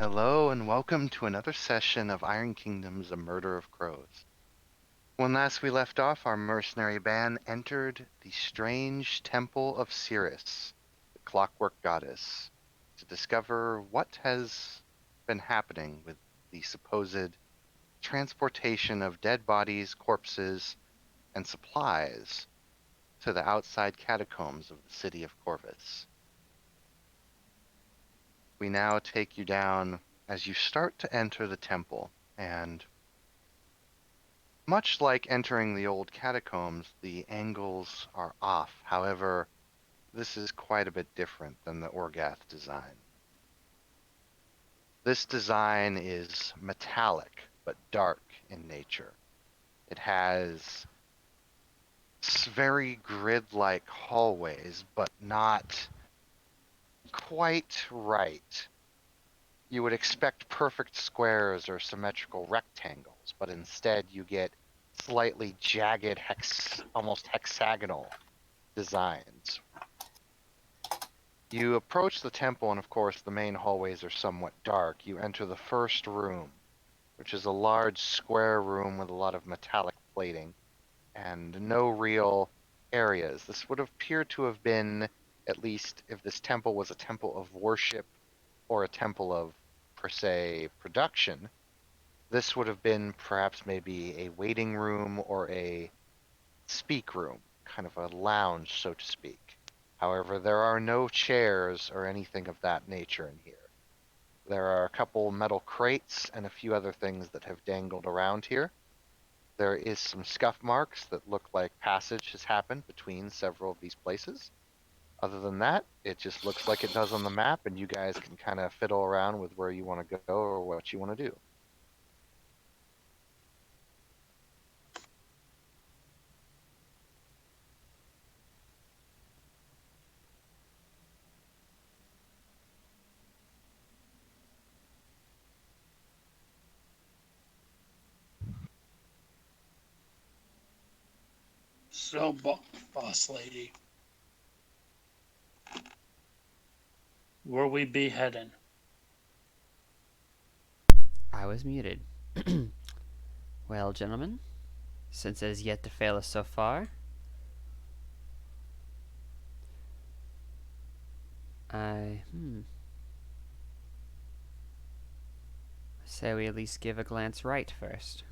Hello and welcome to another session of Iron Kingdom's A Murder of Crows. When last we left off, our mercenary band entered the strange Temple of Ceres, the clockwork goddess, to discover what has been happening with the supposed transportation of dead bodies, corpses, and supplies to the outside catacombs of the city of Corvus. We now take you down as you start to enter the temple, and much like entering the old catacombs, the angles are off. However, this is quite a bit different than the Orgath design. This design is metallic but dark in nature. It has very grid-like hallways, but not quite right. You would expect perfect squares or symmetrical rectangles, but instead you get slightly jagged, almost hexagonal designs. You approach the temple, and of course, the main hallways are somewhat dark. You enter the first room, which is a large square room with a lot of metallic plating and no real areas. This would appear to have been, at least if this temple was a temple of worship or a temple of, per se, production, this would have been perhaps maybe a waiting room or a speak room, kind of a lounge, so to speak. However, there are no chairs or anything of that nature in here. There are a couple metal crates and a few other things that have dangled around here. There is some scuff marks that look like passage has happened between several of these places. Other than that, it just looks like it does on the map, and you guys can kind of fiddle around with where you want to go or what you want to do. So, boss lady, where we be heading? I was muted. Well, gentlemen, since it has yet to fail us so far, I say we at least give a glance right first.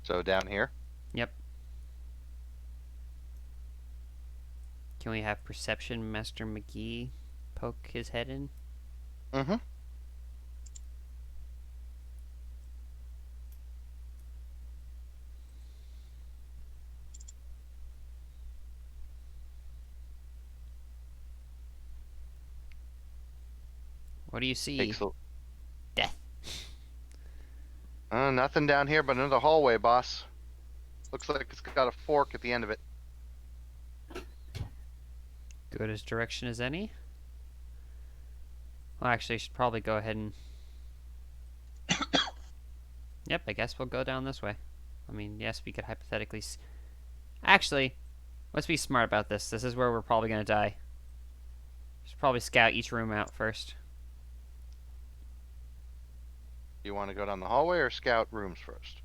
So down here, Yep. Can we have Perception Master McGee poke his head in? mm-hmm. What do you see? Takes a, Death. nothing down here but another hallway, boss. Looks like it's got a fork at the end of it. Good as direction as any. Well, actually, I should probably go ahead and. Yep, I guess we'll go down this way. I mean, yes, we could hypothetically. Actually, let's be smart about this. This is where we're probably gonna die. Should probably scout each room out first. Do you want to go down the hallway or scout rooms first?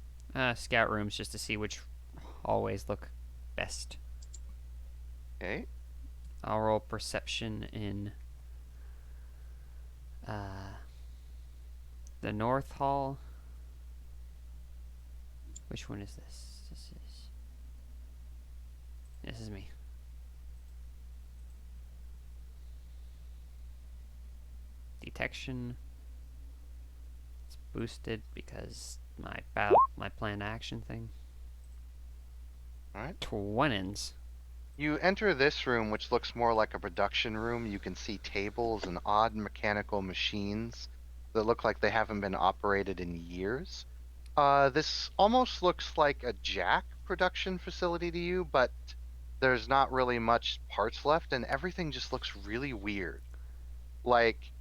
Scout rooms just to see which hallways look best. Okay. I'll roll perception in uh, the north hall. Which one is this? This is me. Detection. It's boosted because my planned action thing. All right. Twinens. You enter this room, which looks more like a production room. You can see tables and odd mechanical machines that look like they haven't been operated in years. This almost looks like a Jack production facility to you, but there's not really much parts left, and everything just looks really weird. Like,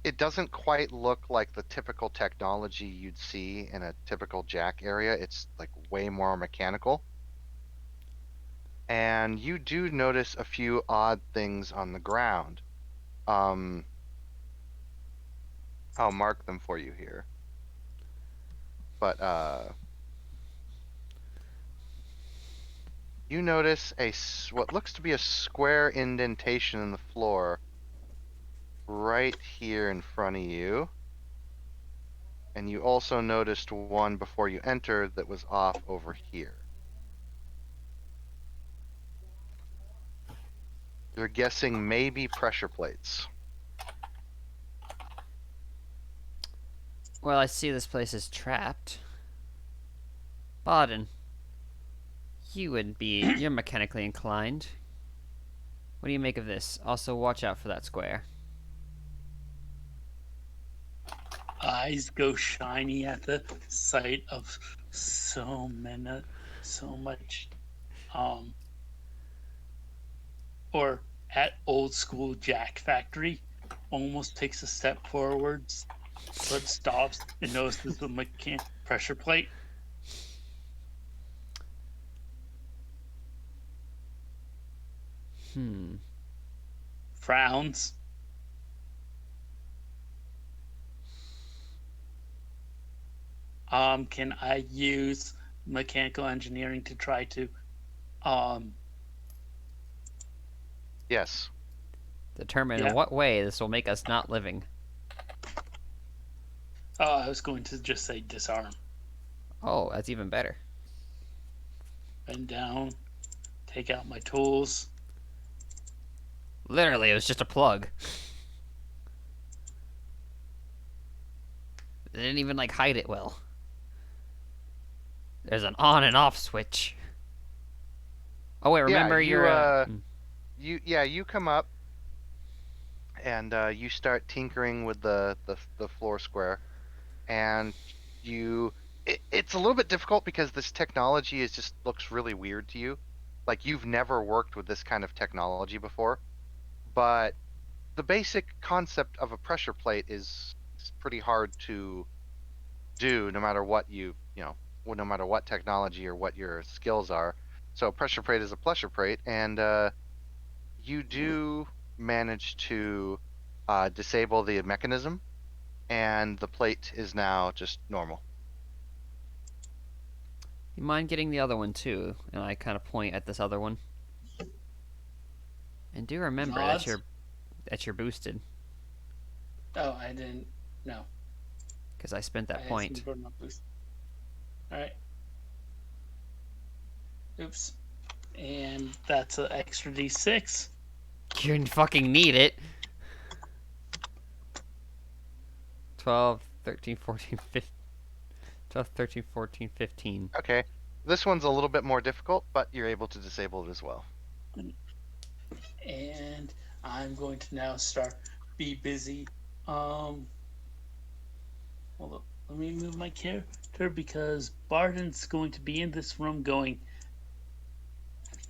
it doesn't quite look like the typical technology you'd see in a typical Jack area. It's like way more mechanical. And you do notice a few odd things on the ground. Um, I'll mark them for you here. But you notice what looks to be a square indentation in the floor right here in front of you. And you also noticed one before you entered that was off over here. You're guessing maybe pressure plates. Well, I see this place is trapped. Baden, you're mechanically inclined. What do you make of this? Also, watch out for that square. Eyes go shiny at the sight of so much, um, or at old school Jack Factory, almost takes a step forwards, but stops and notices the pressure plate. Frowns. Can I use mechanical engineering to try to, Yes. Determine Yeah. in what way this will make us not living. I was going to just say disarm. Oh, that's even better. Bend down, take out my tools. Literally, it was just a plug. They didn't even, like, hide it well. There's an on and off switch. Oh, wait, remember you come up and you start tinkering with the floor square, and it's a little bit difficult because this technology looks really weird to you. Like you've never worked with this kind of technology before, but the basic concept of a pressure plate is pretty hard to do no matter what no matter what technology or what your skills are. So pressure plate is a pressure plate, and you do manage to disable the mechanism, and the plate is now just normal. You mind getting the other one too? And I kind of point at this other one. And do remember Nods. that you're boosted, Oh, I didn't. No. because I spent that I point. Alright. Oops. And that's an extra d6. You fucking need it. 12, 13, 14, 15. 12, 13, 14, 15. Okay, this one's a little bit more difficult, but you're able to disable it as well. And I'm going to now be busy. Hold up. Let me move my character because Barden's going to be in this room going,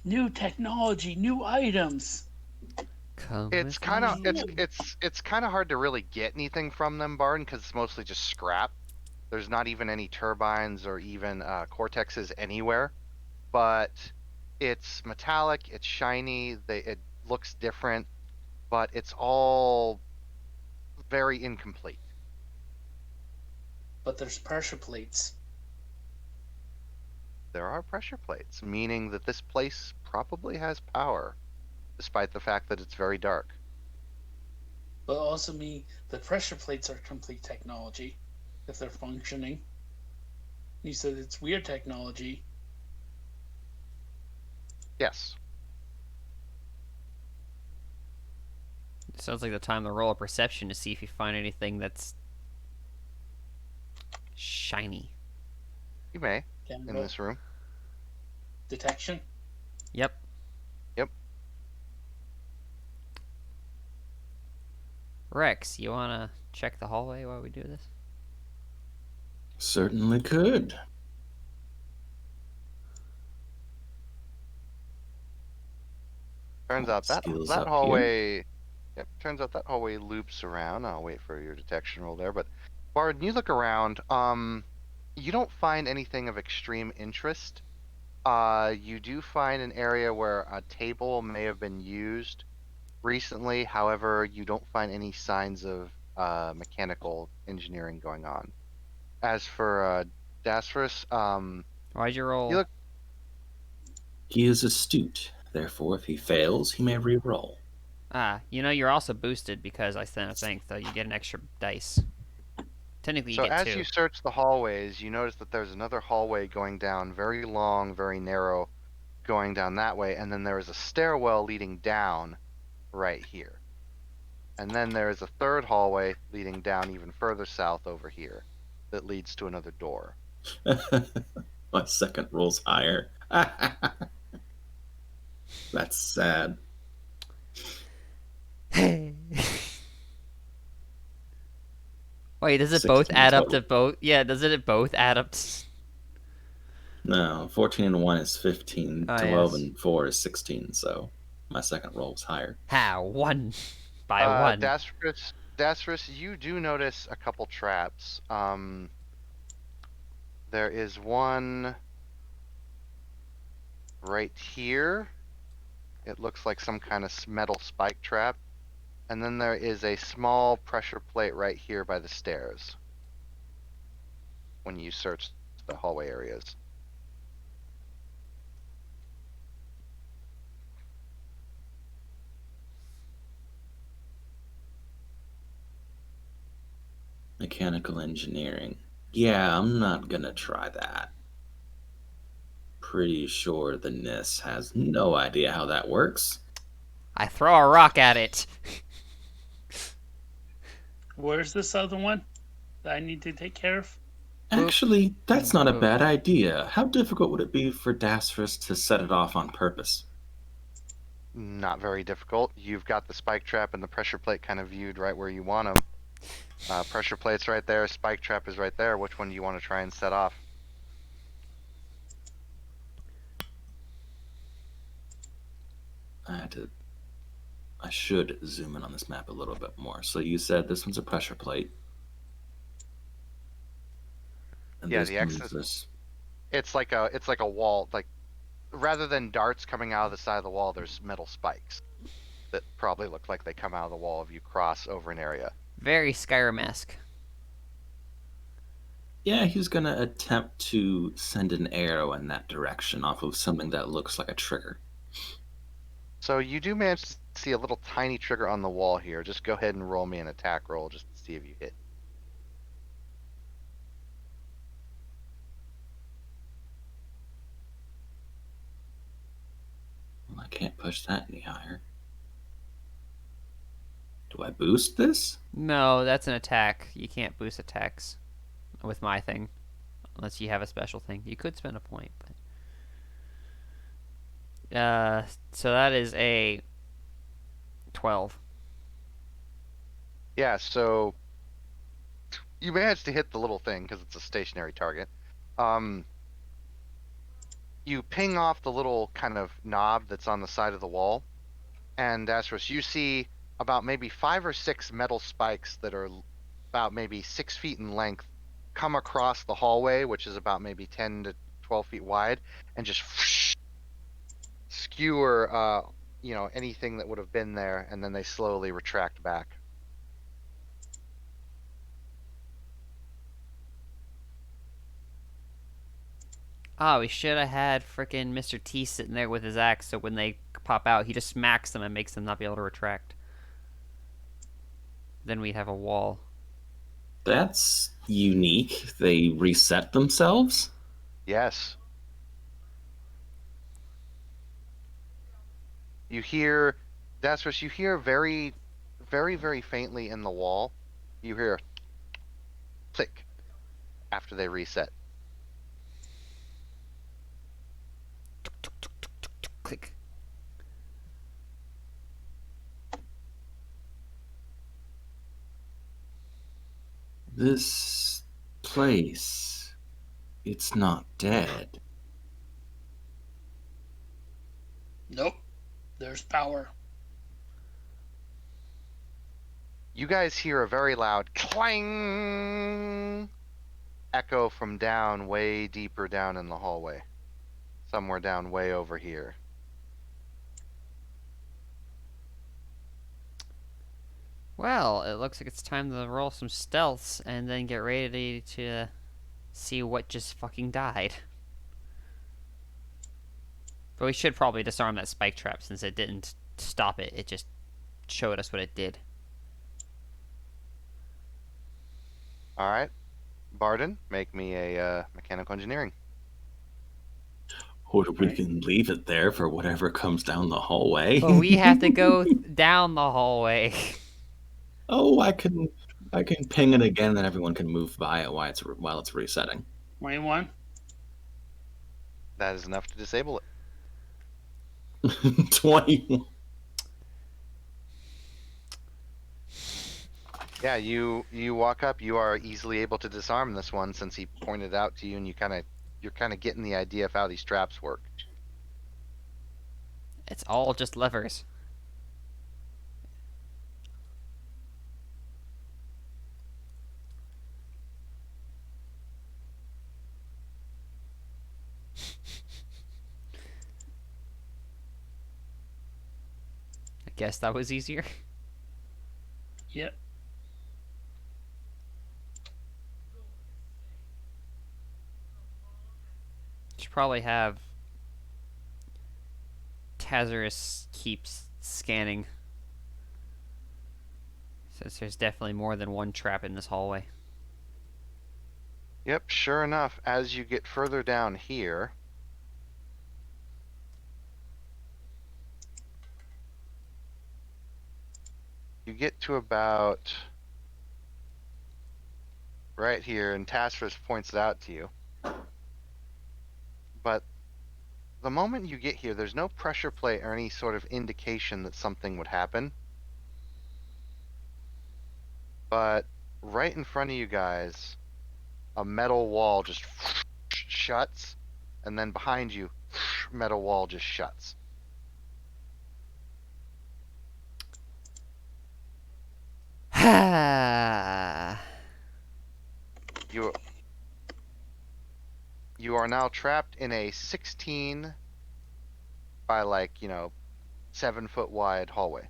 new technology, new items. Come It's with kind of me. it's kind of hard to really get anything from them, Barton, because it's mostly just scrap. There's not even any turbines or even cortexes anywhere, but it's metallic, it's shiny, it looks different, but it's all very incomplete. But there's pressure plates. There are pressure plates, meaning that this place probably has power, despite the fact that it's very dark. But also mean the pressure plates are complete technology if they're functioning. You said it's weird technology. Yes. Sounds like the time to roll a perception to see if you find anything that's shiny. You may, Can in this room. detection. Yep. Yep. Rex, you wanna check the hallway while we do this? Certainly could. Turns out that Skills that up hallway. Yep. Turns out that hallway loops around. I'll wait for your detection roll there. But Bard, you look around. You don't find anything of extreme interest. You do find an area where a table may have been used recently. However, you don't find any signs of mechanical engineering going on. As for Dasferus, Why'd you you roll? look. He is astute. Therefore, if he fails, he may re-roll. Ah, you know you're also boosted because I sent a thing, so you get an extra dice. Technically, you So get as 2. you search the hallways, you notice that there's another hallway going down, very long, very narrow, going down that way, and then there is a stairwell leading down right here. And then there is a third hallway leading down even further south over here that leads to another door. My second roll's higher. That's sad. Wait, does it both 16 add up total. to both? Yeah, does it both add up to... No, 14 and 1 is 15. Oh, 12 yes. and 4 is 16. So my second roll was higher. How? 1 by 1. Dasferus, you do notice a couple traps. There is one right here. It looks like some kind of metal spike trap. And then there is a small pressure plate right here by the stairs when you search the hallway areas. Mechanical engineering. Yeah, I'm not gonna try that. Pretty sure the NIS has no idea how that works. I throw a rock at it. Where's this other one that I need to take care of? Actually, that's not a Boop. bad idea. How difficult would it be for Dasferus to set it off on purpose? Not very difficult. You've got the spike trap and the pressure plate kind of viewed right where you want them. Pressure plate's right there, spike trap is right there. Which one do you want to try and set off? I should zoom in on this map a little bit more. So you said this one's a pressure plate. And Yeah, this the one's X is- this. It's like a wall. Like rather than darts coming out of the side of the wall, there's metal spikes that probably look like they come out of the wall if you cross over an area. Very Skyrim-esque. Yeah, he's gonna attempt to send an arrow in that direction off of something that looks like a trigger. So you do manage to see a little tiny trigger on the wall here. Just go ahead and roll me an attack roll just to see if you hit. Well, I can't push that any higher. Do I boost this? No, that's an attack. You can't boost attacks with my thing. Unless you have a special thing. You could spend a point, but... so that is a 12. Yeah, so you managed to hit the little thing because it's a stationary target. You ping off the little kind of knob that's on the side of the wall, and Dasferus, you see about maybe 5 or 6 metal spikes that are about maybe 6 feet in length come across the hallway, which is about maybe 10 to 12 feet wide, and just skewer, anything that would have been there, and then they slowly retract back. Oh, we should have had frickin' Mr. T sitting there with his axe, so when they pop out, he just smacks them and makes them not be able to retract. Then we'd have a wall. That's unique. They reset themselves? Yes. You hear, Dasferus, you hear very, very, very faintly in the wall, you hear click after they reset. Click. This place, it's not dead. Nope. There's power. You guys hear a very loud clang echo from down, way deeper down in the hallway. Somewhere down way over here. Well, it looks like it's time to roll some stealths and then get ready to see what just fucking died. But we should probably disarm that spike trap since it didn't stop it. It just showed us what it did. All right, Barden, make me a mechanical engineering. Or we can leave it there for whatever comes down the hallway. But we have to go down the hallway. Oh, I can ping it again, and everyone can move by it while it's resetting. 21. That is enough to disable it. 21. Yeah, you walk up. You are easily able to disarm this one since he pointed out to you, and you're kind of getting the idea of how these traps work. It's all just levers. I guess that was easier. Yep. Should probably have Tazarus keeps scanning. Since there's definitely more than one trap in this hallway. Yep, sure enough, as you get further down here, you get to about right here, and Tasris points it out to you. But the moment you get here, there's no pressure plate or any sort of indication that something would happen. But right in front of you guys, a metal wall just shuts, and then behind you, metal wall just shuts. You are now trapped in a 16 by 7-foot wide hallway.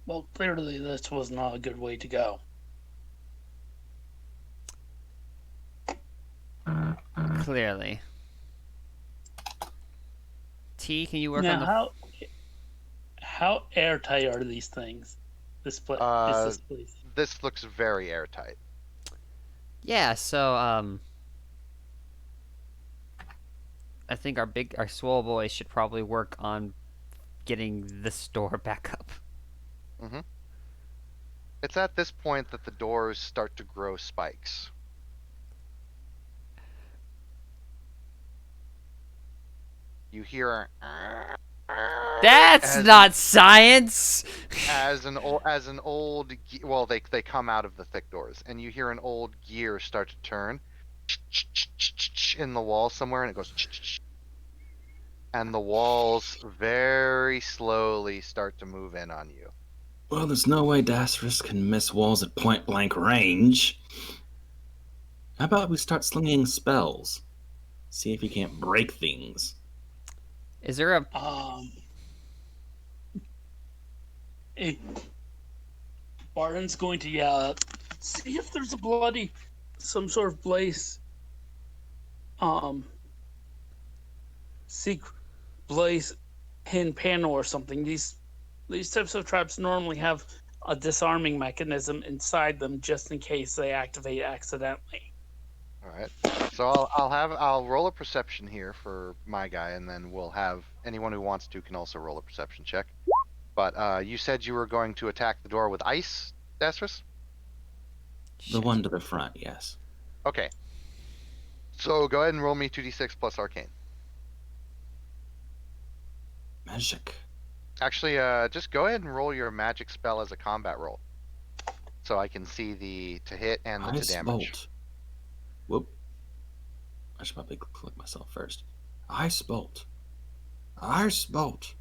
Well, clearly this was not a good way to go. Clearly. T, can you work Now, on the how airtight are these things? This place. This place. This looks very airtight. Yeah, so I think our swole boys should probably work on getting this door back up. It's at this point that the doors start to grow spikes. You hear That's not science. as an old well, they come out of the thick doors, and you hear an old gear start to turn in the wall somewhere, and it goes, and the walls very slowly start to move in on you. Well, there's no way Dasris can miss walls at point blank range. How about we start slinging spells? See if he can't break things. Is there a Barton's going to yell out, see if there's some sort of blaze, secret blaze hidden panel or something. These types of traps normally have a disarming mechanism inside them just in case they activate accidentally. All right. So I'll roll a perception here for my guy, and then we'll have anyone who wants to can also roll a perception check. But you said you were going to attack the door with ice, Dasris? The one to the front, yes. Okay. So go ahead and roll me 2d6 plus arcane. Magic. Actually, just go ahead and roll your magic spell as a combat roll, so I can see the to hit and the to Ice damage. bolt. Whoop. I should probably click myself first. Ice bolt. Ice bolt.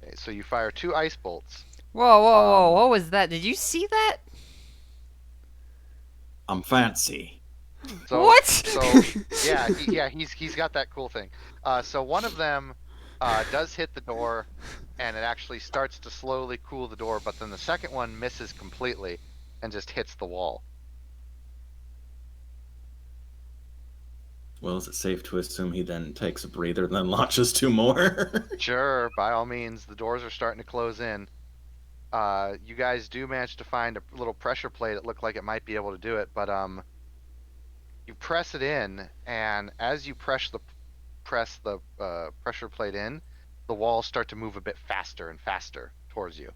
Okay, so you fire 2 ice bolts. Whoa, what was that? Did you see that? I'm fancy. So, What? So he's got that cool thing. So one of them does hit the door, and it actually starts to slowly cool the door, but then the second one misses completely and just hits the wall. Well, is it safe to assume he then takes a breather and then launches 2 more? Sure, by all means, the doors are starting to close in. You guys do manage to find a little pressure plate that looked like it might be able to do it, but you press it in, and as you press the pressure plate in, the walls start to move a bit faster and faster towards you.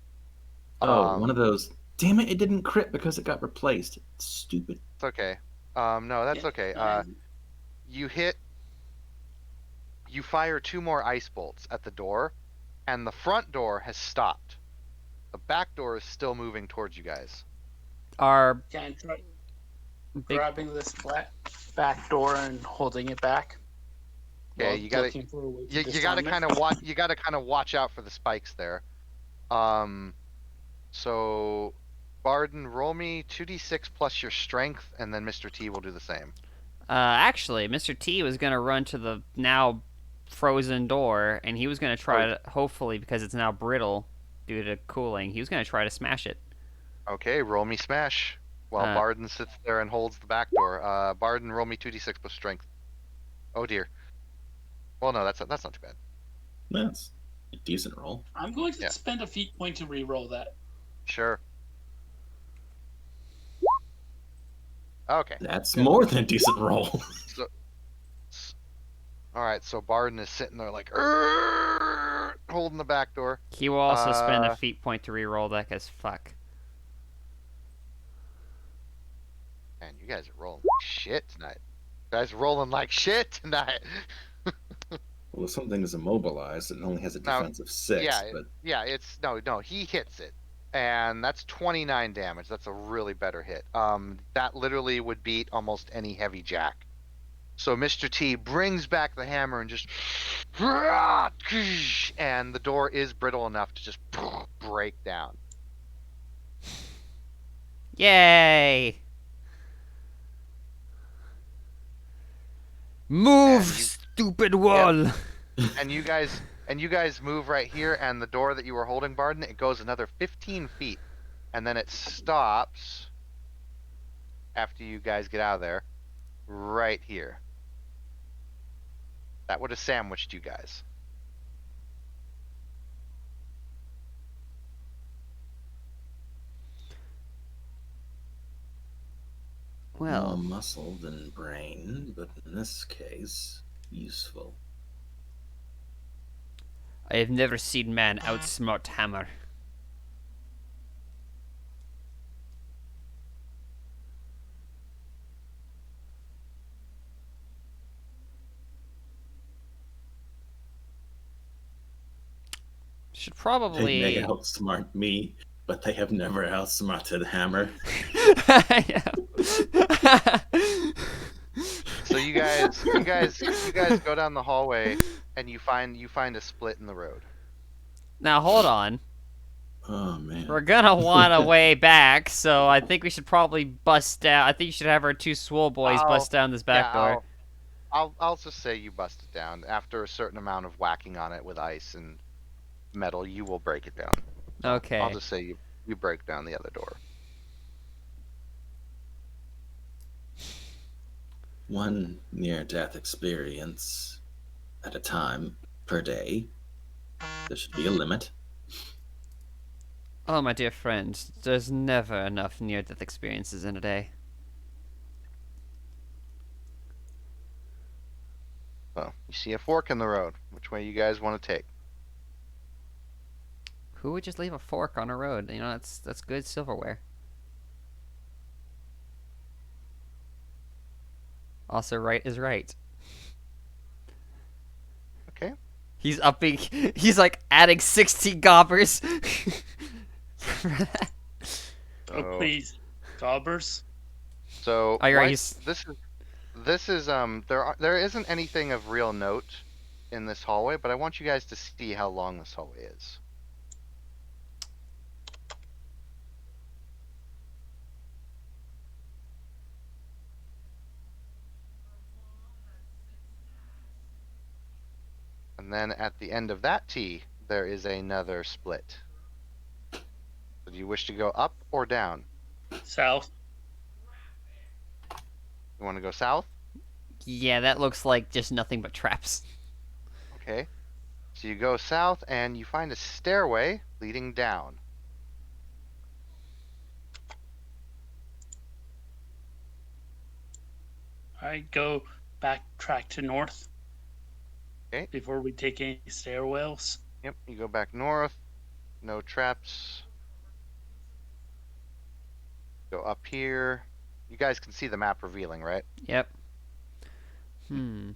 Oh, one of Um, those. Damn it! It didn't crit because it got replaced. Stupid. It's okay. No, that's Yeah, okay. I'm- You fire 2 more ice bolts at the door, and the front door has stopped. The back door is still moving towards you guys. Our yeah, I'm try- big grabbing this back door and holding it back. Okay, while you gotta looking for a way to you gotta disarm it. kind of watch. You gotta kind of watch out for the spikes there. So Barden, roll me 2d6 plus your strength, and then Mr. T will do the same. actually, Mr. T was gonna run to the now frozen door, and he was gonna try to, hopefully, because it's now brittle due to cooling, he was gonna try to smash it. Okay, roll me smash. While Uh, Barden sits there and holds the back door. Barden, roll me 2d6 plus strength. Oh dear. Well, no, that's not too bad. That's a decent roll. I'm going to Yeah. spend a feat point to re-roll that. Sure. Okay. That's Good. more than a decent roll. All right, so Barden is sitting there like "Urgh," holding the back door. he will also spend a Uh, feat point to re-roll that, cause fuck. Man, you guys are rolling like shit tonight. You guys are rolling like shit tonight. Well, if something is immobilized, it only has a Now, defense of 6, yeah, but yeah, it's no, he hits it. And that's 29 damage. That's a really better hit. That literally would beat almost any heavy jack. So Mr. T brings back the hammer and just and the door is brittle enough to just break down. Yay! Move, And you- stupid wall! And you guys move right here, and the door that you were holding, Barden, it goes another 15 feet, and then it stops after you guys get out of there, right here. That would have sandwiched you guys. more Well, muscle than brain, but in this case, useful. I have never seen man outsmart hammer. Should They may probably. outsmart me, but they have never outsmarted Hammer. So you guys go down the hallway, and you find a split in the road. Now hold on. Oh man. We're gonna want a way back, so I think we should probably bust down. I think you should have our 2 swole boys I'll- bust down this back yeah, door. I'll just say you bust it down. After a certain amount of whacking on it with ice and metal, you will break it down. Okay. I'll just say you break down the other door. One near-death experience at a time per day. There should be a limit. Oh, my dear friend, there's never enough near-death experiences in a day. So you see a fork in the road. Which way you guys want to take? Who would just leave a fork on a road? You know, that's good silverware. Also, right is right. Okay. He's upping. He's like adding 60 gobbers. Oh, So- please. Gobbers? So Oh, you're right, why- he's- this is there isn't anything of real note in this hallway, but I want you guys to see how long this hallway is. And then at the end of that T, there is another split. So do you wish to go up or down? South. You want to go south? Yeah, that looks like just nothing but traps. Okay. So you go south and you find a stairway leading down. All right, go backtrack to north. Okay. Before we take any stairwells. Yep, you go back north. No traps. Go up here. You guys can see the map revealing, right? Yep. Hmm.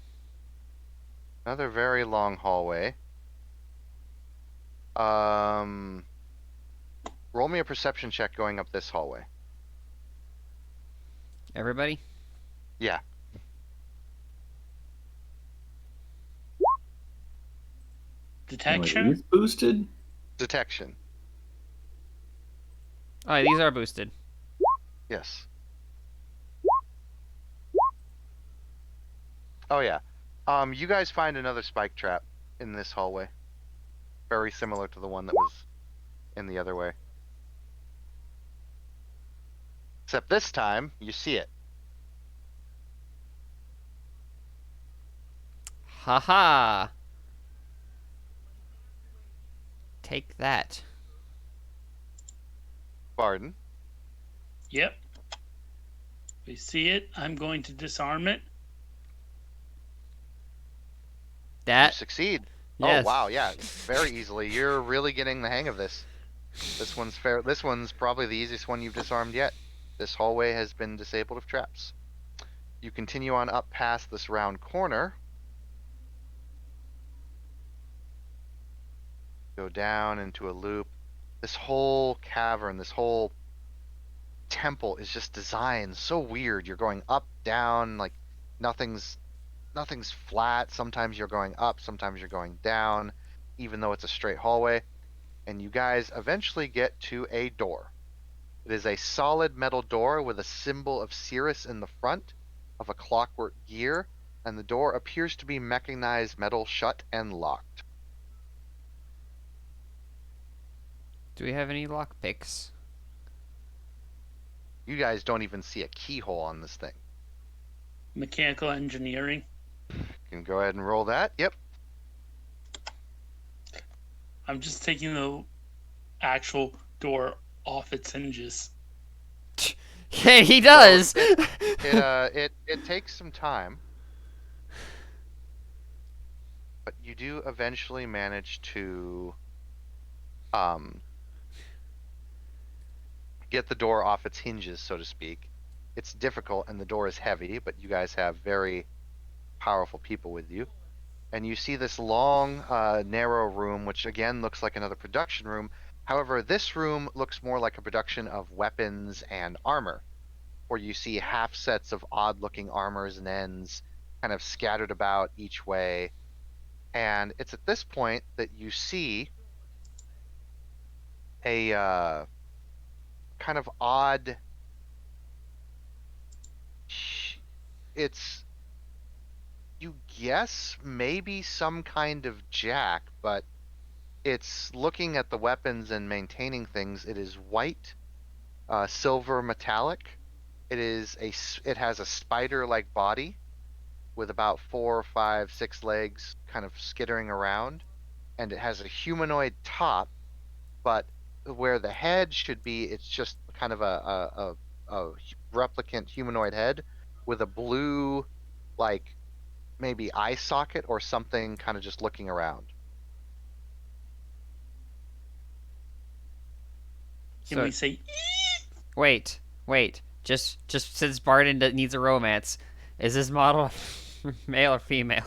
Another very long hallway. Roll me a perception check going up this hallway. Everybody? Yeah. Detection? It's boosted. Detection. Oh, these are boosted. Yes. Oh yeah. You guys find another spike trap in this hallway. Very similar to the one that was in the other way. Except this time, you see it. Haha. Take that. Barden. Yep. We see it. I'm going to disarm it. You That. succeed. Yes. Oh wow, yeah. Very easily. You're really getting the hang of this. This one's fair. This one's probably the easiest one you've disarmed yet. This hallway has been disabled of traps. You continue on up past this round corner. Go down into a loop. This whole cavern, this whole temple is just designed so weird. You're going up, down, like nothing's flat. Sometimes you're going up, sometimes you're going down, even though it's a straight hallway. And you guys eventually get to a door. It is a solid metal door with a symbol of Cirrus in the front of a clockwork gear, and the door appears to be mechanized metal shut and locked. Do we have any lock picks? You guys don't even see a keyhole on this thing. Mechanical engineering. You can go ahead and roll that. Yep. I'm just taking the actual door off its hinges. Yeah, he does. It takes some time, but you do eventually manage to get the door off its hinges, so to speak. It's difficult and the door is heavy, but you guys have very powerful people with you. And you see this long, narrow room, which again looks like another production room. However, this room looks more like a production of weapons and armor, where you see half sets of odd-looking armors and ends kind of scattered about each way. And it's at this point that you see a kind of odd. It's, you guess, maybe some kind of jack, but it's looking at the weapons and maintaining things. It is white, silver metallic. It has a spider-like body with about 4, 5, 6 legs kind of skittering around, and it has a humanoid top, but where the head should be, it's just kind of a replicant humanoid head with a blue, like maybe eye socket or something, kind of just looking around. Can So- we say Wait. Just since Barden needs a romance, is this model male or female?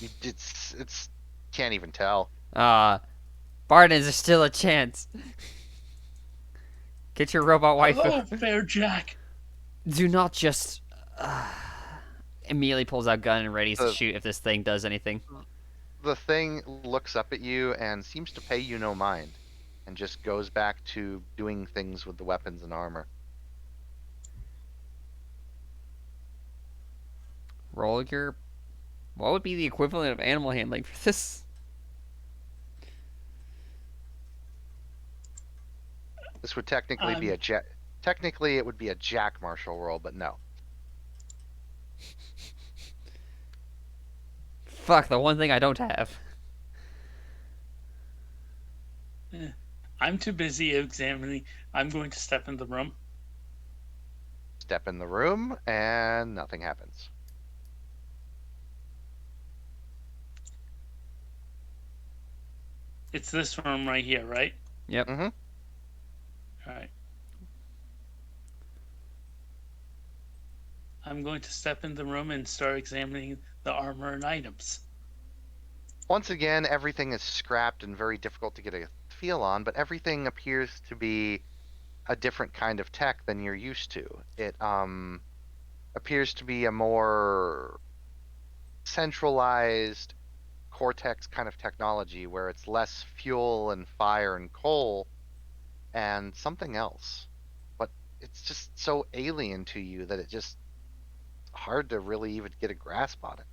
It's can't even tell. Barden, is there still a chance? Get your robot wife. hello, Fair Jack? Do not just. Immediately pulls out gun and readies to Uh, shoot if this thing does anything. The thing looks up at you and seems to pay you no mind, and just goes back to doing things with the weapons and armor. Roll your. What would be the equivalent of animal handling for this? This would technically be a jack. Technically, it would be a Jack Marshall roll, but no. Fuck, the one thing I don't have. I'm too busy examining. I'm going to step in the room. Step in the room, and nothing happens. It's this room right here, right? Yep. Mm-hmm. All right. I'm going to step in the room and start examining the armor and items. Once again, everything is scrapped and very difficult to get a feel on, but everything appears to be a different kind of tech than you're used to. It appears to be a more centralized Cortex kind of technology where it's less fuel and fire and coal and something else. But it's just so alien to you that it just hard to really even get a grasp on it.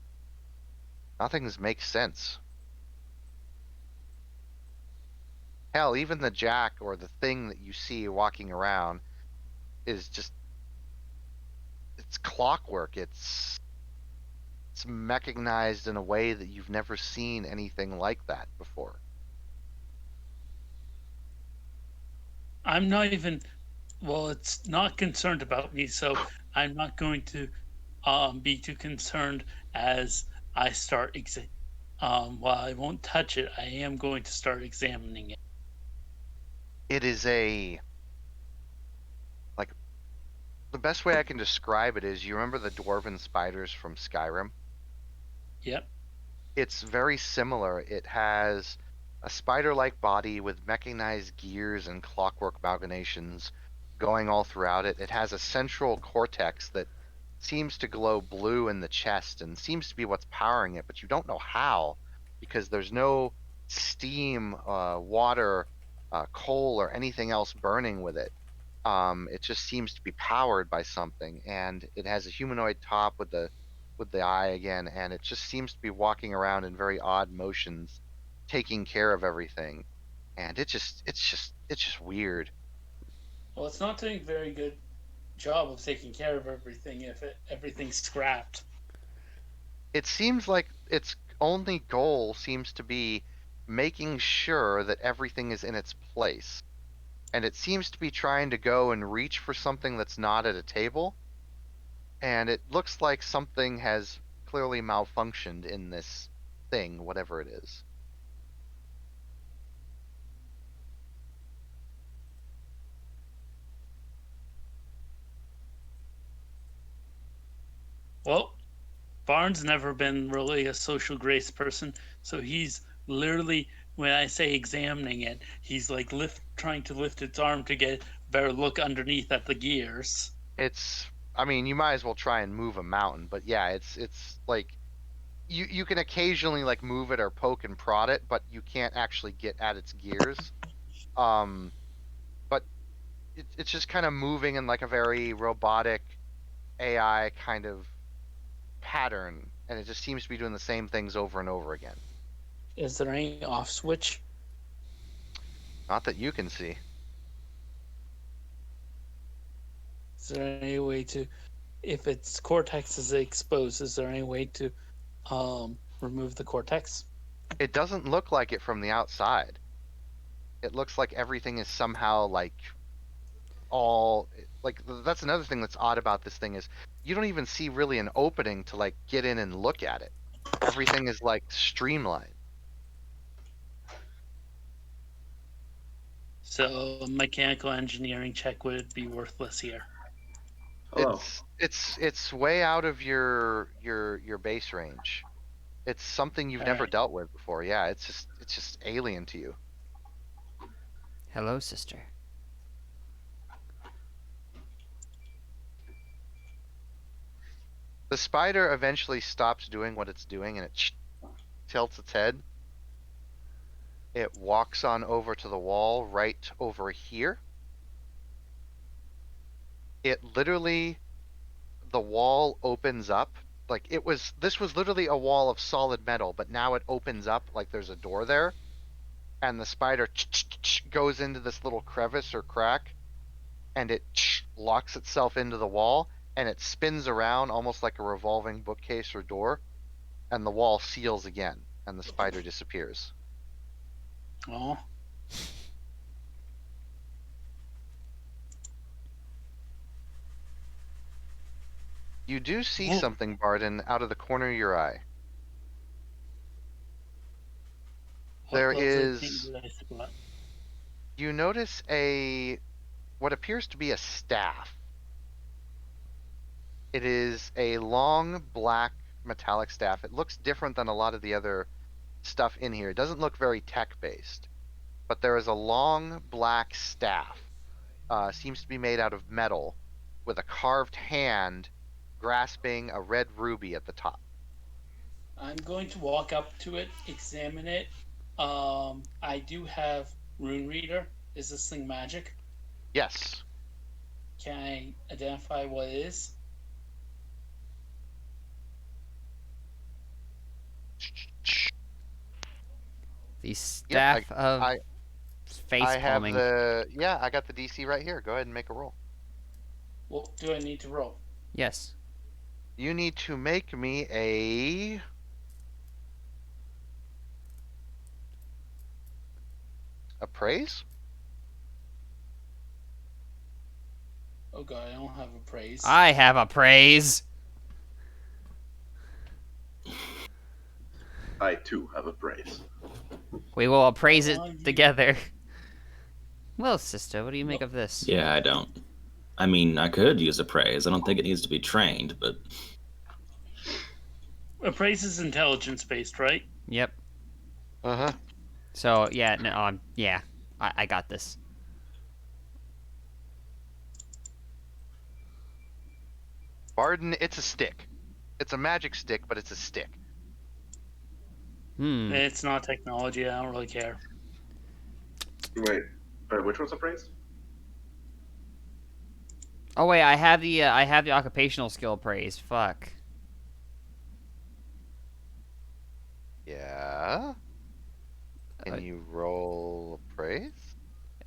Nothing's makes sense. Hell, even the jack or the thing that you see walking around is just it's clockwork. It's mechanized in a way that you've never seen anything like that before. I'm not even. Well, it's not concerned about me, so I'm not going to be too concerned as I start. While I won't touch it, I am going to start examining it. It is a like the best way I can describe it is you remember the dwarven spiders from Skyrim? Yep. It's very similar. It has a spider-like body with mechanized gears and clockwork machinations going all throughout it. It has a central cortex that seems to glow blue in the chest and seems to be what's powering it, but you don't know how because there's no steam, water, coal, or anything else burning with it. It just seems to be powered by something, and it has a humanoid top with the eye again, and it just seems to be walking around in very odd motions, taking care of everything, and it's just weird. Well, it's not doing a very good job of taking care of everything if everything's scrapped. It seems like its only goal seems to be making sure that everything is in its place. And it seems to be trying to go and reach for something that's not at a table. And it looks like something has clearly malfunctioned in this thing, whatever it is. Well, Barnes never been really a social grace person, so he's literally when I say examining it, he's like trying to lift its arm to get a better look underneath at the gears. It's, I mean, you might as well try and move a mountain, but yeah, it's like you can occasionally like move it or poke and prod it, but you can't actually get at its gears. Um, but it's just kind of moving in like a very robotic AI kind of pattern, and it just seems to be doing the same things over and over again. Is there any off switch? Not that you can see. Is there any way to, if its cortex is exposed, is there any way to remove the cortex? It doesn't look like it from the outside. It looks like everything is somehow like all like that's another thing that's odd about this thing is you don't even see really an opening to like get in and look at it. Everything is like streamlined. So a mechanical engineering check would be worthless here. Hello. It's way out of your base range. It's something you've never Alright. dealt with before. Yeah, it's just alien to you. Hello, sister. The spider eventually stops doing what it's doing and it tilts its head. It walks on over to the wall right over here. It literally, the wall opens up. Like this was literally a wall of solid metal, but now it opens up like there's a door there. and the spider goes into this little crevice or crack, and it locks itself into the wall, and it spins around almost like a revolving bookcase or door, and the wall seals again, and the spider disappears. Oh, You do see Whoa. something, Barden, out of the corner of your eye. what There lovely thing is. did I spot? You notice what appears to be a staff. It is a long black metallic staff. It looks different than a lot of the other stuff in here. It doesn't look very tech based, but there is a long black staff. Seems to be made out of metal with a carved hand grasping a red ruby at the top. I'm going to walk up to it, examine it. I do have Rune Reader. Is this thing magic? Yes. Can I identify what it is? The Yep, staff of I face have palming. I got the DC right here. Go ahead and make a roll. What do I need to roll? Yes. You need to make me a appraise? Oh god, I don't have a praise. I have a praise. I too have a praise. We will appraise it Oh, you- together. Well, sister, what do you make of this? Yeah, I don't. I mean, I could use appraise. I don't think it needs to be trained, but Appraise is intelligence based, right? Yep. Uh-huh. So yeah, no, yeah, I got this. Barden, it's a stick. It's a magic stick, but it's a stick. It's not technology. I don't really care. Wait, which one's a praise? Oh wait, I have the occupational skill praise. Fuck. Yeah. Can you roll appraise?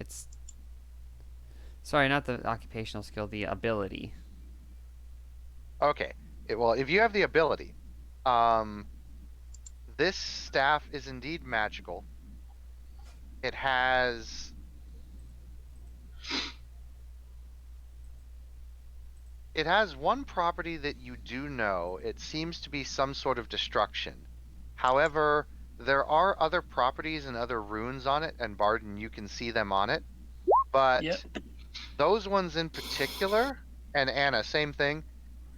It's sorry, not the occupational skill, the ability. Okay. Well, if you have the ability, this staff is indeed magical. It has one property that you do know. It seems to be some sort of destruction. However, there are other properties and other runes on it, and Barden, you can see them on it. But Yep. those ones in particular, and Anna, same thing,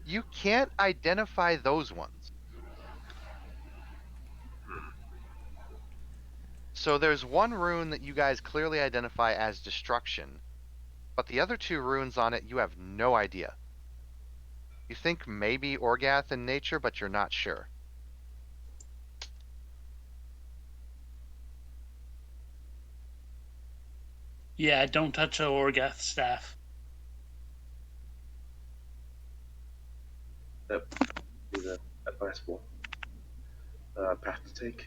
you can't identify those ones. So there's one rune that you guys clearly identify as destruction, but the other two runes on it, you have no idea. You think maybe Orgath in nature, but you're not sure. Yeah, don't touch a Orgath staff. Is an advisable path to take.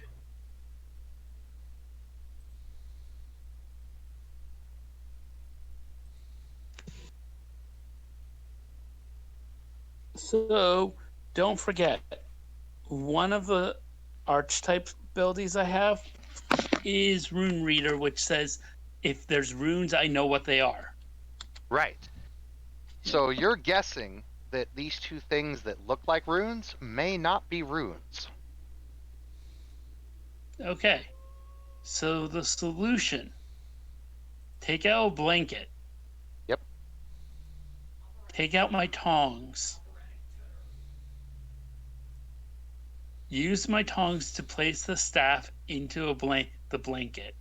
So, don't forget, one of the archetype abilities I have is Rune Reader, which says if there's runes, I know what they are. Right. So you're guessing that these two things that look like runes may not be runes. Okay. So the solution: take out a blanket. Yep. Take out my tongs. Use my tongs to place the staff into the blanket.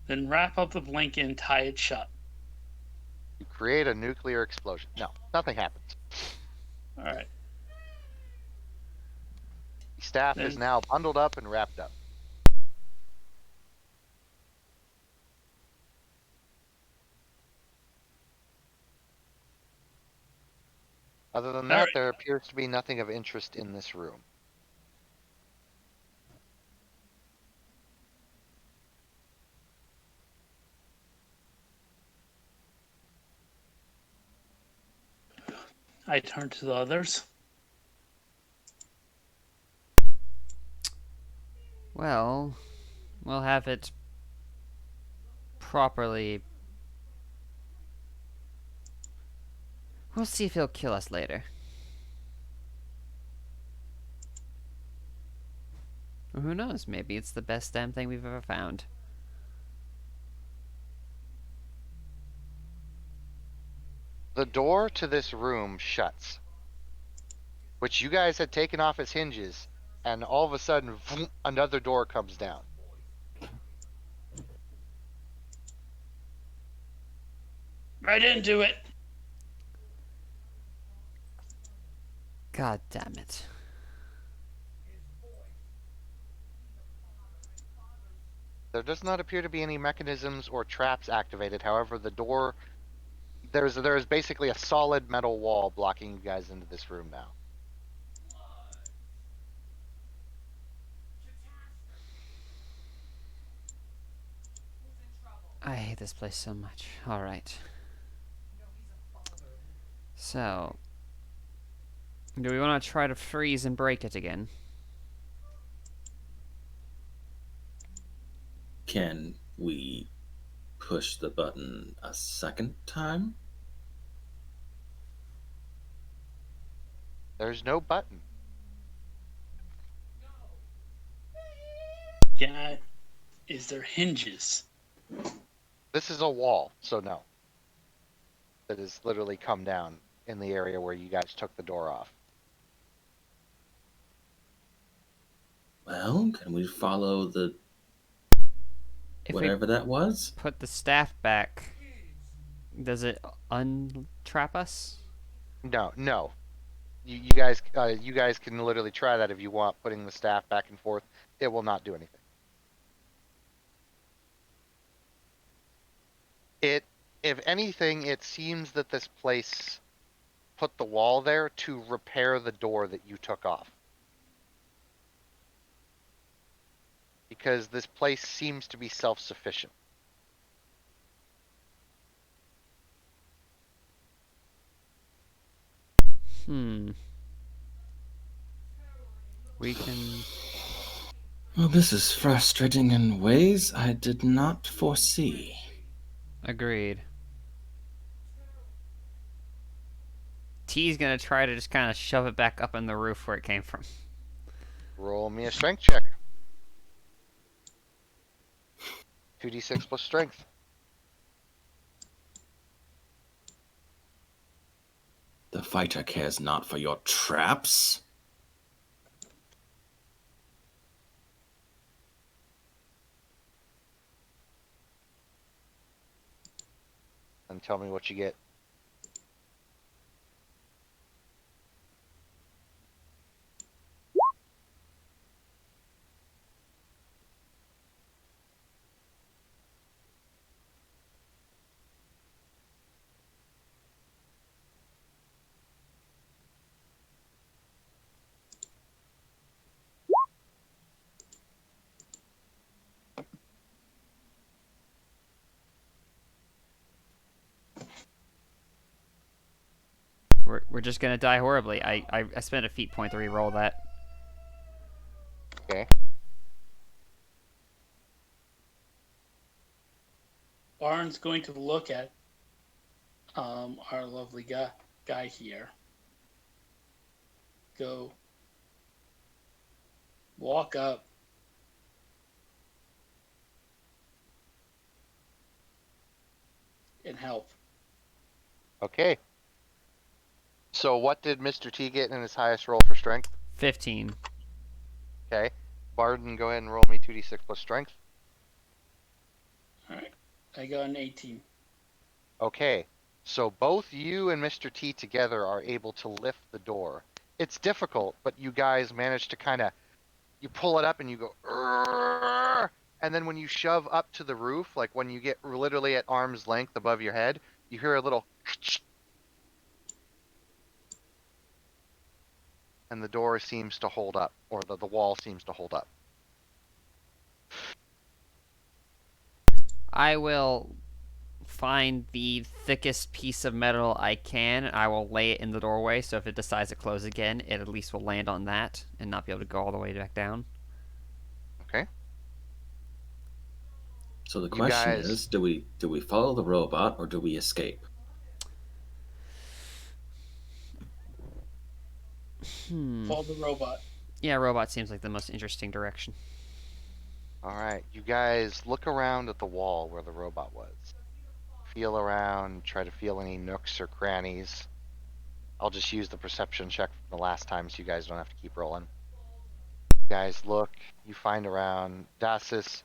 Then wrap up the blanket and tie it shut. You create a nuclear explosion. No, nothing happens. All right. The staff is Then- now bundled up and wrapped up. Other than that, Alright. there appears to be nothing of interest in this room. I turn to the others. Well, we'll have it properly. We'll see if he'll kill us later. Or who knows? Maybe it's the best damn thing we've ever found. The door to this room shuts, which you guys had taken off its hinges, and all of a sudden, vroom, another door comes down. Right into it. God damn it. There does not appear to be any mechanisms or traps activated. However, the door, there is basically a solid metal wall blocking you guys into this room now. I hate this place so much. Alright. So, do we want to try to freeze and break it again? Can we push the button a second time? There's no button. Yeah. Is there hinges? This is a wall, so no. That has literally come down in the area where you guys took the door off. Well, can we follow the If whatever that was? we put the staff back, does it untrap us? No, no. You guys can literally try that if you want, putting the staff back and forth. It will not do anything. If anything, it seems that this place put the wall there to repair the door that you took off. Because this place seems to be self-sufficient. We can... Well, this is frustrating in ways I did not foresee. Agreed. T's gonna try to just kind of shove it back up in the roof where it came from. Roll me a strength check. 2d6 plus strength. The fighter cares not for your traps. And tell me what you get. We're just gonna die horribly. I spent a feat point to re-roll that. Okay. Barnes going to look at our lovely guy here. Go. Walk up. And help. Okay. So what did Mr. T get in his highest roll for strength? 15. Okay. Barden, go ahead and roll me 2d6 plus strength. Alright. I got an 18. Okay. So both you and Mr. T together are able to lift the door. It's difficult, but you guys manage to you pull it up and you go, "Urgh!" And then when you shove up to the roof, like when you get literally at arm's length above your head, you hear a little and the door seems to hold up, or the wall seems to hold up. I will find the thickest piece of metal I can, and I will lay it in the doorway, so if it decides to close again, it at least will land on that and not be able to go all the way back down. Okay. So the You question guys- is, do we follow the robot or do we escape? Follow the robot. Yeah, robot seems like the most interesting direction. All right, you guys look around at the wall where the robot was. Feel around, try to feel any nooks or crannies. I'll just use the perception check from the last time so you guys don't have to keep rolling. You guys look, you find around. Dasis,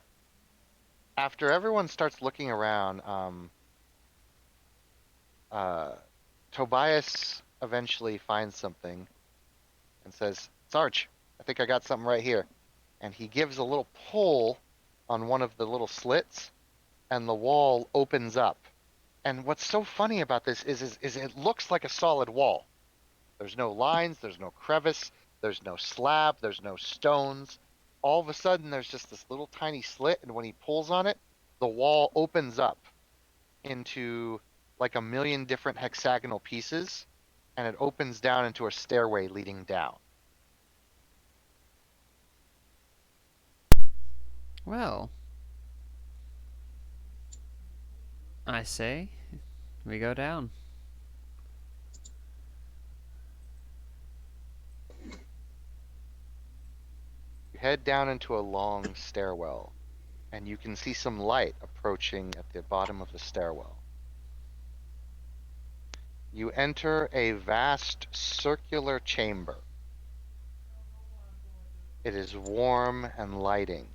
after everyone starts looking around, Tobias eventually finds something and says, Sarge, I think I got something right here. And he gives a little pull on one of the little slits, and the wall opens up. And what's so funny about this is it looks like a solid wall. There's no lines, there's no crevice, there's no slab, there's no stones. All of a sudden, there's just this little tiny slit, and when he pulls on it, the wall opens up into like a million different hexagonal pieces, and it opens down into a stairway leading down. Well, I say we go down. You head down into a long stairwell, and you can see some light approaching at the bottom of the stairwell. You enter a vast circular chamber. It is warm and lighting.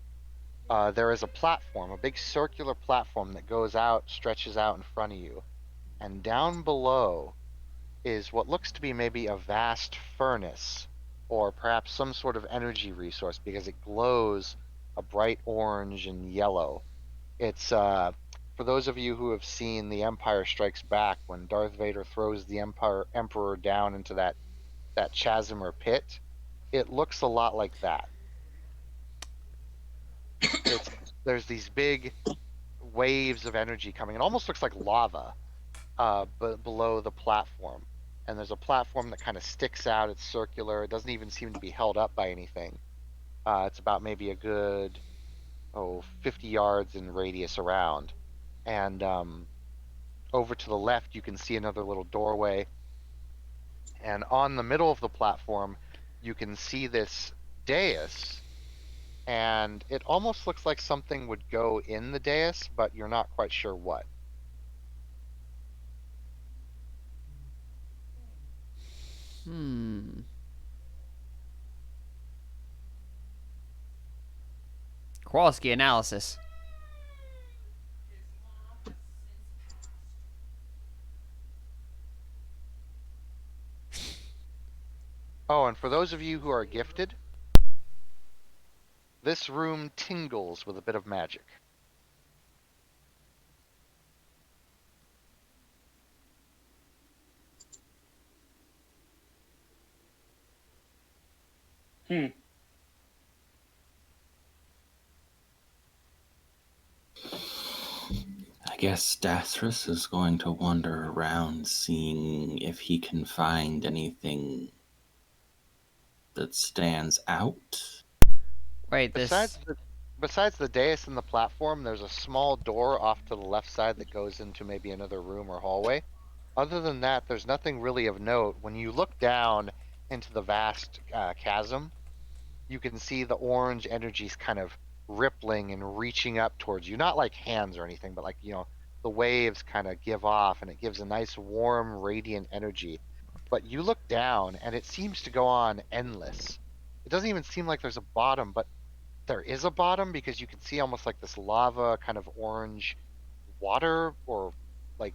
There is a platform, a big circular platform that goes out, stretches out in front of you. And down below is what looks to be maybe a vast furnace, or perhaps some sort of energy resource, because it glows a bright orange and yellow. It's, for those of you who have seen The Empire Strikes Back, when Darth Vader throws the Emperor down into that chasm or pit, it looks a lot like that. There's these big waves of energy coming. It almost looks like lava, but below the platform. And there's a platform that kind of sticks out. It's circular. It doesn't even seem to be held up by anything. It's about maybe a good 50 yards in radius around. And over to the left, you can see another little doorway. And on the middle of the platform, you can see this dais. And it almost looks like something would go in the dais, but you're not quite sure what. Kowalski analysis. Oh, and for those of you who are gifted, this room tingles with a bit of magic. I guess Dasrus is going to wander around seeing if he can find anything that stands out. Wait, this. Besides the dais and the platform, there's a small door off to the left side that goes into maybe another room or hallway. Other than that, there's nothing really of note. When you look down into the vast chasm, you can see the orange energies kind of rippling and reaching up towards you. Not like hands or anything, but like, the waves kind of give off, and it gives a nice warm, radiant energy. But you look down, and it seems to go on endless. It doesn't even seem like there's a bottom, but there is a bottom, because you can see almost like this lava kind of orange water or like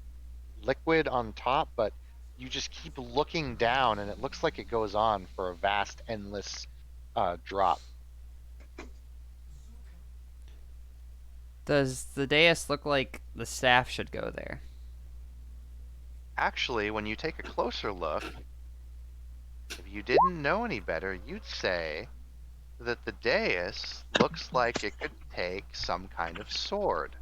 liquid on top, but you just keep looking down, and it looks like it goes on for a vast, endless drop. Does the dais look like the staff should go there? Actually, when you take a closer look, if you didn't know any better, you'd say that the dais looks like it could take some kind of sword.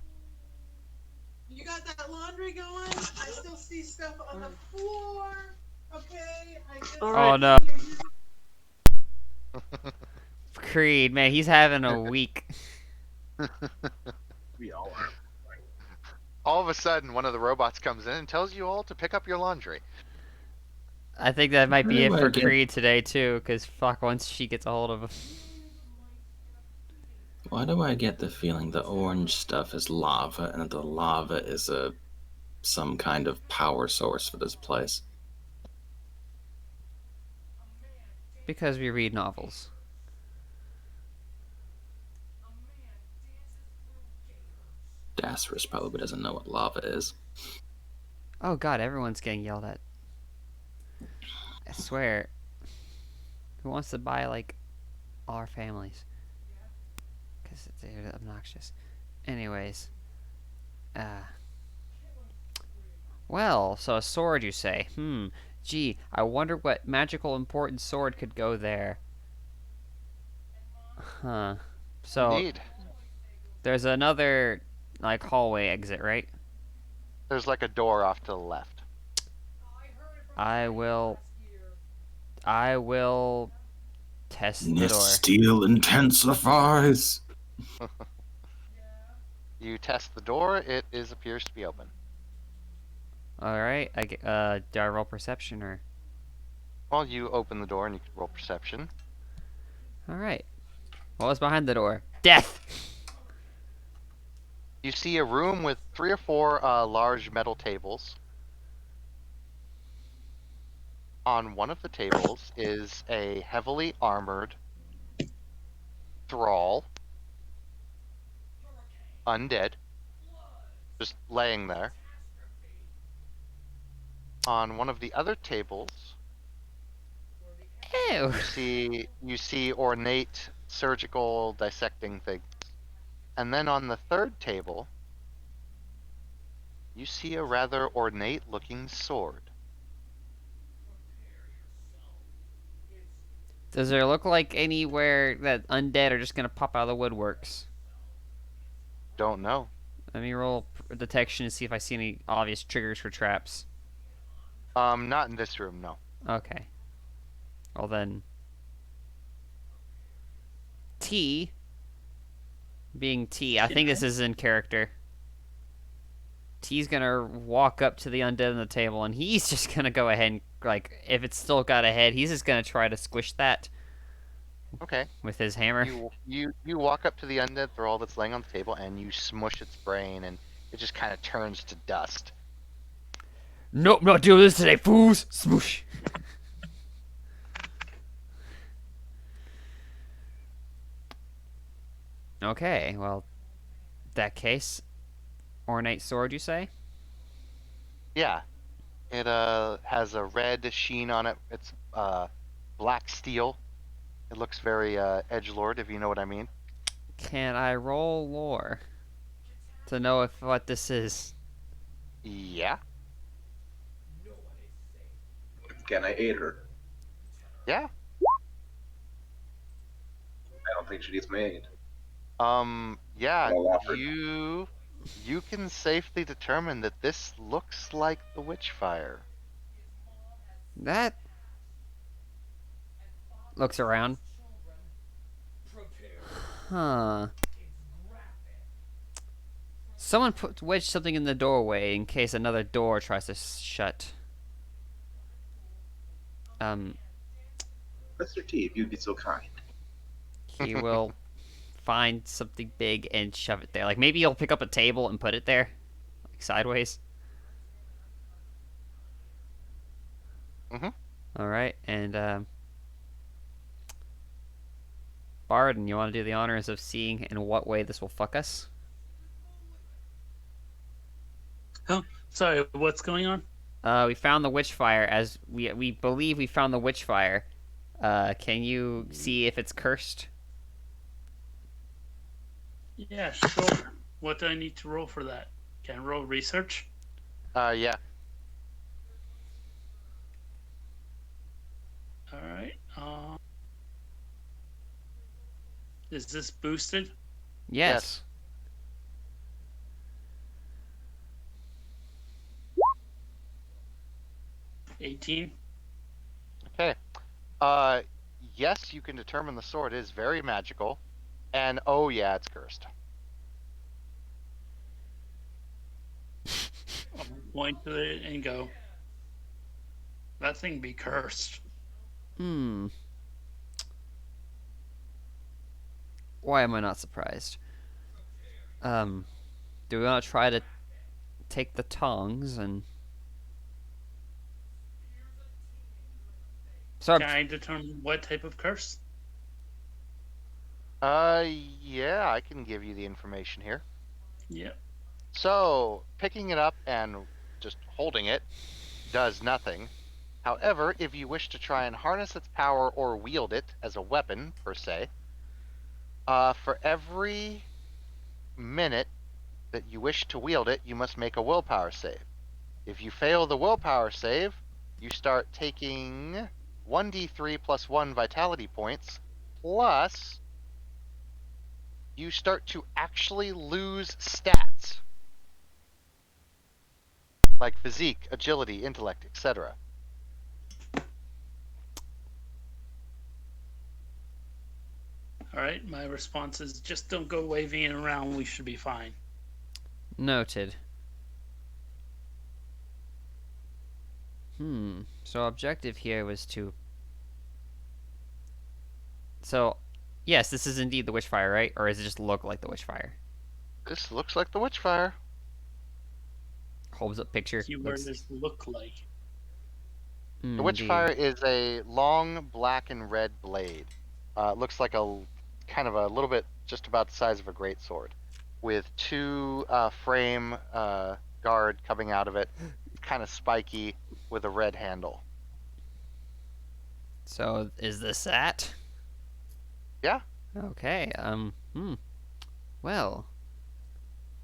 You got that laundry going? I still see stuff on the floor. Okay, I just. All Oh right. no, Creed, man, he's having a week. We all are. All of a sudden, one of the robots comes in and tells you all to pick up your laundry. I think that might be Where it do I for get- Creed today too, because fuck, once she gets a hold of him. Why do I get the feeling the orange stuff is lava and the lava is some kind of power source for this place? Because we read novels. Dasris probably doesn't know what lava is. Oh god, everyone's getting yelled at. I swear. Who wants to buy, like, all our families? Because they're obnoxious. Anyways. Well, so a sword, you say? Gee, I wonder what magical important sword could go there. Huh. So, Indeed. there's another, like, hallway exit, right? There's like a door off to the left. I will test the door. Steel intensifies. You test the door, it appears to be open. Alright, do I roll perception or? Well, you open the door and you can roll perception. Alright. What was behind the door? Death! You see a room with 3 or 4 large metal tables. On one of the tables is a heavily armored thrall, undead, just laying there. On one of the other tables, Ew! you see ornate surgical dissecting things. And then on the third table, you see a rather ornate looking sword. Does there look like anywhere that undead are just gonna pop out of the woodworks? Don't know. Let me roll detection to see if I see any obvious triggers for traps. Not in this room, no. Okay. Well then... T... Being T, I think this is in character. T's gonna walk up to the undead on the table, and he's just gonna go ahead and, like, if it's still got a head, he's just gonna try to squish that Okay. with his hammer. You walk up to the undead thrall that's laying on the table and you smush its brain and it just kind of turns to dust. Nope, not doing this today, fools! Smoosh! Okay, well, that case, ornate sword, you say? Yeah. It has a red sheen on it. It's black steel. It looks very edgelord, if you know what I mean. Can I roll lore to know if what this is? Yeah. Can I aid her? Yeah. I don't think she needs my aid. Yeah, Well offered. you can safely determine that this looks like the Witchfire. That looks around. Huh. Someone wedged something in the doorway in case another door tries to shut. Mr. T, if you'd be so kind. He will find something big and shove it there. Like maybe he'll pick up a table and put it there, like sideways. Mhm. All right, and Barden, you want to do the honors of seeing in what way this will fuck us? Sorry, what's going on? We found the witchfire. As we believe we found the witchfire. Can you see if it's cursed? Yeah, sure. What do I need to roll for that? Can I roll research? Yeah. All right. Is this boosted? Yes. 18. Okay. Yes, you can determine the sword is very magical, and oh yeah, it's cursed. I'll point to it and go, that thing be cursed. Hmm. Why am I not surprised? Do we want to try to take the tongs and... So, Can I determine what type of curse? Yeah, I can give you the information here. Yep. So, picking it up and just holding it does nothing. However, if you wish to try and harness its power or wield it as a weapon, per se, for every minute that you wish to wield it, you must make a willpower save. If you fail the willpower save, you start taking 1d3 plus 1 vitality points, plus you start to actually lose stats like physique, agility, intellect, etc. All right. My response is just don't go waving around. We should be fine. noted. So objective here was to... So, yes, this is indeed the Witchfire, right? Or does it just look like the Witchfire? This looks like the Witchfire. Holds up picture. Keyword is look like. The Indeed. Witchfire is a long black and red blade. It looks like a kind of a little bit just about the size of a greatsword, with two frame guard coming out of it, kind of spiky, with a red handle. So, is this that? Yeah. Okay, Well,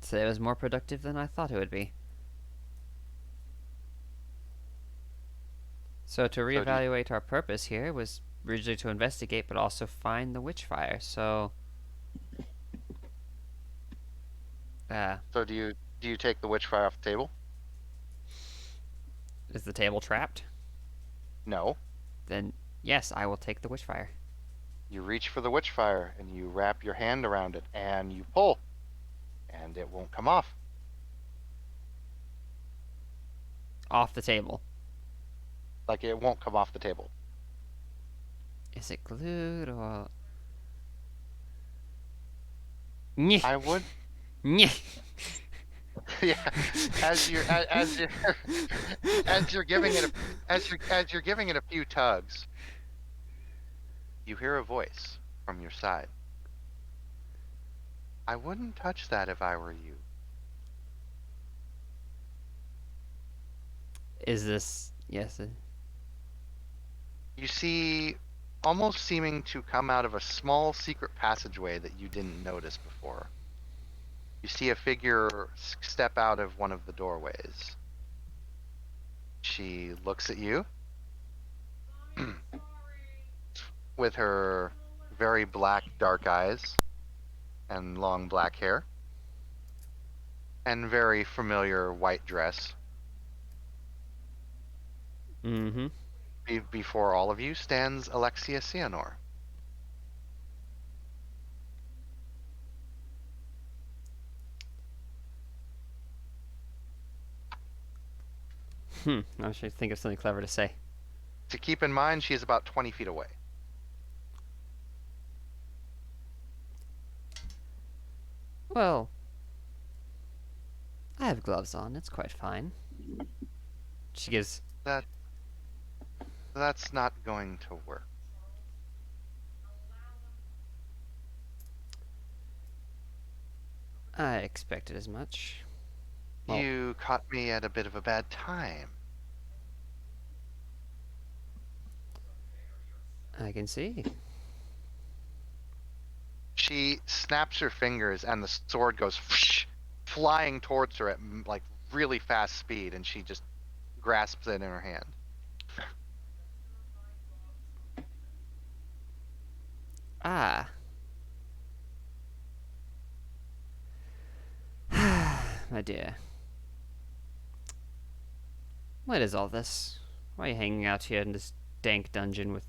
today was more productive than I thought it would be. So to reevaluate our purpose here was originally to investigate, but also find the Witchfire. So, So do you take the Witchfire off the table? is the table trapped? No. Then yes, I will take the Witchfire. You reach for the Witchfire and you wrap your hand around it and you pull, and it won't come off. Off the table. Like it won't come off the table. Is it glued or? Nyeh. I would. Nyeh. Yeah. As you're as you're giving it as you're giving it a few tugs, you hear a voice from your side. I wouldn't touch that if I were you. Is this yes? You see, almost seeming to come out of a small secret passageway that you didn't notice before. You see a figure step out of one of the doorways. She looks at you with her very black, dark eyes and long black hair and very familiar white dress. Mm-hmm. Before all of you stands Alexia Cianor. I should think of something clever to say. To keep in mind, she is about 20 feet away. Well, I have gloves on. It's quite fine. She gives. That's not going to work. I expected as much. Well- You caught me at a bit of a bad time. I can see. She snaps her fingers and the sword goes flying towards her at like really fast speed, and she just grasps it in her hand. Ah. My dear. What is all this? Why are you hanging out here in this dank dungeon with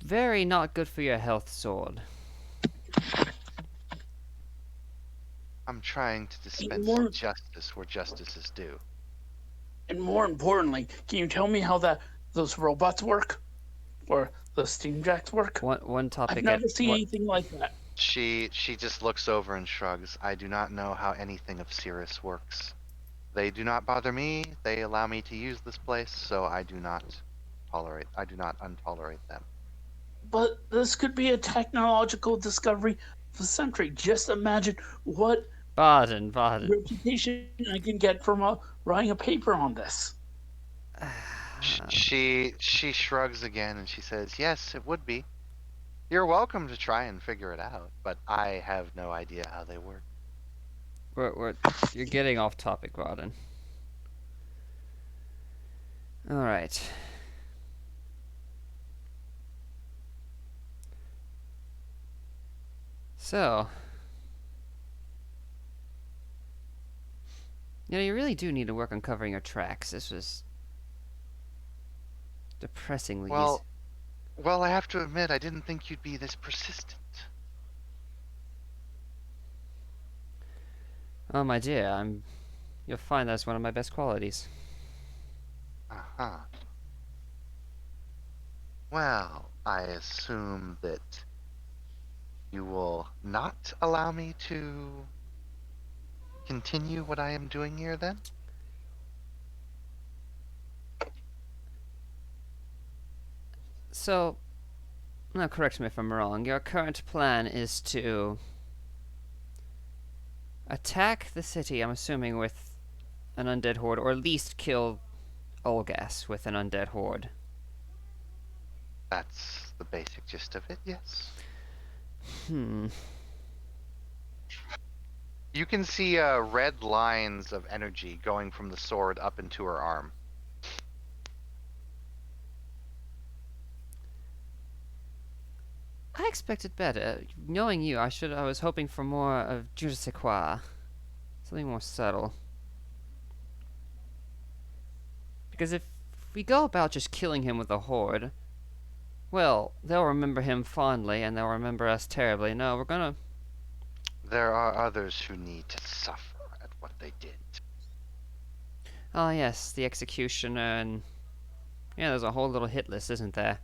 very not good for your health sword? I'm trying to dispense more- justice where justice is due. And more importantly, can you tell me how those robots work? Or the steam jacks work? One topic I've never at seen what, anything like that. She just looks over and shrugs. I do not know how anything of Cirrus works. They do not bother me. They allow me to use this place, so I do not untolerate them. But this could be a technological discovery of the century. Just imagine what Barden. reputation I can get from writing a paper on this. She shrugs again and she says, "Yes, it would be. You're welcome to try and figure it out, but I have no idea how they work." You're getting off topic, Barden. All right. So, you really do need to work on covering your tracks. This was depressingly easy. Well, I have to admit, I didn't think you'd be this persistent. Oh, my dear, you'll find that's one of my best qualities. Uh-huh. Well, I assume that you will not allow me to continue what I am doing here, then? So, now correct me if I'm wrong. Your current plan is to attack the city, I'm assuming, with an undead horde, or at least kill Olgas with an undead horde. That's the basic gist of it, yes. You can see red lines of energy going from the sword up into her arm. I expected better. Knowing you, I was hoping for more of je ne sais quoi. Something more subtle. Because if we go about just killing him with a horde, well, they'll remember him fondly and they'll remember us terribly. No, we're gonna... There are others who need to suffer at what they did. Oh yes, the executioner and... Yeah, there's a whole little hit list, isn't there?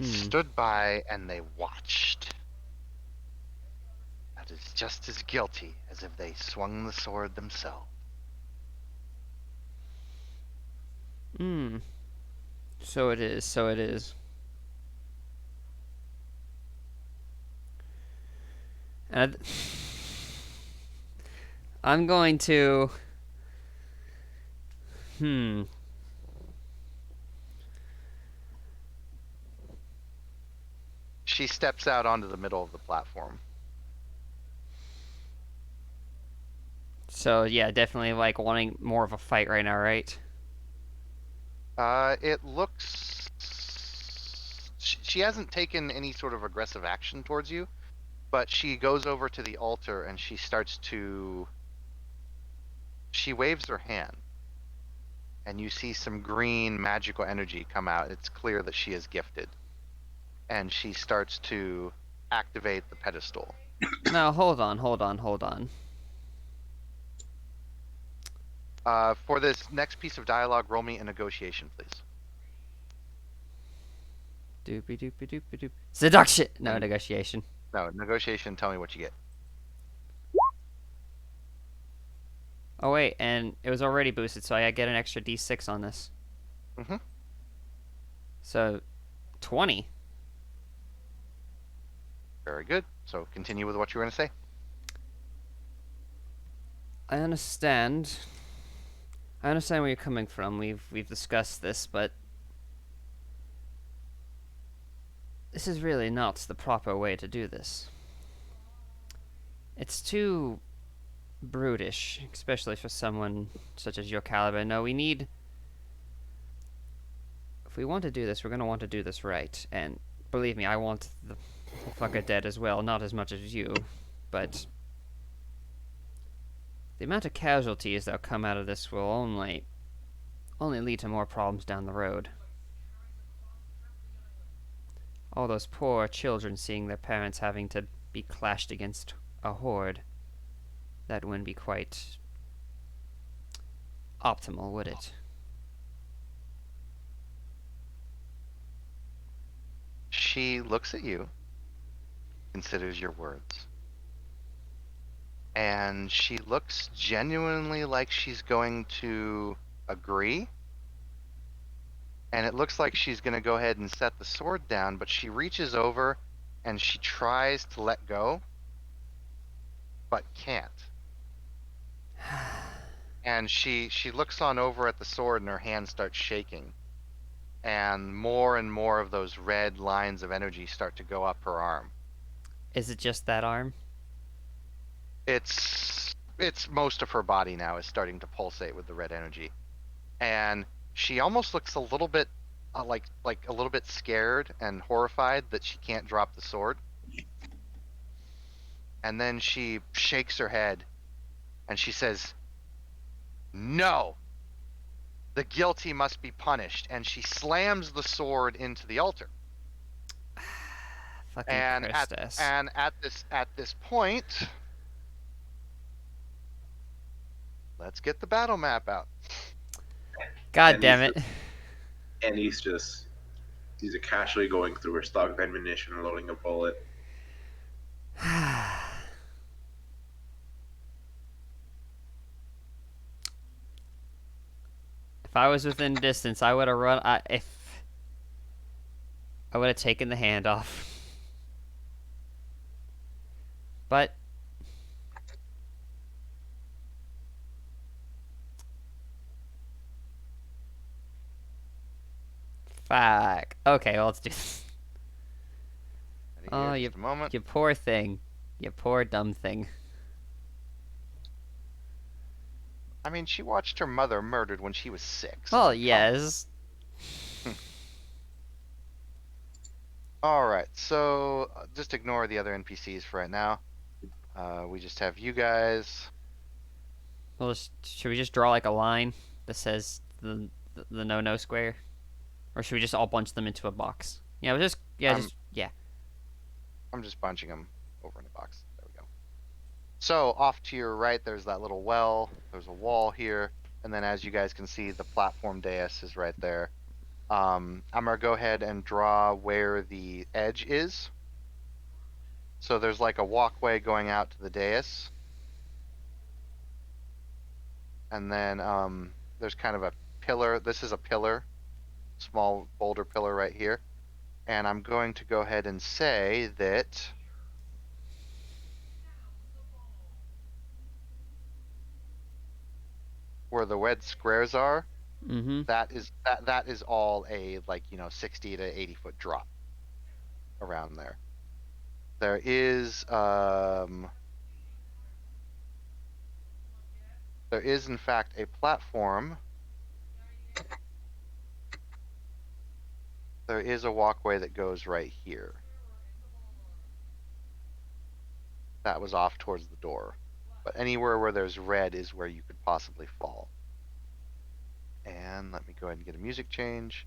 Stood by and they watched. That is just as guilty as if they swung the sword themselves. So it is. And I'm going to... She steps out onto the middle of the platform. So, yeah, definitely, like, wanting more of a fight right now, right? It looks... She hasn't taken any sort of aggressive action towards you, but she goes over to the altar and she starts to... She waves her hand, and you see some green magical energy come out. It's clear that she is gifted. And she starts to activate the pedestal. Now, hold on. For this next piece of dialogue, roll me a negotiation, please. Doopy. Seduction! No, negotiation. No, negotiation, tell me what you get. Oh, wait, and it was already boosted, so I get an extra d6 on this. Mm-hmm. So, 20. Very good. So continue with what you were going to say. I understand where you're coming from. We've discussed this, but this is really not the proper way to do this. It's too brutish, especially for someone such as your caliber. No, if we want to do this, we're going to want to do this right. And believe me, I want the fucker dead as well, not as much as you. but the amount of casualties that'll come out of this will only lead to more problems down the road. All those poor children seeing their parents having to be clashed against a horde. That wouldn't be quite optimal, would it? She looks at you, considers your words, and she looks genuinely like she's going to agree. And it looks like she's going to go ahead and set the sword down, but she reaches over and she tries to let go, but can't. And she looks on over at the sword and her hand starts shaking. And more of those red lines of energy start to go up her arm. Is it just that arm? It's most of her body now is starting to pulsate with the red energy. And she almost looks a little bit like a little bit scared and horrified that she can't drop the sword. And then she shakes her head and she says, "No. The guilty must be punished." And she slams the sword into the altar. Fucking And Christus. at this point, let's get the battle map out. God And damn he's it. And he's casually going through her stock of ammunition and loading a bullet. If I was within distance, I would have run. If I would have taken the hand off. But fuck. Okay, well, let's do this. Ready Oh, here, just a moment. You poor thing. You poor dumb thing. I mean, she watched her mother murdered when she was 6. Well, Come on. yes. All right, so just ignore the other NPCs for right now. We just have you guys. Well, should we just draw like a line that says the no square, or should we just all bunch them into a box? Yeah, yeah. I'm just bunching them over in a box. There we go. So off to your right, there's that little well. There's a wall here, and then as you guys can see, the platform dais is right there. I'm gonna go ahead and draw where the edge is. So there's like a walkway going out to the dais. And then there's kind of a pillar. This is a pillar, small boulder pillar right here. And I'm going to go ahead and say that where the red squares are, Mm-hmm. that is all a 60 to 80 foot drop around there. There is in fact a platform. There is a walkway that goes right here. That was off towards the door. But anywhere where there's red is where you could possibly fall. And let me go ahead and get a music change.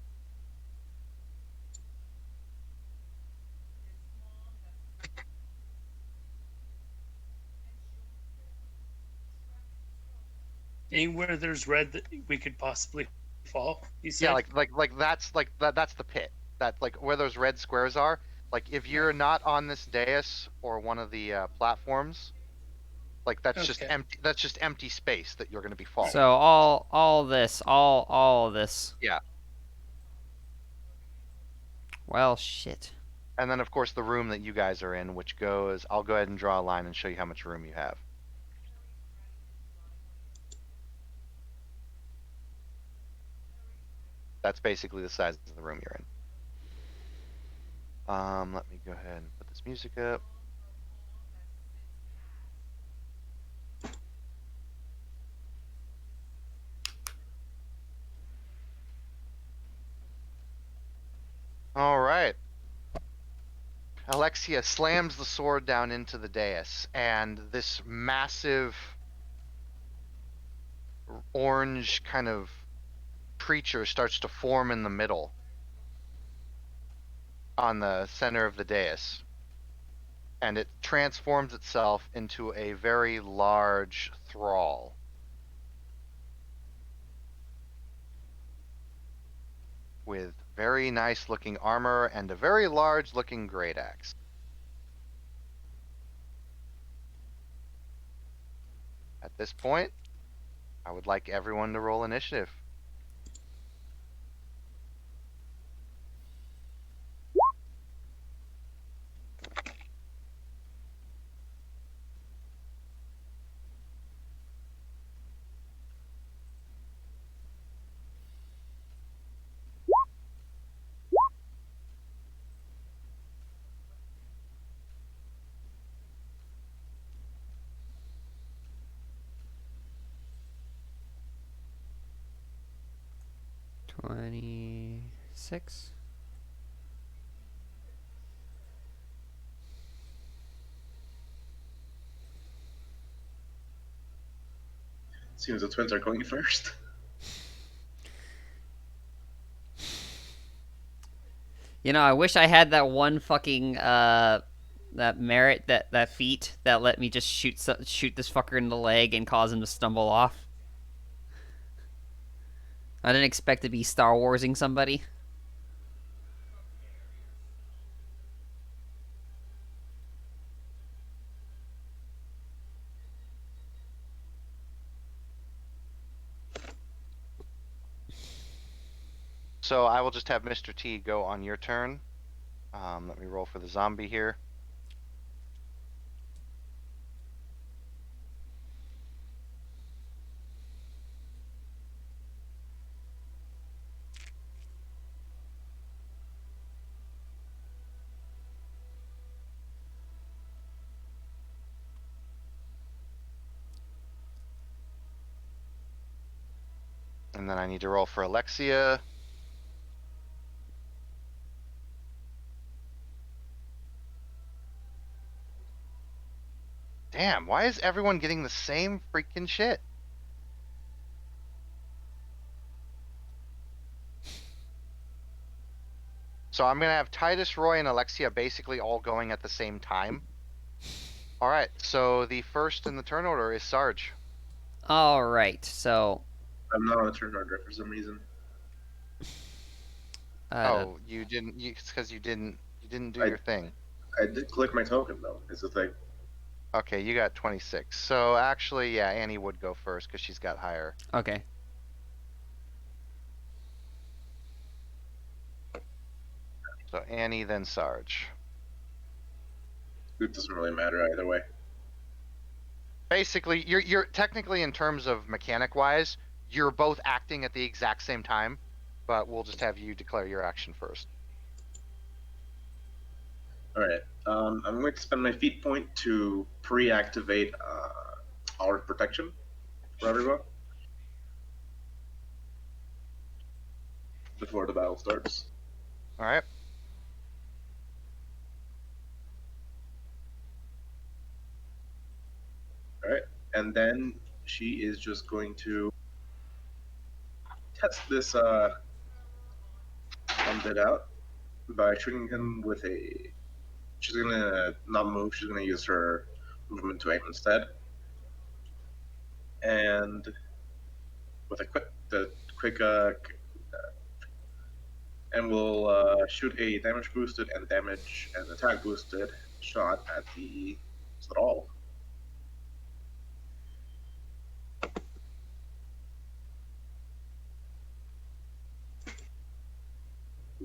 Anywhere there's red that we could possibly fall. You said? Yeah, that's that's the pit. That where those red squares are. Like if you're not on this dais or one of the platforms, that's just Okay. empty. That's just empty space that you're going to be falling. So all this. Yeah. Well, shit. And then of course the room that you guys are in, which goes. I'll go ahead and draw a line and show you how much room you have. That's basically the size of the room you're in. Let me go ahead and put this music up. All right. Alexia slams the sword down into the dais, and this massive orange kind of creature starts to form in the middle on the center of the dais. And it transforms itself into a very large thrall. With very nice looking armor and a very large looking great axe. At this point, I would like everyone to roll initiative. $26. Seems the twins are going first. You know, I wish I had that one fucking that merit, that feat that let me just shoot this fucker in the leg and cause him to stumble off. I didn't expect to be Star Warsing somebody. So I will just have Mr. T go on your turn. Let me roll for the zombie here. And then I need to roll for Alexia. Damn, why is everyone getting the same freaking shit? So I'm gonna have Titus, Roy, and Alexia basically all going at the same time. Alright, so the first in the turn order is Sarge. All right, so I'm not on the turn order for some reason. Oh, you didn't, it's because you didn't do your thing. I did click my token though. Is the thing. Okay, you got 26. So actually, yeah, Annie would go first because she's got higher. okay. So Annie, then Sarge. It doesn't really matter either way. Basically, you're technically, in terms of mechanic wise, you're both acting at the exact same time, but we'll just have you declare your action first. Alright. I'm going to spend my feat point to pre-activate our protection for everyone before the battle starts. All right. Alright. And then she is just going to test this undead out by shooting him with a. She's gonna not move. She's gonna use her movement to aim instead, and with a quick and we'll shoot a damage boosted and attack boosted shot at the thrall.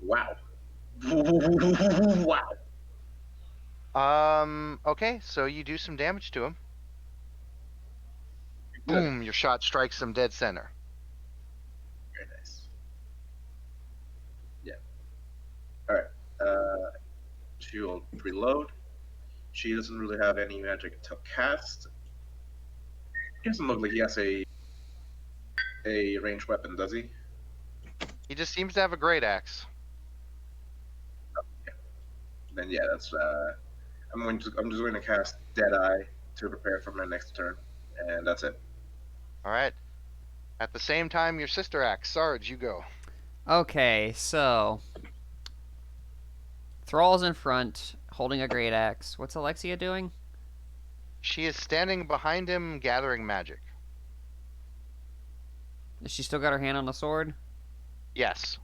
Wow. Wow. Okay, so you do some damage to him. Good. Boom, your shot strikes him dead center. Very nice. Yeah. Alright. She will reload. She doesn't really have any magic to cast. He doesn't look like he has a ranged weapon, does he? He just seems to have a great axe. then yeah, that's I'm just going to cast Deadeye to prepare for my next turn, and that's it. All right. At the same time, your sister acts. Sarge, you go. Okay, so Thrall's in front, holding a great axe. What's Alexia doing? She is standing behind him, gathering magic. Has she still got her hand on the sword? Yes.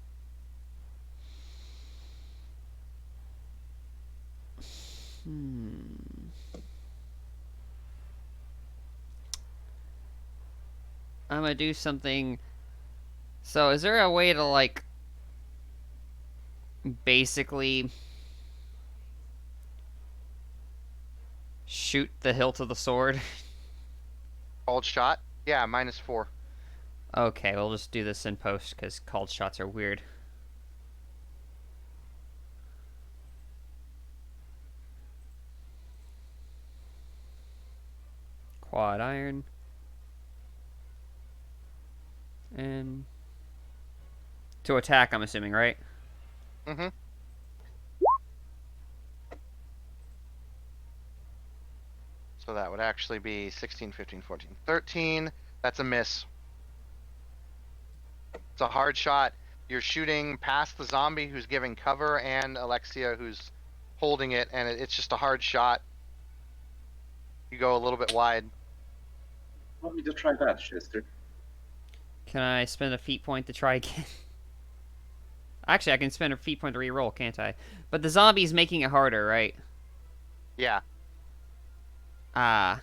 I'm gonna do something. So, is there a way to, like, basically shoot the hilt of the sword? Called shot. Yeah, -4. Okay, we'll just do this in post because called shots are weird. Quad iron. And to attack, I'm assuming, right? Mm-hmm. So that would actually be 16, 15, 14, 13. That's a miss. It's a hard shot. You're shooting past the zombie who's giving cover and Alexia who's holding it, and it's just a hard shot. You go a little bit wide. Want me to try that, Chester? Can I spend a feat point to try again? Actually, I can spend a feat point to re-roll, can't I? But the zombie's making it harder, right? Yeah. Ah.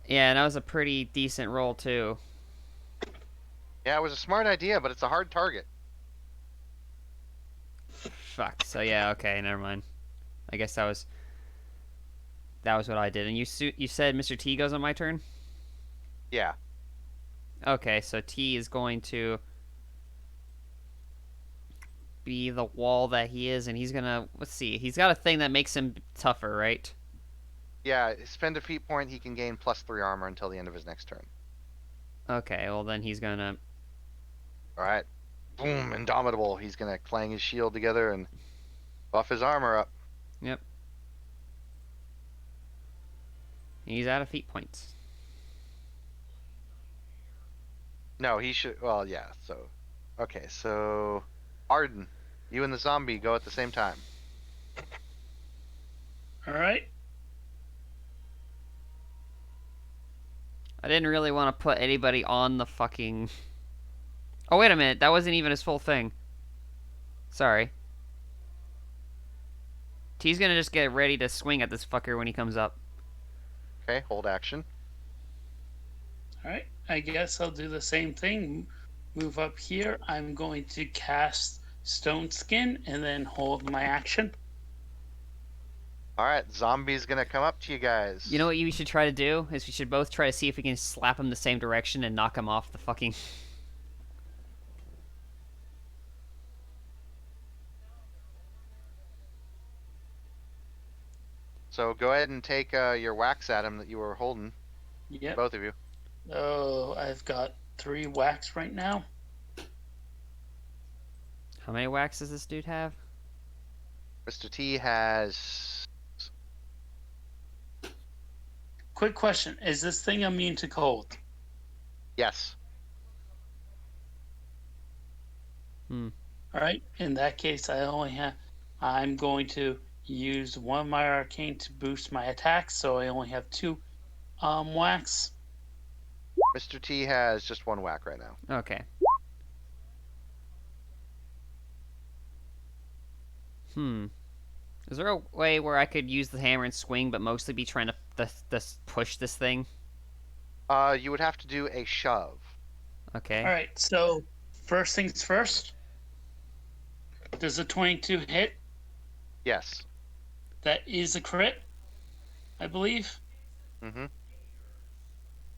Yeah, and that was a pretty decent roll, too. Yeah, it was a smart idea, but it's a hard target. Fuck. So, yeah, okay, never mind. I guess that was what I did. And you said Mr. T goes on my turn? Yeah. Okay, so T is going to be the wall that he is, and he's gonna, let's see, he's got a thing that makes him tougher, right? Yeah, spend a feat point, he can gain +3 armor until the end of his next turn. Okay, well then he's gonna... Alright. Boom, Indomitable. He's gonna clang his shield together and buff his armor up. Yep. He's out of feat points. No, he should, well, yeah, so. Okay, so Arden, you and the zombie go at the same time. All right. I didn't really want to put anybody on the fucking... Oh, wait a minute. That wasn't even his full thing. Sorry. T's gonna just get ready to swing at this fucker when he comes up. Okay, hold action. All right. I guess I'll do the same thing. Move up here. I'm going to cast Stone Skin and then hold my action. Alright, zombie's gonna come up to you guys. You know what you should try to do? Is we should both try to see if we can slap him the same direction and knock him off the fucking... So go ahead and take your wax at him that you were holding, Yep. both of you. Oh, I've got 3 wax right now. How many whacks does this dude have? Mr. T has... Quick question. Is this thing immune to cold? Yes. Hmm. All right. In that case, I'm going to use one of my arcane to boost my attacks, so I only have 2 wax. Mr. T has just 1 whack right now. Okay. Is there a way where I could use the hammer and swing, but mostly be trying to push this thing? You would have to do a shove. Okay. All right. So first things first. Does a 22 hit? Yes. That is a crit, I believe. Mm-hmm.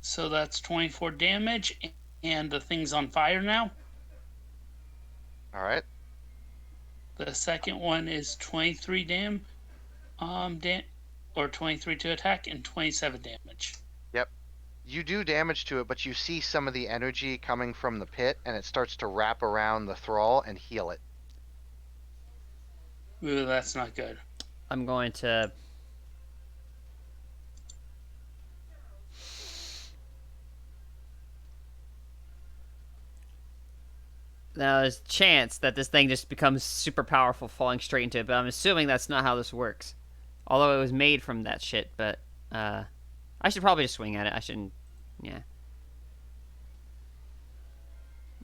So that's 24 damage, and the thing's on fire now. Alright. The second one is 23 or 23 to attack and 27 damage. You do damage to it, but you see some of the energy coming from the pit, and it starts to wrap around the thrall and heal it. Ooh, that's not good. I'm going to. Now, there's a chance that this thing just becomes super powerful falling straight into it, but I'm assuming that's not how this works. Although it was made from that shit, but I should probably just swing at it. I shouldn't. Yeah.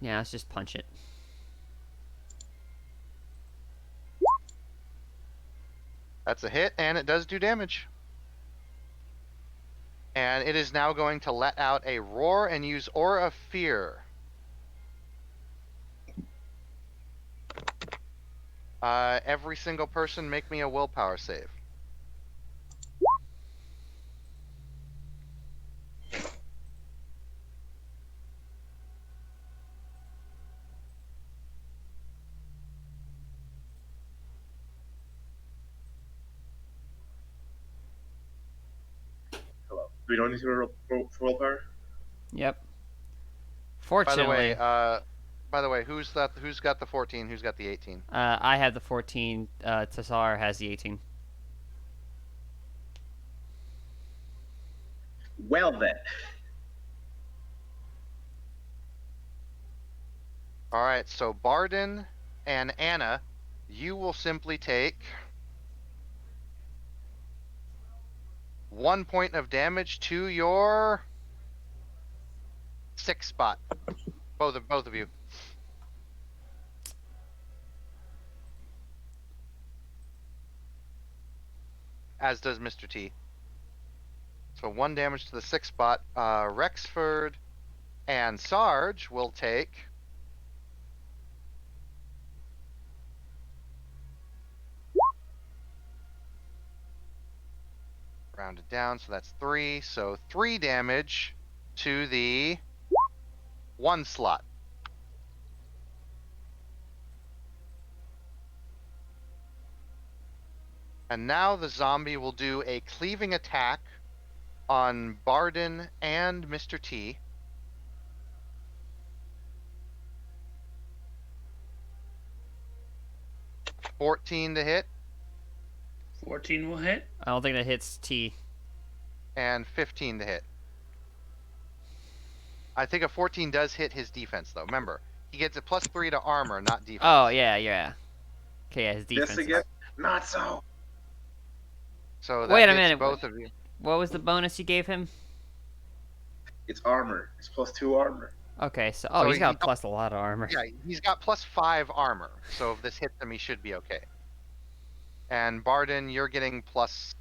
Yeah, let's just punch it. That's a hit, and it does do damage. And it is now going to let out a roar and use Aura of Fear. Every single person make me a willpower save. Hello. We don't need to roll for willpower? Yep. By Fortunately, the way, who's got the 14? Who's got the 18? I have the 14. Tassar has the 18. Well then. All right, so Barden and Anna, you will simply take 1 point of damage to your 6 spot. Both of you. As does Mr. T. So 1 damage to the 6 spot. Rexford and Sarge will take rounded down, so that's 3. So 3 damage to the 1 slot. And now the zombie will do a cleaving attack on Barden and Mr. T. $14 to hit 14 will hit. I don't think that hits T. and 15 to hit. I think a 14 does hit his defense, though. Remember, he gets a +3 to armor, not defense. Oh, yeah, yeah. Okay, yeah, his defense. This again? Not so. So that Wait a hits minute, both of you. What was the bonus you gave him? It's armor. It's +2 armor. Okay, so So he's got he- plus a lot of armor. Yeah, he's got +5 armor, so if this hits him, he should be okay. And Barden, you're getting plus.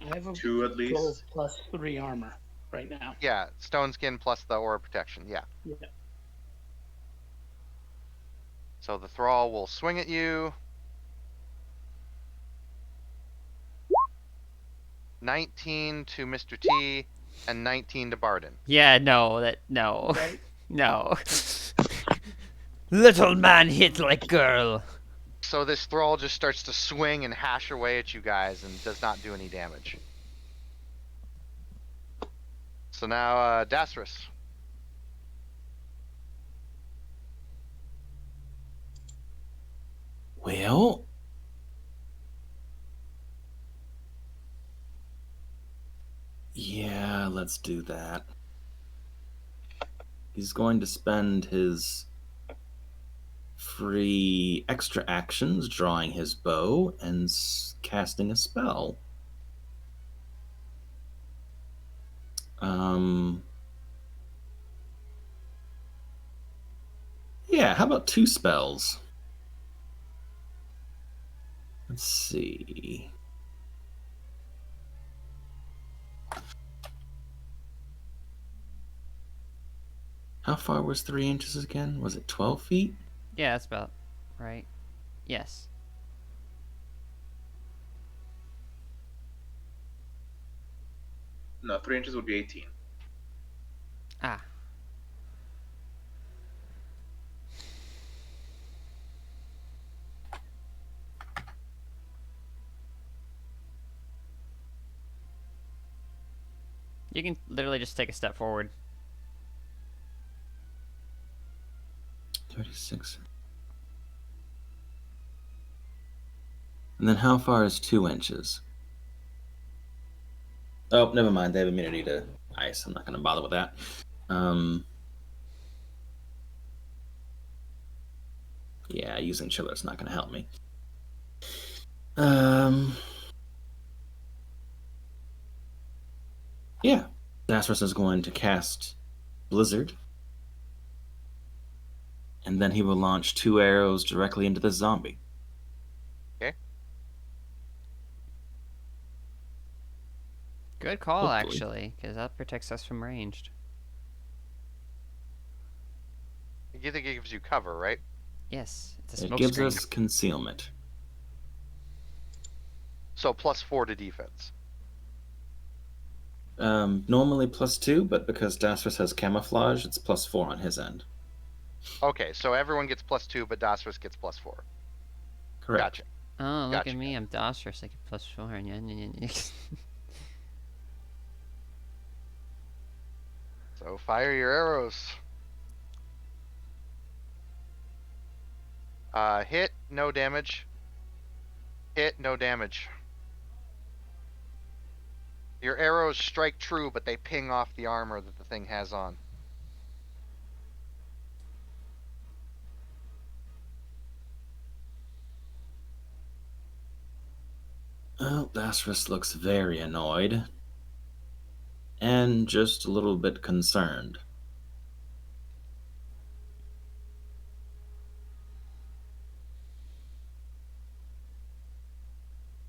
I have a 2 at least. +3 armor right now. Yeah, stone skin plus the aura protection. Yeah. Yeah. So the thrall will swing at you. 19 to Mr. T and 19 to Barden. Yeah, no. Right? No. Little man hit like girl. So this thrall just starts to swing and hash away at you guys and does not do any damage. So now, Dasrus. Well, yeah, let's do that. He's going to spend his free extra actions drawing his bow and casting a spell. Yeah, how about 2 spells? Let's see. How far was 3 inches again? Was it 12 feet? Yeah, that's about right. Yes. No, 3 inches would be 18. Ah. You can literally just take a step forward. 36. And then how far is 2 inches? Oh, never mind. They have immunity to ice. I'm not going to bother with that. Yeah, using chiller's not going to help me. Yeah. Dasrus is going to cast Blizzard. And then he will launch 2 arrows directly into the zombie. Good call, Hopefully. actually, because that protects us from ranged. You think it gives you cover, right? Yes, it's a It smoke gives screen. us concealment. So +4 to defense. Normally +2, but because Dasrus has camouflage, it's +4 on his end. Okay, so everyone gets +2, but Dasrus gets +4. Correct. Gotcha. Oh, look Gotcha. at me, I'm Dostrus, I get +4. So fire your arrows. Hit, no damage. Hit, no damage. Your arrows strike true, but they ping off the armor that the thing has on. Well, Dasrus looks very annoyed. And just a little bit concerned.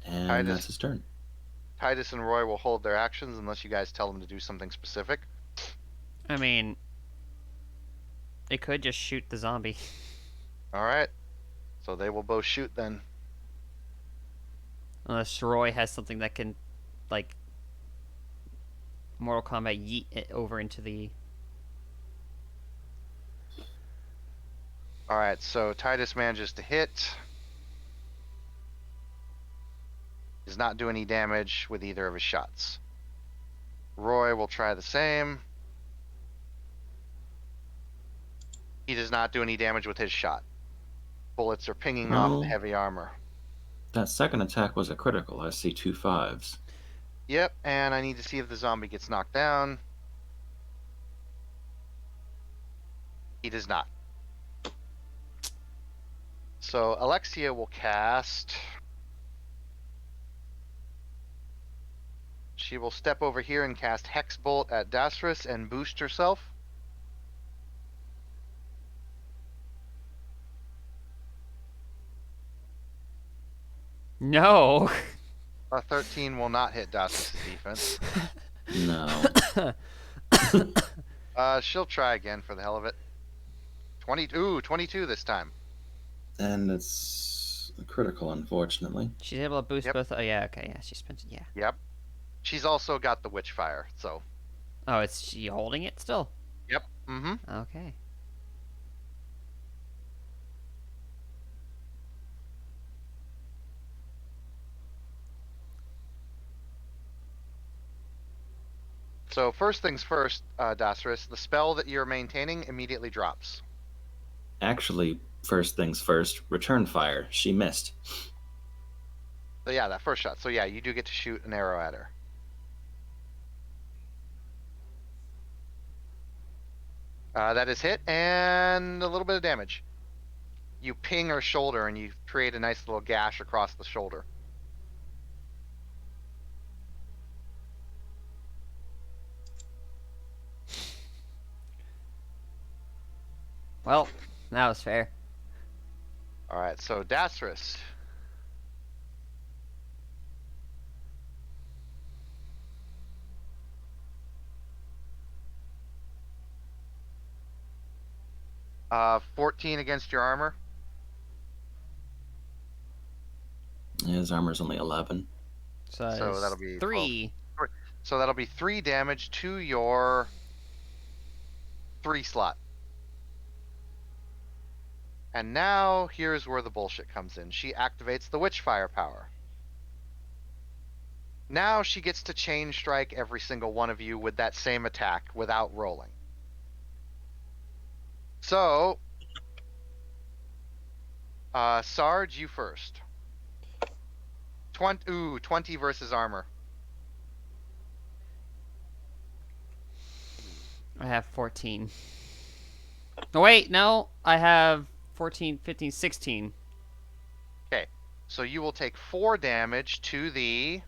And Titus. that's his turn. Titus and Roy will hold their actions unless you guys tell them to do something specific. I mean, they could just shoot the zombie. Alright. So they will both shoot then. Unless Roy has something that can, like, Mortal Kombat yeet it over into the... Alright, so Titus manages to hit. Does not do any damage with either of his shots. Roy will try the same. He does not do any damage with his shot. Bullets are pinging off Oh. the heavy armor. That second attack was a critical. I see 2 5s. Yep, and I need to see if the zombie gets knocked down. He does not. So Alexia will cast. She will step over here and cast Hex Bolt at Dasrus and boost herself. No! A 13 will not hit Dasrus' defense. No. She'll try again for the hell of it. 22 this time. And it's a critical, unfortunately. She's able to boost Yep. both... Oh, yeah, okay, yeah, she spent... Yeah. Yep. She's also got the Witchfire, so. Oh, is she holding it still? Yep. Mm-hmm. Okay. So first things first, Dasrus, the spell that you're maintaining immediately drops. Actually, first things first, return fire. She missed. So yeah, that first shot. So yeah, you do get to shoot an arrow at her. That is hit and a little bit of damage. You ping her shoulder and you create a nice little gash across the shoulder. Well, that was fair. All right, so Dasrus. Uh, 14 against your armor. His armor's only 11. So, So that'll be 3. So that'll be 3 damage to your 3 slot. And now here's where the bullshit comes in. She activates the Witchfire power. Now she gets to chain strike every single one of you with that same attack without rolling. So, Sarge, you first. 20 versus armor. I have 14. No, wait, no. I have 14, 15, 16. Okay, so you will take 4 damage to the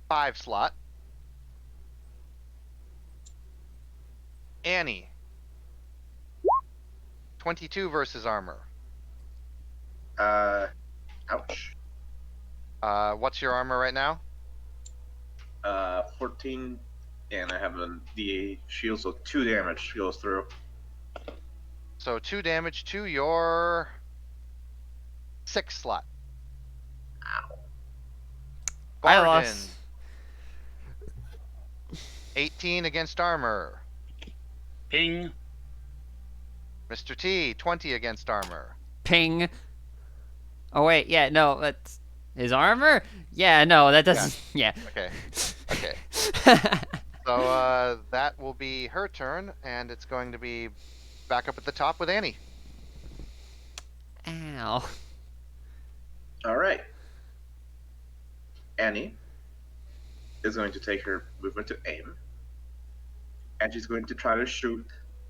5 slot. Annie. 22 versus armor. Ouch. What's your armor right now? 14, and I have a DA shield, so 2 damage goes through. So 2 damage to your 6 slot. I Barden. lost. 18 against armor. Ping. Mr. T, 20 against armor. Ping. Oh, wait, yeah, no, that's his armor? Yeah, no, that doesn't. Yeah. Okay. Okay. So that will be her turn, and it's going to be back up at the top with Annie. Ow. All right. Annie is going to take her movement to aim, and she's going to try to shoot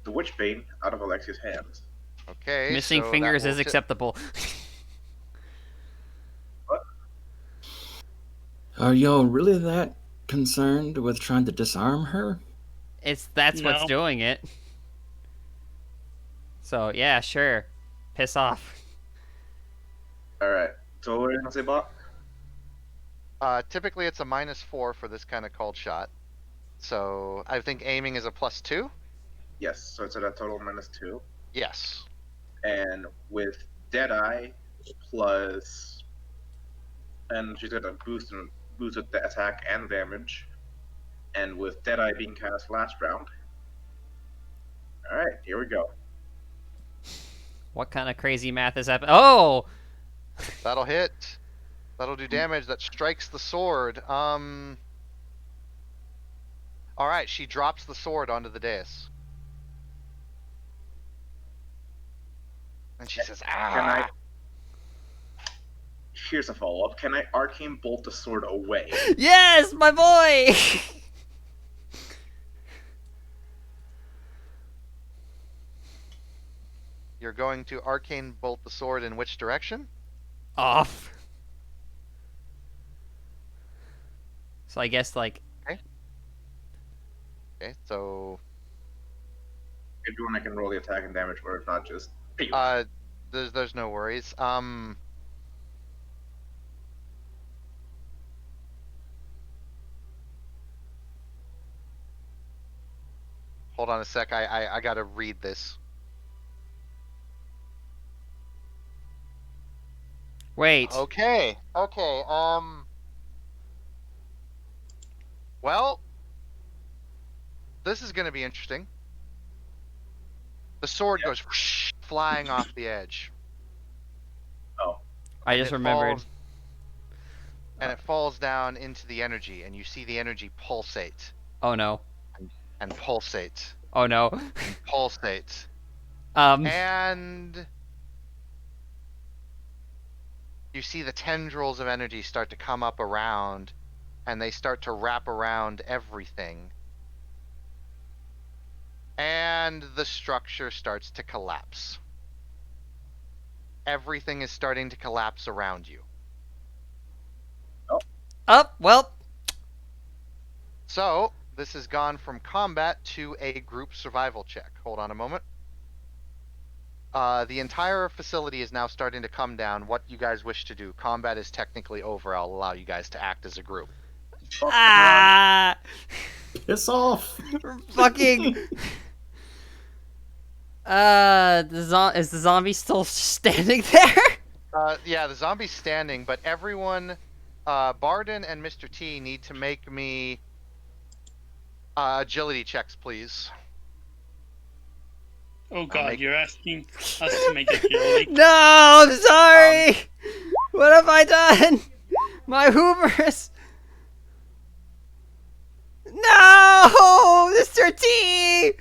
the Witchbane out of Alexia's hands. Okay. Missing so fingers that will is ti- acceptable. Are y'all really that concerned with trying to disarm her? That's what's No. doing it. So, yeah, sure. Piss off. All right. So what are you gonna say, Bot? Typically, it's a -4 for this kind of called shot. So I think aiming is a +2. Yes. So it's at a total -2, Yes. and with Deadeye plus, and she's gonna boost with the attack and damage, and with Deadeye being cast last round. All right, here we go. What kind of crazy math is happening? Oh! That'll hit. That'll do damage. That strikes the sword. All right, she drops the sword onto the dais. And she says, Can I? "Ah!" Here's a follow-up. Can I arcane bolt the sword away? Yes, my boy! You're going to arcane bolt the sword in which direction? Off. So I guess, like, Okay, so If you want, I can roll the attack and damage, or if not, just. there's no worries. Hold on a sec. I gotta read this. wait. Okay. Well, this is gonna be interesting. The sword Yeah. goes whoosh, flying off the edge. Oh, I and just it remembered. falls- and it falls down into the energy, and you see the energy pulsate Oh no. and pulsate Oh no. and pulsate. Um. And you see the tendrils of energy start to come up around, and they start to wrap around everything. And the structure starts to collapse. Everything is starting to collapse around you. Up. Well. So, this has gone from combat to a group survival check. Hold on a moment. The entire facility is now starting to come down. What you guys wish to do? Combat is technically over. I'll allow you guys to act as a group. Ah. Piss off! Fucking. Is the zombie still standing there? Yeah, the zombie's standing, but everyone, Barden and Mr. T need to make me agility checks, please. Oh god, make- you're asking us to make agility. No, I'm sorry. What have I done? My Hoovers! No! Mr. T!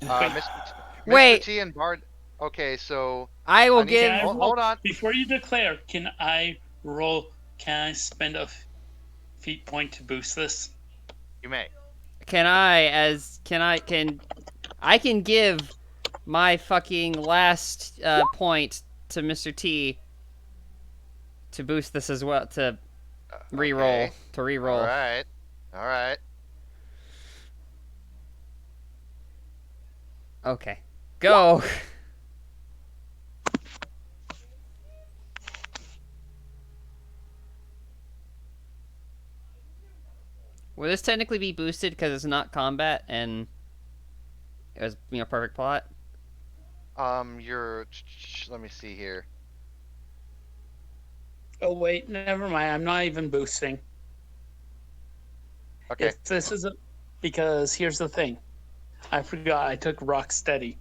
Mr. Wait. T and Bard. Okay, so I will I need- give. Can I roll, hold on. before you declare? Can I roll? Can I spend a feat point to boost this? You may. I can give my fucking last point to Mr. T to boost this as well, to re-roll. Okay. To re-roll. All right. All right. Okay. Go! Will this technically be boosted because it's not combat and it was, perfect plot? Let me see here. Oh wait, never mind. I'm not even boosting. Okay. If this is because here's the thing. I forgot I took rock steady.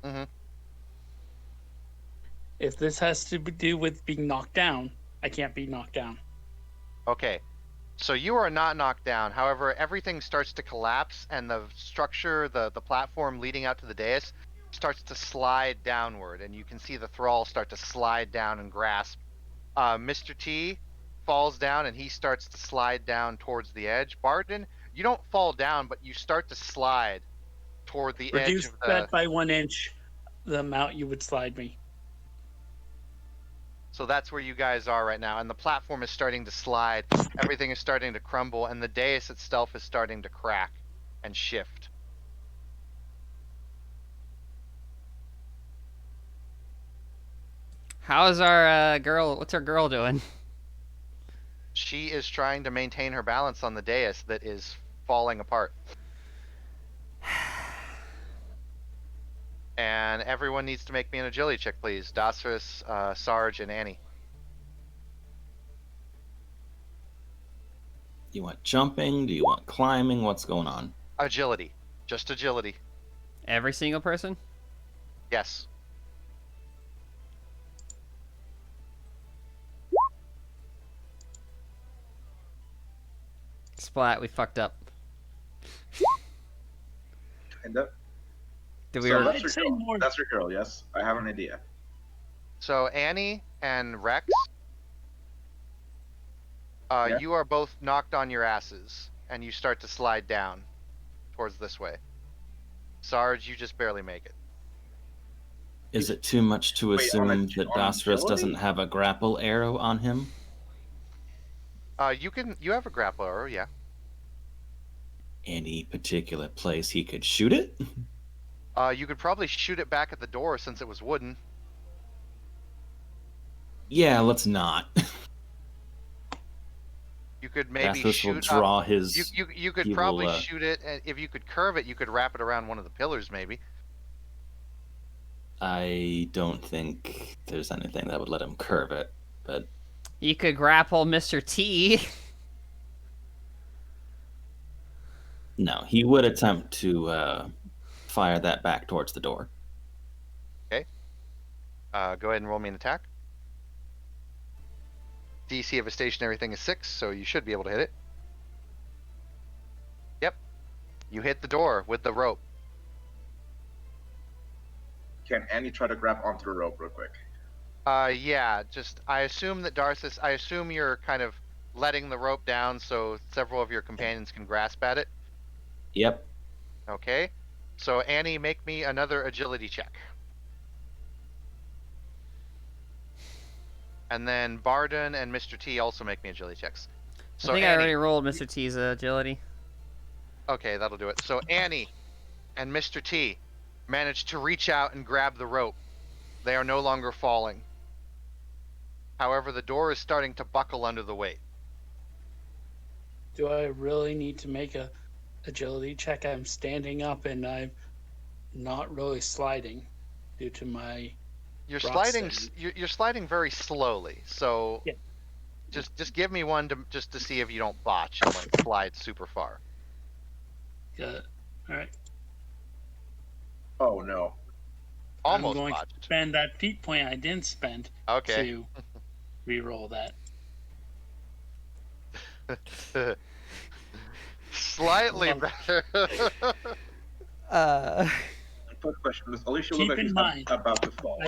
Mhm. If this has to do with being knocked down, I can't be knocked down. Okay. So you are not knocked down. However, everything starts to collapse, and the structure, the platform leading out to the dais, starts to slide downward, and you can see the thrall start to slide down and grasp. Mr. T falls down, and he starts to slide down towards the edge. Barden, you don't fall down, but you start to slide toward the Reduce edge of the. that by 1 inch, the amount you would slide me. So that's where you guys are right now, and the platform is starting to slide. Everything is starting to crumble, and the dais itself is starting to crack and shift. How's our girl? What's our girl doing? She is trying to maintain her balance on the dais that is falling apart. And everyone needs to make me an agility check, please. Dasris, Sarge, and Annie. You want jumping? Do you want climbing? What's going on? Agility. Just agility. Every single person? Yes. Splat, we fucked up. Kinda. Did we? So Already... I'd that's say your girl. more- That's your girl, yes? I have an idea. So Annie and Rex, Yeah. you are both knocked on your asses, and you start to slide down towards this way. Sarge, you just barely make it. Is it too much to Wait, assume on that Dasris agility? doesn't have a grapple arrow on him? You have a grapple arrow, yeah. Any particular place he could shoot it? You could probably shoot it back at the door since it was wooden. Yeah, let's not. You could maybe Dasris will shoot draw up. his. You could he will, probably shoot it, and if you could curve it, you could wrap it around one of the pillars, maybe. I don't think there's anything that would let him curve it, but You could grapple Mr. T. no, he would attempt to fire that back towards the door. Go ahead and roll me an attack. DC of a stationary thing is 6, so you should be able to hit it. Yep. You hit the door with the rope. Can Annie try to grab onto the rope real quick? Yeah, I assume that Darcis, I assume you're kind of letting the rope down so several of your companions can grasp at it. Yep. Okay. So Annie, make me another agility check. And then Barden and Mr. T also make me agility checks. So I think Annie, I already rolled Mr. T's agility. okay, that'll do it. So Annie and Mr. T managed to reach out and grab the rope. They are no longer falling. However, the door is starting to buckle under the weight. Do I really need to make a agility check? I'm standing up and I'm not really sliding due to my. You're Rock sliding. steady. You're sliding very slowly. So, Yeah. just give me one to see if you don't botch and like slide super far. All right. Oh no. I'm Almost going to botched. spend that feat point I didn't spend Okay. to re-roll that. Slightly Well, better. Quick question. Does Alicia look keep like in she's mind, about to fall?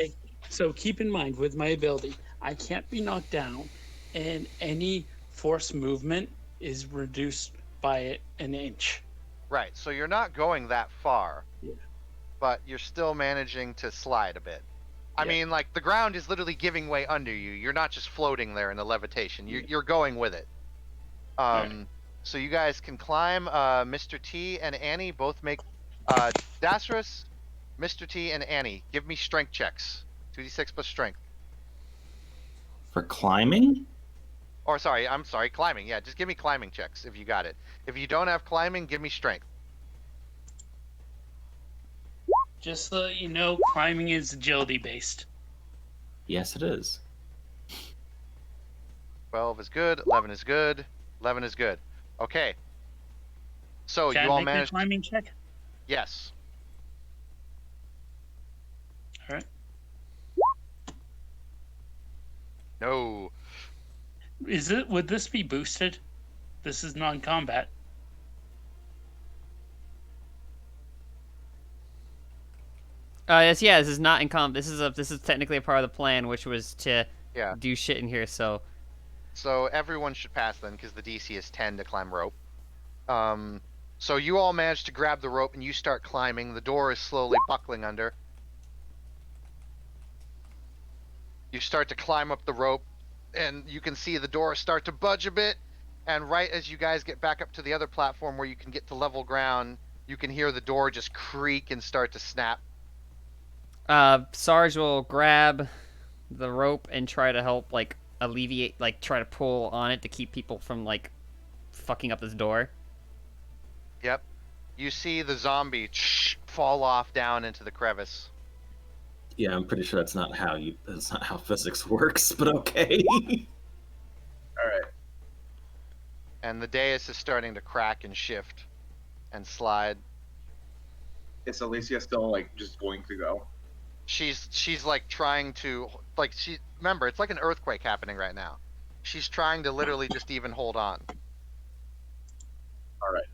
so keep in mind with my ability, I can't be knocked down, and any force movement is reduced by an inch. Right, so you're not going that far, Yeah. but you're still managing to slide a bit. I Yeah. mean, like, the ground is literally giving way under you. You're not just floating there in the levitation. You're going with it. Alright. So you guys can climb. Mr. T and Annie both make Dasrus, Mr. T, and Annie, give me strength checks. 2d6 plus strength. For climbing? Or sorry, I'm sorry, climbing. Yeah, just give me climbing checks if you got it. If you don't have climbing, give me strength. Just so you know, climbing is agility based. Yes, it is. 12 is good. 11 is good. 11 is good. Okay. So Can you I all make a managed. climbing check? Yes. Alright. No. Would this be boosted? This is non-combat. This is not in this is technically a part of the plan, which was to Yeah. do shit in here. So So everyone should pass then, because the DC is 10 to climb rope. So you all manage to grab the rope and you start climbing. The door is slowly buckling under. You start to climb up the rope, and you can see the door start to budge a bit. And right as you guys get back up to the other platform where you can get to level ground, you can hear the door just creak and start to snap. Sarge will grab the rope and try to help, like, alleviate, like, try to pull on it to keep people from, like, fucking up this door. Yep. You see the zombie fall off down into the crevice. Yeah, I'm pretty sure that's not how physics works, but okay. All right. And the dais is starting to crack and shift and slide. Is Alicia still like just going to go? She's like trying to, like, remember, it's like an earthquake happening right now. She's trying to literally just even hold on. All right.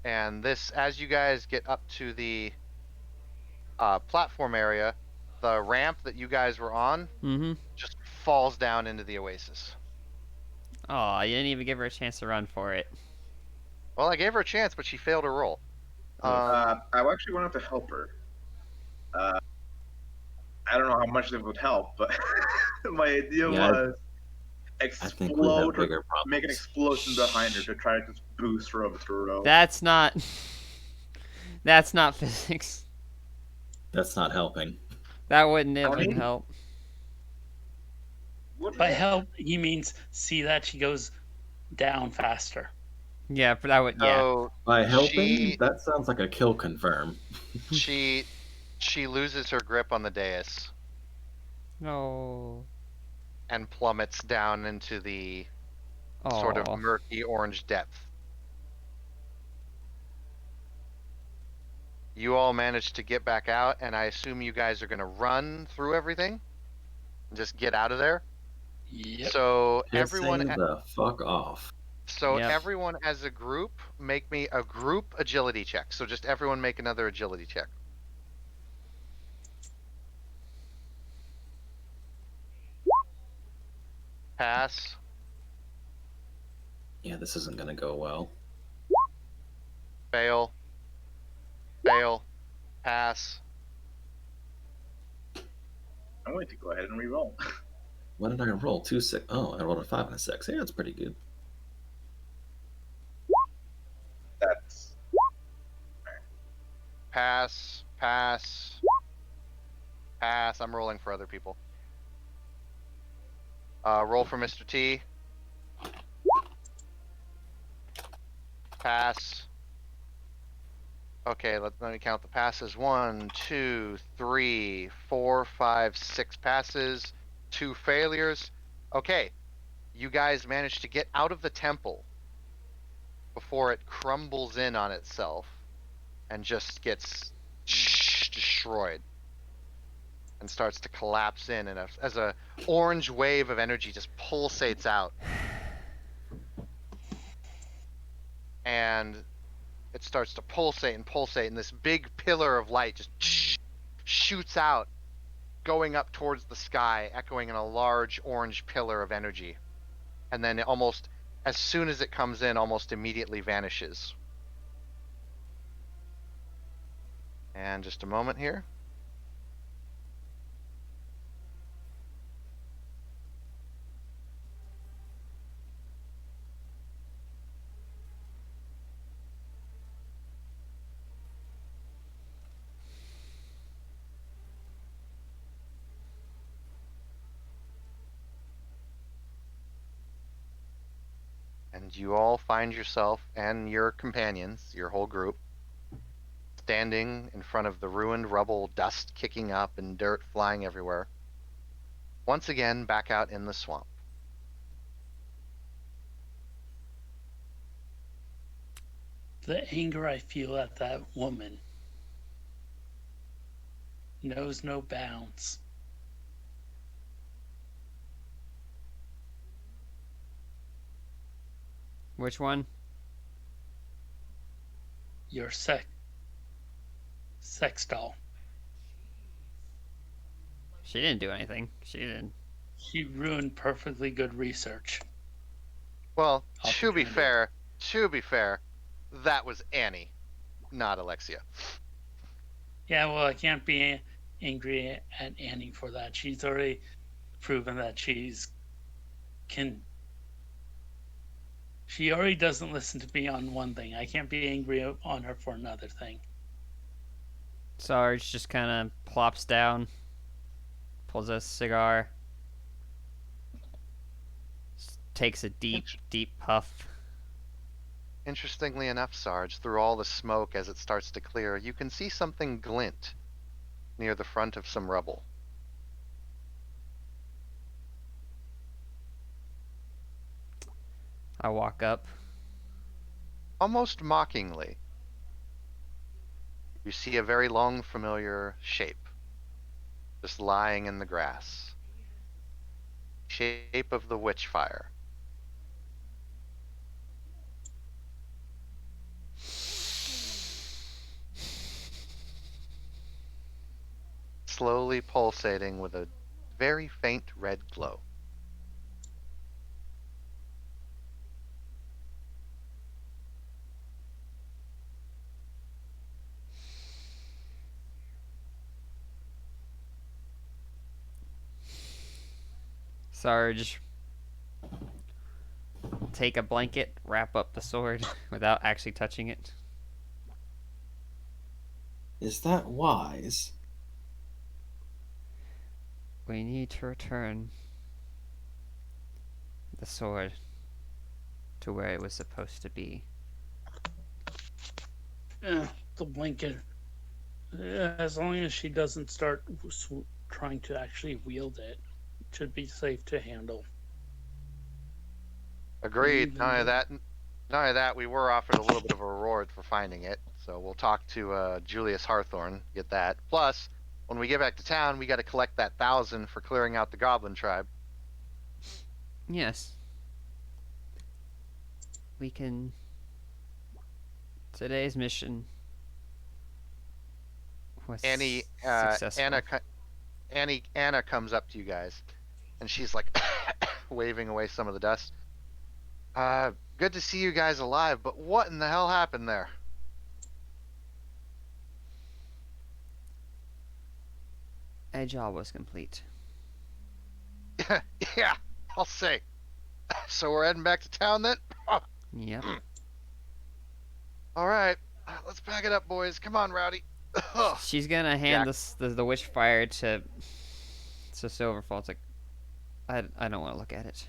And this, as you guys get up to the platform area, the ramp that you guys were on Mm-hmm. just falls down into the oasis. Oh, you didn't even give her a chance to run for it. Well, I gave her a chance, but she failed her roll. I actually wanted to help her. I don't know how much it would help, but my idea Yeah, was I think we have explode, bigger problems. make an explosion behind her to try to just boost her over to the road. That's not. That's not physics. That's not helping. That wouldn't even mean- help. By help, he means see that she goes down faster. Yeah, but that would. Yeah. So By helping, She- that sounds like a kill confirm. she loses her grip on the dais No. and plummets down into the sort of Aw. murky orange depth. You all managed to get back out, and I assume you guys are going to run through everything and just get out of there. Yep. So Pissing everyone, the fuck off. Yep. everyone as a group, make me a group agility check. So just everyone make another agility check. Pass. Yeah, this isn't gonna go well. Fail. Fail. Pass. I'm going to go ahead and re-roll. What did I roll? 2 6. Oh, I rolled a 5 and a 6. Yeah, that's pretty good. That's Pass. Pass. Pass. I'm rolling for other people. Roll for Mr. T. Pass. Okay, let me count the passes. 1, 2, 3, 4, 5, 6 passes, 2 failures. Okay, you guys managed to get out of the temple before it crumbles in on itself and just gets destroyed and starts to collapse in, and as a orange wave of energy just pulsates out, and it starts to pulsate and pulsate, and this big pillar of light just shoots out, going up towards the sky, echoing in a large orange pillar of energy, and then almost as soon as it comes in, almost immediately vanishes. And just a moment here. And you all find yourself and your companions, your whole group, standing in front of the ruined rubble, dust kicking up and dirt flying everywhere. Once again, back out in the swamp. The anger I feel at that woman knows no bounds. Which one? Your sex doll. She didn't do anything. She didn't. She ruined perfectly good research. Well, to be Opportunity. fair, that was Annie, not Alexia. Yeah, well, I can't be angry at Annie for that. She's already proven that she already doesn't listen to me on one thing. I can't be angry on her for another thing. Sarge just kind of plops down, pulls a cigar, takes a deep, deep puff. Interestingly enough, Sarge, through all the smoke as it starts to clear, you can see something glint near the front of some rubble. I walk up. Almost mockingly, you see a very long, familiar shape just lying in the grass. Shape of the Witchfire. Slowly pulsating with a very faint red glow. Sarge, take a blanket, wrap up the sword without actually touching it. Is that wise? We need to return the sword to where it was supposed to be. The blanket. As long as she doesn't start trying to actually wield it, it should be safe to handle. Agreed. Even Not only though- that, we were offered a little bit of a reward for finding it. So we'll talk to Julius Harthorn, get that. Plus, when we get back to town, we got to collect that 1,000 for clearing out the Goblin tribe. Yes. We can. Today's mission was Annie, successful. Anna comes up to you guys, and she's like waving away some of the dust. Good to see you guys alive, but what in the hell happened there? A job was complete. Yeah, I'll say. So we're heading back to town then? Yep. All right, let's pack it up, boys. Come on, Rowdy. She's gonna hand Jack. the witch fire to Silverfall. It's like, I don't want to look at it.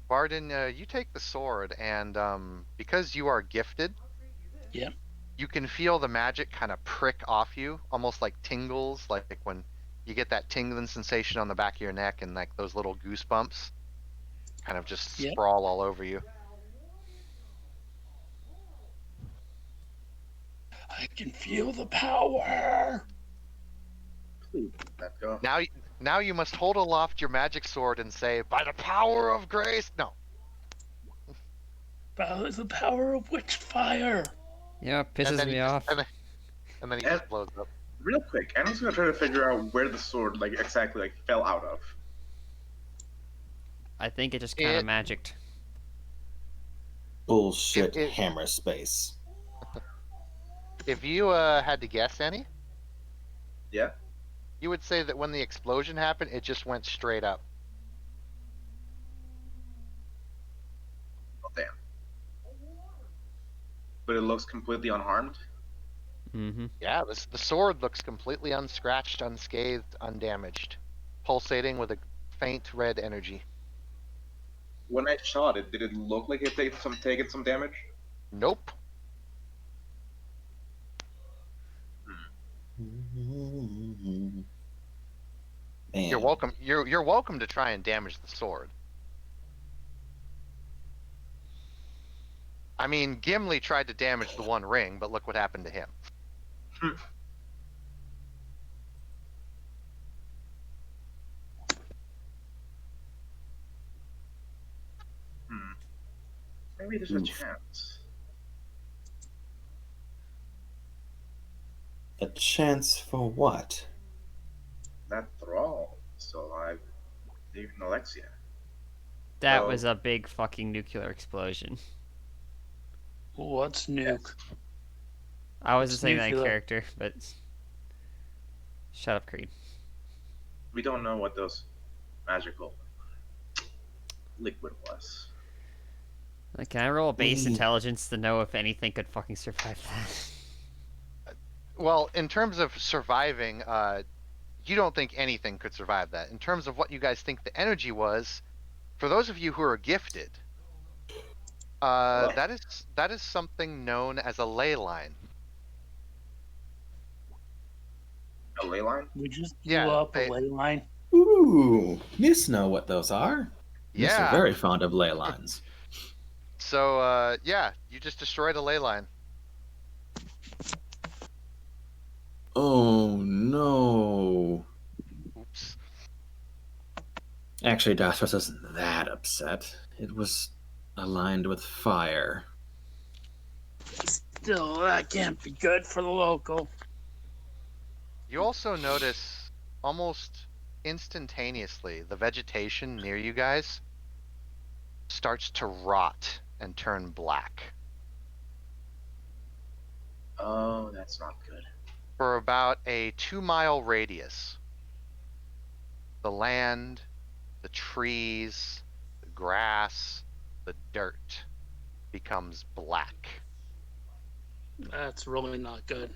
Barden, you take the sword, and because you are gifted, Yep. you can feel the magic kind of prick off you, almost like tingles, like when you get that tingling sensation on the back of your neck and like those little goosebumps kind of just Yep. sprawl all over you. I can feel the power. Please let go. Now you must hold aloft your magic sword and say, "By the power of grace." No. The power of witch fire. You know, it And pisses then me he just, off. and then he And- just blows up. Real quick, Anna's gonna try to figure out where the sword like exactly like fell out of. I think it just kind of It- magicked. Bullshit It- hammer space. If you had to guess any, Yeah. you would say that when the explosion happened, it just went straight up. Oh damn. But it looks completely unharmed. Mm-hmm. Yeah, the sword looks completely unscratched, unscathed, undamaged, pulsating with a faint red energy. When I shot it, did it look like it taken some damage? Nope. Man. You're welcome. You're welcome to try and damage the sword. I mean, Gimli tried to damage the One Ring, but look what happened to him. Hmm. Maybe there's a Oof. chance. A chance for what? That Thrall is still alive. Even Alexia. That So- was a big fucking nuclear explosion. What's nuke? I wasn't It's saying that nuclear. character, but shut up, Creed. We don't know what those magical liquid was. Like, can I roll a base Mm. intelligence to know if anything could fucking survive that? Well, in terms of surviving, you don't think anything could survive that. In terms of what you guys think the energy was, for those of you who are gifted, that is something known as a ley line. A ley line? We just blew Yeah, up they- a ley line. Ooh, you know what those are. Yes, Yeah. are very fond of ley lines. So, yeah, you just destroyed a ley line. Oh no. Oops. Actually, Dasros isn't that upset. It was aligned with fire. Still, that can't be good for the local. You also notice almost instantaneously the vegetation near you guys starts to rot and turn black. Oh, that's not good. For about a 2-mile radius, the land, the trees, the grass, the dirt becomes black. That's really not good.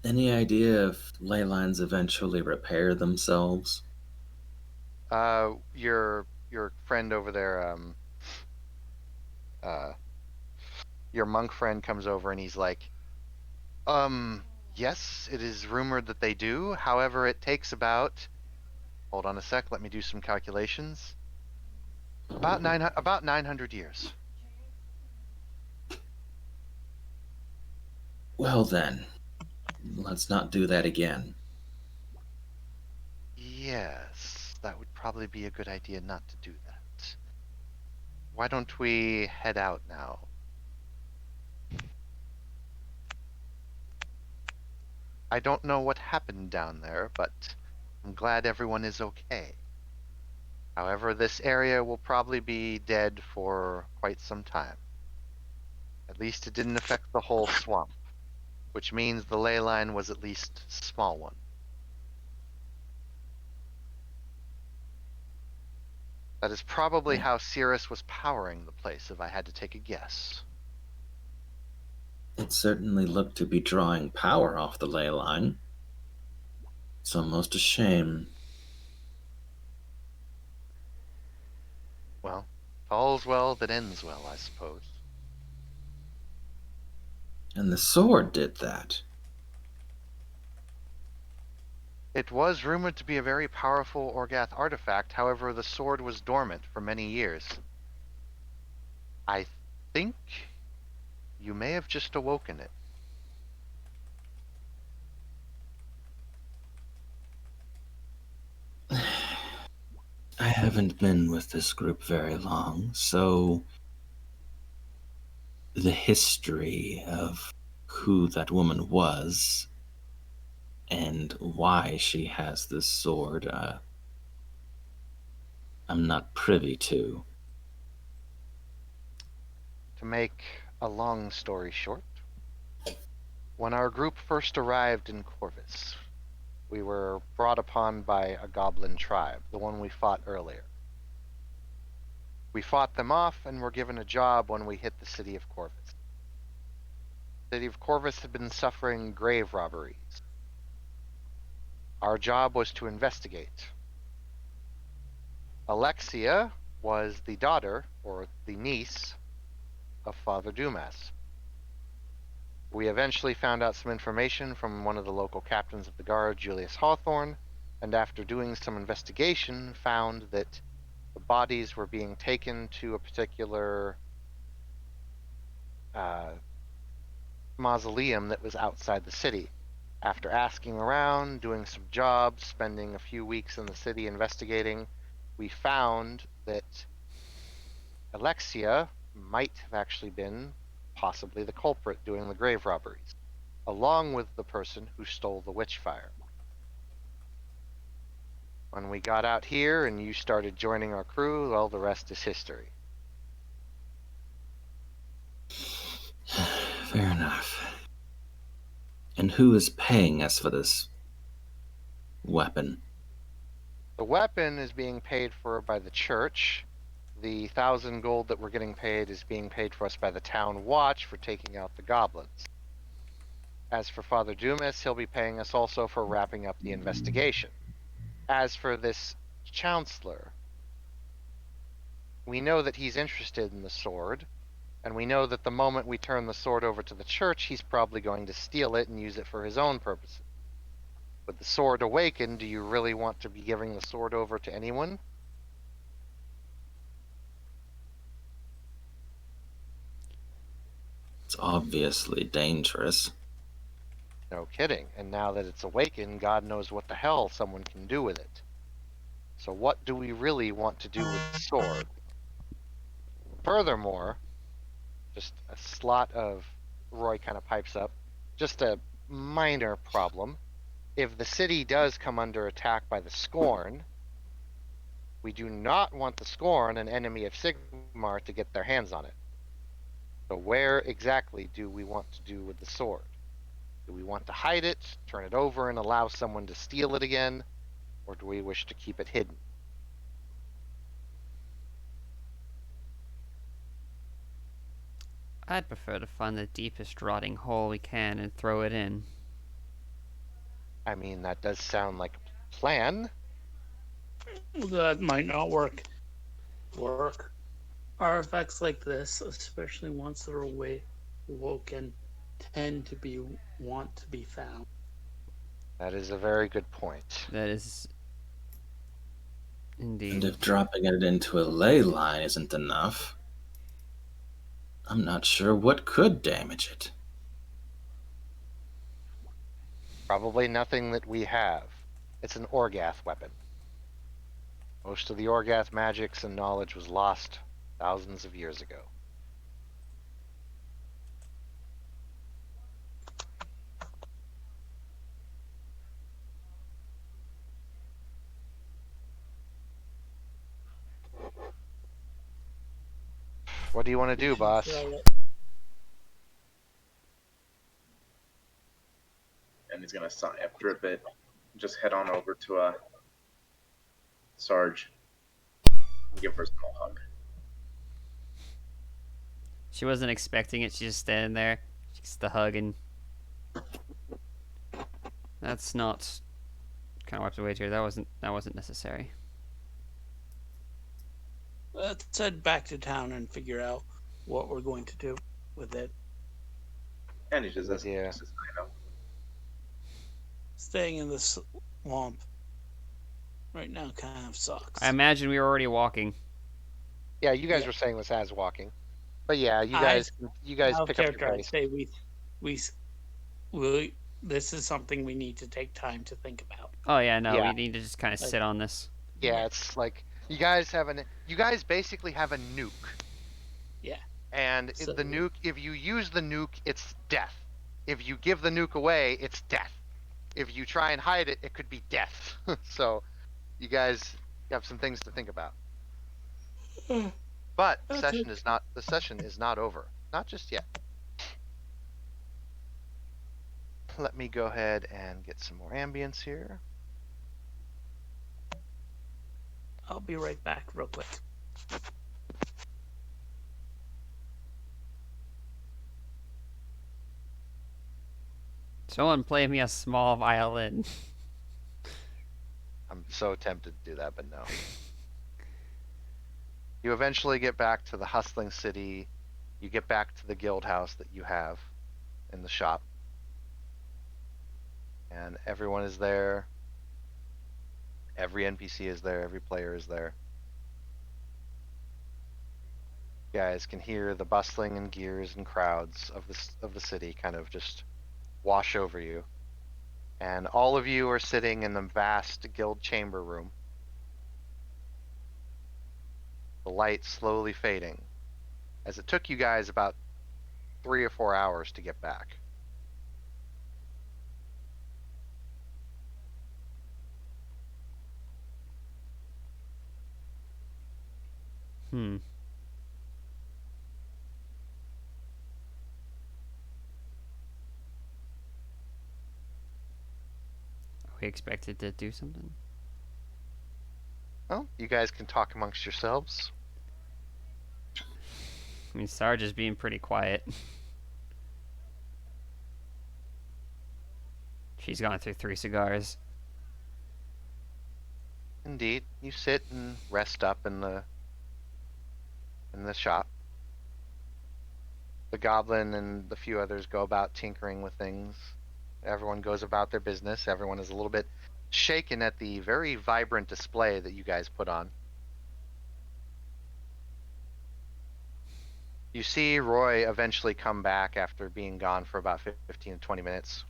Any idea if ley lines eventually repair themselves? Your friend over there, your monk friend comes over and he's like, yes, it is rumored that they do. However, it takes about, hold on a sec, let me do some calculations. About 900 years. Well then, let's not do that again. Yes, that would probably be a good idea not to do that. Why don't we head out now? I don't know what happened down there, but I'm glad everyone is okay. However, this area will probably be dead for quite some time. At least it didn't affect the whole swamp, which means the ley line was at least a small one. That is probably how Cirrus was powering the place, if I had to take a guess. It certainly looked to be drawing power off the ley line. It's almost a shame. Well, all's well that ends well, I suppose. And the sword did that. It was rumored to be a very powerful Orgath artifact, however, the sword was dormant for many years. I think You may have just awoken it. I haven't been with this group very long, so the history of who that woman was and why she has this sword, I'm not privy to. To make a long story short, when our group first arrived in Corvus, we were brought upon by a goblin tribe, the one we fought earlier. We fought them off and were given a job when we hit the city of Corvus. The city of Corvus had been suffering grave robberies. Our job was to investigate. Alexia was the daughter, or the niece, of Father Dumas. We eventually found out some information from one of the local captains of the guard, Julius Hawthorne, and after doing some investigation, found that the bodies were being taken to a particular mausoleum that was outside the city. After asking around, doing some jobs, spending a few weeks in the city investigating, we found that Alexia might have actually been possibly the culprit doing the grave robberies, along with the person who stole the witchfire. When we got out here and you started joining our crew, well, the rest is history. Fair enough. And who is paying us for this weapon? The weapon is being paid for by the church. The 1,000 gold that we're getting paid is being paid for us by the town watch for taking out the goblins. As for Father Dumas, he'll be paying us also for wrapping up the investigation. As for this chancellor, we know that he's interested in the sword, and we know that the moment we turn the sword over to the church, he's probably going to steal it and use it for his own purposes. With the sword awakened, do you really want to be giving the sword over to anyone? It's obviously dangerous. No kidding. And now that it's awakened, God knows what the hell someone can do with it. So what do we really want to do with the sword? Furthermore, just a slot of Roy kind of pipes up, just a minor problem. If the city does come under attack by the Scorn, we do not want the Scorn, an enemy of Sigmar, to get their hands on it. So where exactly do we want to do with the sword? Do we want to hide it, turn it over, and allow someone to steal it again? Or do we wish to keep it hidden? I'd prefer to find the deepest rotting hole we can and throw it in. I mean, that does sound like a plan. That might not work. Artifacts like this, especially once they're awoken, tend to want to be found. That is a very good point. That is And indeed. if dropping it into a ley line isn't enough, I'm not sure what could damage it. Probably nothing that we have. It's an Orgath weapon. Most of the Orgath magics and knowledge was lost thousands of years ago. What do you want to do, boss? And he's gonna sign after a bit. Just head on over to Sarge and give her a small hug. She wasn't expecting it. She's just standing there. She gets the hug and that's not. Kind of wipes away here. That wasn't necessary. Let's head back to town and figure out what we're going to do with it. And he just says, Yeah. I know. Staying in this swamp right now kind of sucks. I imagine we were already walking. Yeah, you guys Yeah. were saying this as walking. But yeah, I- you guys Out of pick up your character, I'd pace. say we s- we this is something we need to take time to think about. Oh yeah, no, Yeah. we need to just kind of Like- sit on this. Yeah, it's like you guys basically have a nuke. Yeah. And So- the nuke, if you use the nuke, it's death. If you give the nuke away, it's death. If you try and hide it, it could be death. So you guys have some things to think about. But the session is not over. Not just yet. Let me go ahead and get some more ambience here. I'll be right back real quick. Someone play me a small violin. I'm so tempted to do that, but no. You eventually get back to the hustling city. You get back to the guild house that you have in the shop. And everyone is there. Every NPC is there. Every player is there. You guys can hear the bustling and gears and crowds of the city kind of just wash over you. And all of you are sitting in the vast guild chamber room. The light slowly fading, as it took you guys about 3 or 4 hours to get back. Hmm. Are we expected to do something? Well, you guys can talk amongst yourselves. I mean, Sarge is being pretty quiet. She's gone through 3 cigars. Indeed, you sit and rest up in the shop. The goblin and the few others go about tinkering with things. Everyone goes about their business. Everyone is a little bit shaken at the very vibrant display that you guys put on. You see Roy eventually come back after being gone for about 15 to 20 minutes.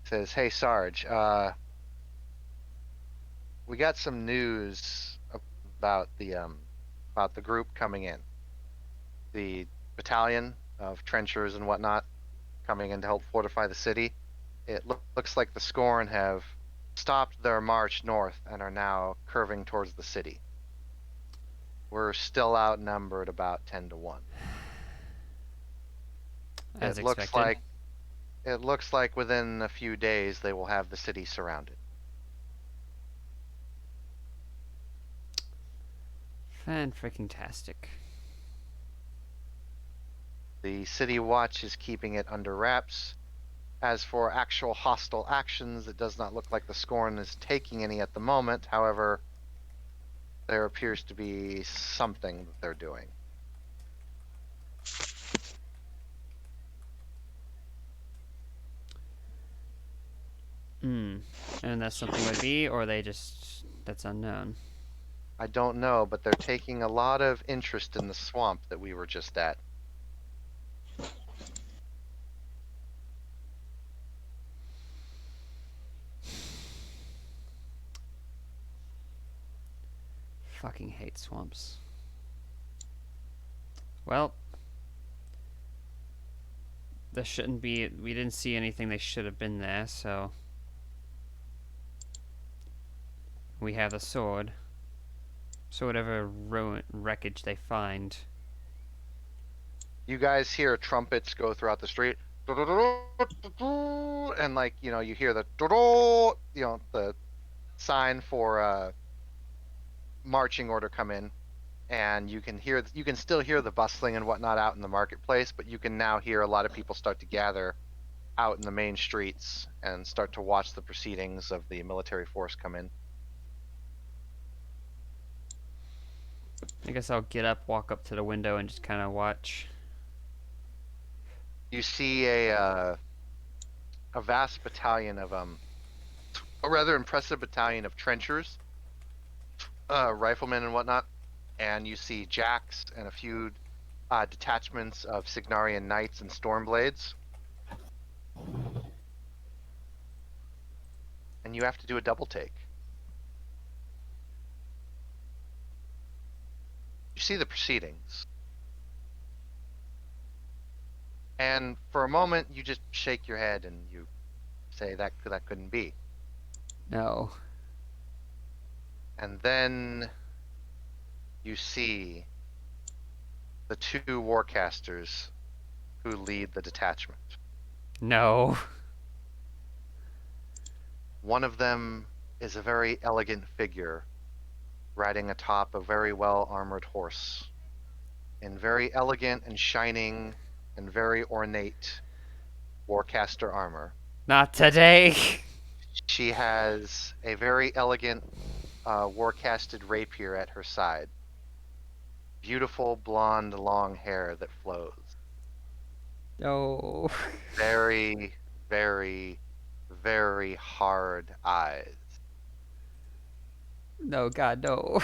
Says, "Hey Sarge, we got some news about the group coming in. The battalion of trenchers and whatnot coming in to help fortify the city. It looks like the Scorn have stopped their march north and are now curving towards the city. We're still outnumbered about 10 to 1. As It expected. looks like within a few days they will have the city surrounded." Fan-freaking-tastic. The City Watch is keeping it under wraps. As for actual hostile actions, it does not look like the Scorn is taking any at the moment. However, there appears to be something that they're doing. Hmm. And that something would be, or that's unknown. I don't know, but they're taking a lot of interest in the swamp that we were just at. Fucking hate swamps. Well, there shouldn't be. We didn't see anything. They should have been there. So we have the sword. So whatever wreckage they find. You guys hear trumpets go throughout the street. And like, you hear the the sign for marching order come in, and you can still hear the bustling and whatnot out in the marketplace, but you can now hear a lot of people start to gather out in the main streets and start to watch the proceedings of the military force come in. I guess I'll get up, walk up to the window, and just kind of watch. You see a vast battalion of a rather impressive battalion of trenchers, riflemen and whatnot, and you see Jax and a few detachments of Signarian Knights and Stormblades. And you have to do a double take. You see the proceedings. And for a moment, you just shake your head and you say that couldn't be. No. And then you see the two warcasters who lead the detachment. No. One of them is a very elegant figure riding atop a very well armored horse in very elegant and shining and very ornate warcaster armor. Not today. She has a very elegant warcasted rapier at her side. Beautiful blonde long hair that flows. No. Very, very, very hard eyes. No, God, no.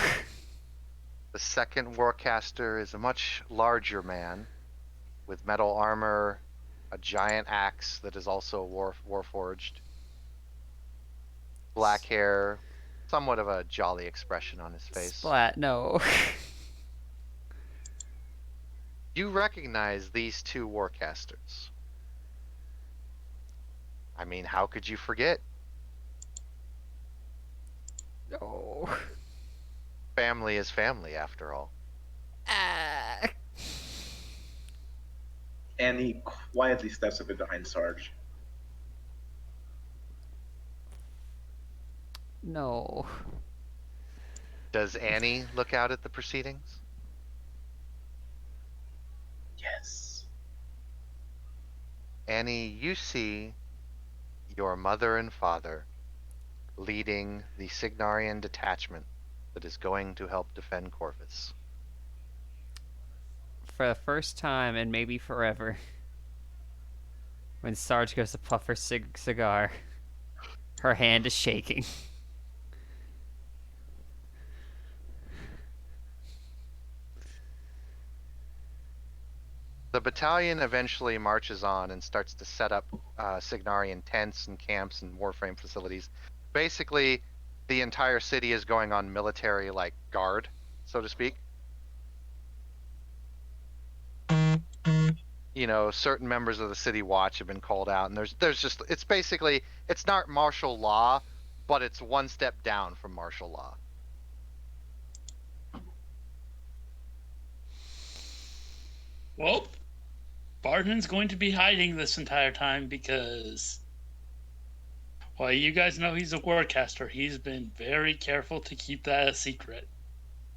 The second warcaster is a much larger man with metal armor, a giant axe that is also warforged, black hair, somewhat of a jolly expression on his face. Splat, no. You recognize these two warcasters. I mean, how could you forget? No. Family is family, after all. Ah. And he quietly steps a bit behind Sarge. No. Does Annie look out at the proceedings? Yes. Annie, you see your mother and father leading the Signarian detachment that is going to help defend Corvus. For the first time and maybe forever, when Sarge goes to puff her cigar, her hand is shaking. The battalion eventually marches on and starts to set up Signarian tents and camps and warframe facilities. Basically, the entire city is going on military, like, guard, so to speak. You know, certain members of the city watch have been called out, and there's just, it's basically, it's not martial law, but it's one step down from martial law. Well, Barton's going to be hiding this entire time because, well, you guys know he's a warcaster. He's been very careful to keep that a secret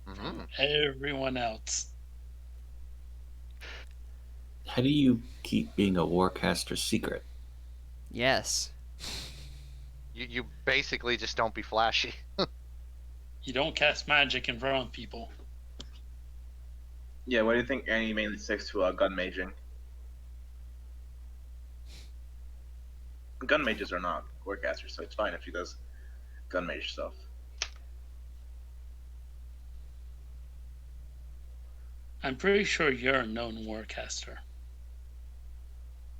from everyone else. How do you keep being a warcaster secret? Yes. You basically just don't be flashy. You don't cast magic in front of people. Yeah, what do you think Annie mainly sticks to gun maging? Gun mages are not warcasters, so it's fine if she does gun mage stuff. I'm pretty sure you're a known warcaster.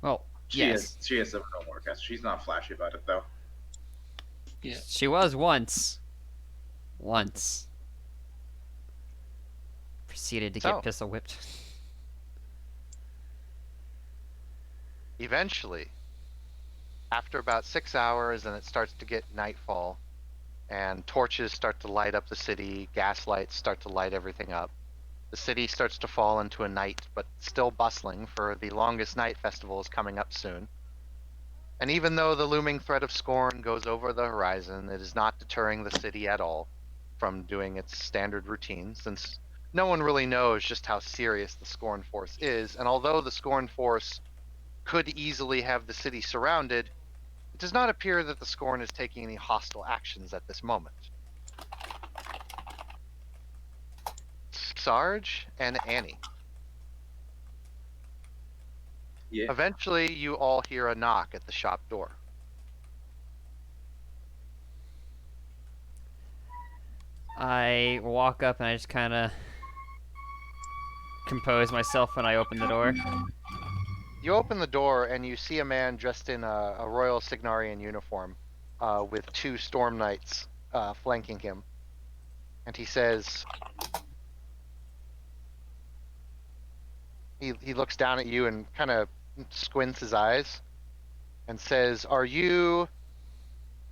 Well, She yes. is a known warcaster. She's not flashy about it though. Yeah. She was once. Once. Proceeded to So. get pistol whipped. Eventually, after about 6 hours and it starts to get nightfall, and torches start to light up the city, gas lights start to light everything up, the city starts to fall into a night, but still bustling, for the longest night festival is coming up soon. And even though the looming threat of Scorn goes over the horizon, it is not deterring the city at all from doing its standard routine, since no one really knows just how serious the Scorn Force is, and although the Scorn Force could easily have the city surrounded, it does not appear that the Scorn is taking any hostile actions at this moment. Sarge and Annie. Yeah. Eventually, you all hear a knock at the shop door. I walk up and I just kind of compose myself when I open the door. You open the door and you see a man dressed in a Royal Signarian uniform, with 2 Storm Knights flanking him. And he says, he looks down at you and kind of squints his eyes and says, "Are you?"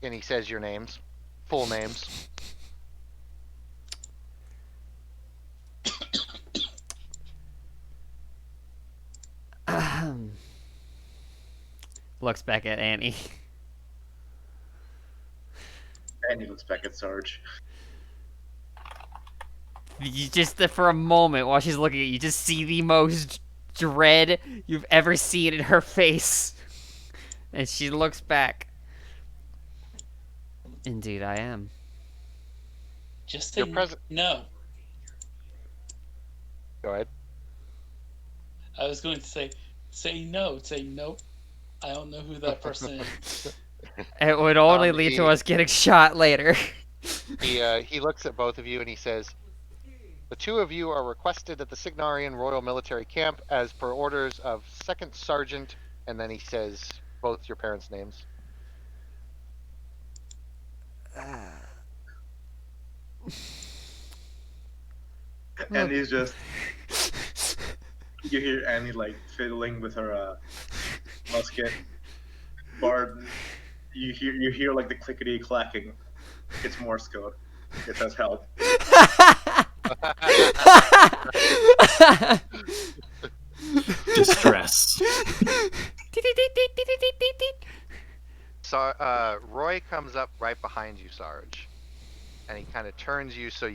And he says your names, full names. Looks back at Annie. And he looks back at Sarge. You just, for a moment, while she's looking at you, just see the most dread you've ever seen in her face. And she looks back. Indeed, I am. Just Your say present. no. Go ahead. I was going to say no. Say nope. I don't know who that person is. It would only lead to he- us getting shot later. He looks at both of you and he says, "The 2 of you are requested at the Signarian Royal Military Camp as per orders of Second Sergeant," and then he says both your parents' names. And he's just. You hear Annie like fiddling with her musket. Bard, you hear like the clickety clacking. It's Morse code. It says help. Distress. So Roy comes up right behind you, Sarge, and he kind of turns you so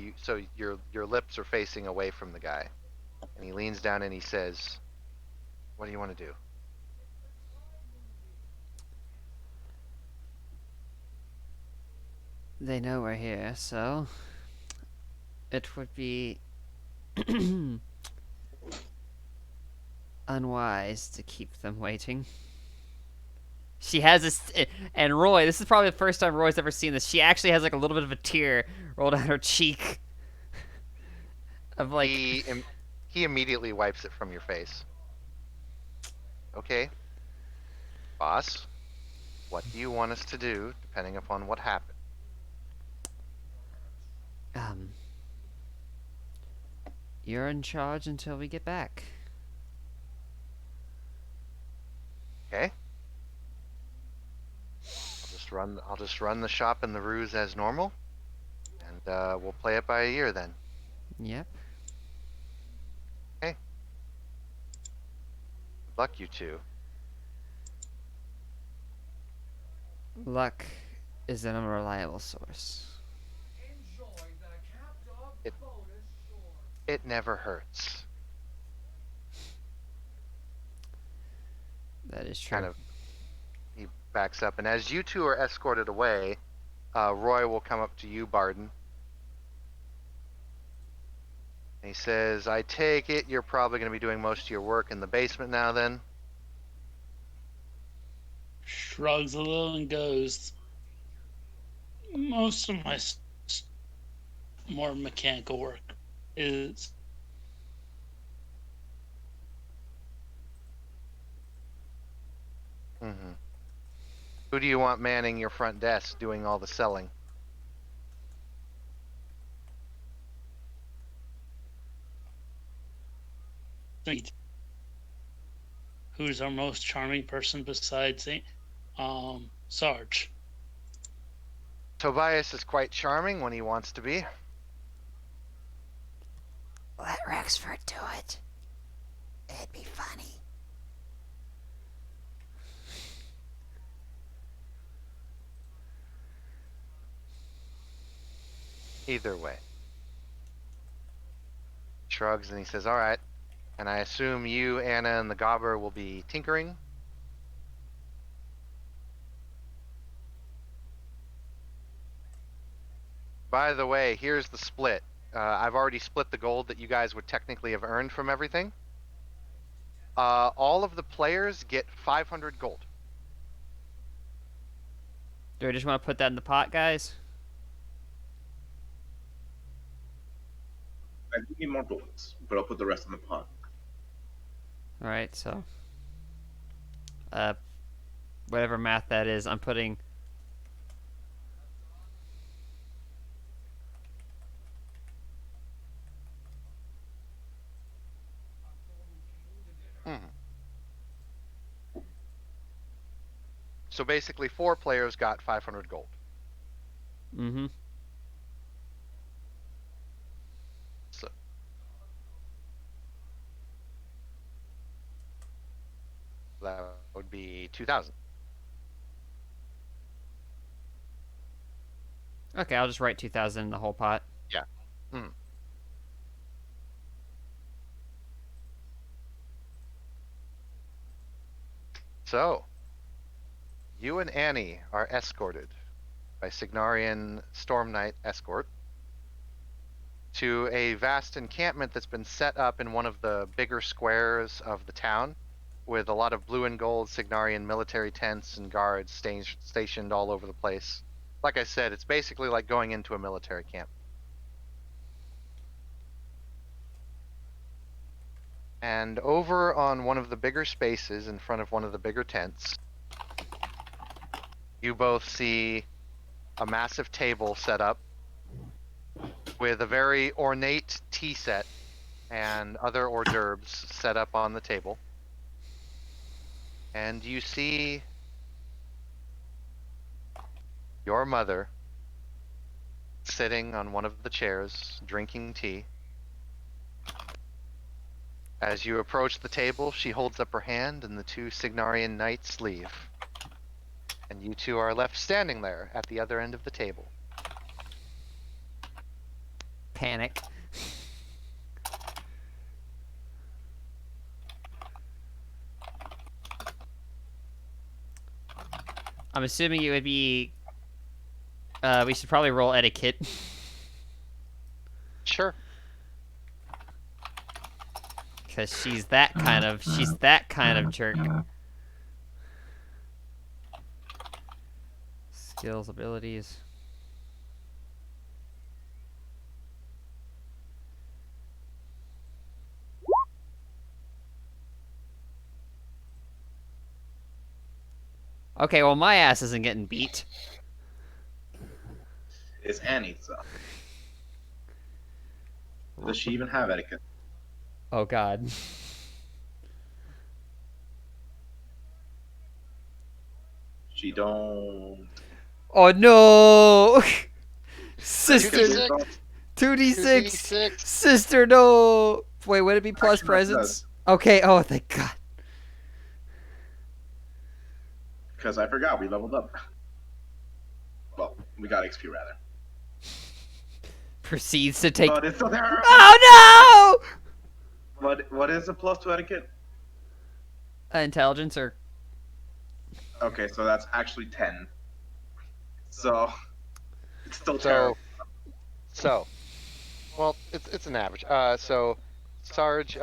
your lips are facing away from the guy, and he leans down and he says, "What do you want to do?" They know we're here, so it would be unwise to keep them waiting. She has this, and Roy, this is probably the first time Roy's ever seen this. She actually has like a little bit of a tear roll down her cheek. Of like, He immediately wipes it from your face. "Okay, boss, what do you want us to do, depending upon what happened?" You're in charge until we get back. Okay. I'll just run the shop and the ruse as normal, and we'll play it by ear then. Yep. Good luck, you 2. Luck is an unreliable source. It never hurts. That is true. Kind of. He backs up, and as you 2 are escorted away, Roy will come up to you, Barden. And he says, "I take it you're probably going to be doing most of your work in the basement now, then?" Shrugs a little and goes. Most of my more mechanical work is. Mm-hmm. Who do you want manning your front desk, doing all the selling? Who's our most charming person besides Sarge? Tobias is quite charming when he wants to be. Let Rexford do it. It'd be funny. Either way. Shrugs and he says, "All right. And I assume you, Anna, and the Gobber will be tinkering?" By the way, here's the split. I've already split the gold that you guys would technically have earned from everything. All of the players get 500 gold. Do I just want to put that in the pot, guys? I do need more bullets, but I'll put the rest in the pot. All right, so whatever math that is, I'm putting. Mhm. So basically, 4 players got 500 gold. Mm-hmm. So that would be 2,000. Okay, I'll just write 2,000 in the whole pot. Yeah. Mm. So, you and Annie are escorted by Signarian Storm Knight escort to a vast encampment that's been set up in one of the bigger squares of the town, with a lot of blue and gold Signarian military tents and guards stationed all over the place. Like I said, it's basically like going into a military camp. And over on one of the bigger spaces in front of one of the bigger tents, you both see a massive table set up with a very ornate tea set and other hors d'oeuvres set up on the table. And you see your mother sitting on one of the chairs, drinking tea. As you approach the table, she holds up her hand and the 2 Signarian knights leave. And you 2 are left standing there at the other end of the table. Panic. I'm assuming it would be. We should probably roll etiquette. Sure. Because she's that kind of jerk. Skills, abilities. Okay, well my ass isn't getting beat. It's Annie, so. Does she even have etiquette? Oh god. She don't. Oh no! Sister, 2d6. 2d6. 2d6. Sister, no. Wait, would it be plus Actually, that presents? Okay. Oh, thank God. Because I forgot we leveled up. Well, we got XP rather. Proceeds to take. But it's still there. Oh no! What is a plus 2 etiquette? Intelligence or Okay, so that's actually 10. So it's still So, terrible. well, it's an average. So, Sarge,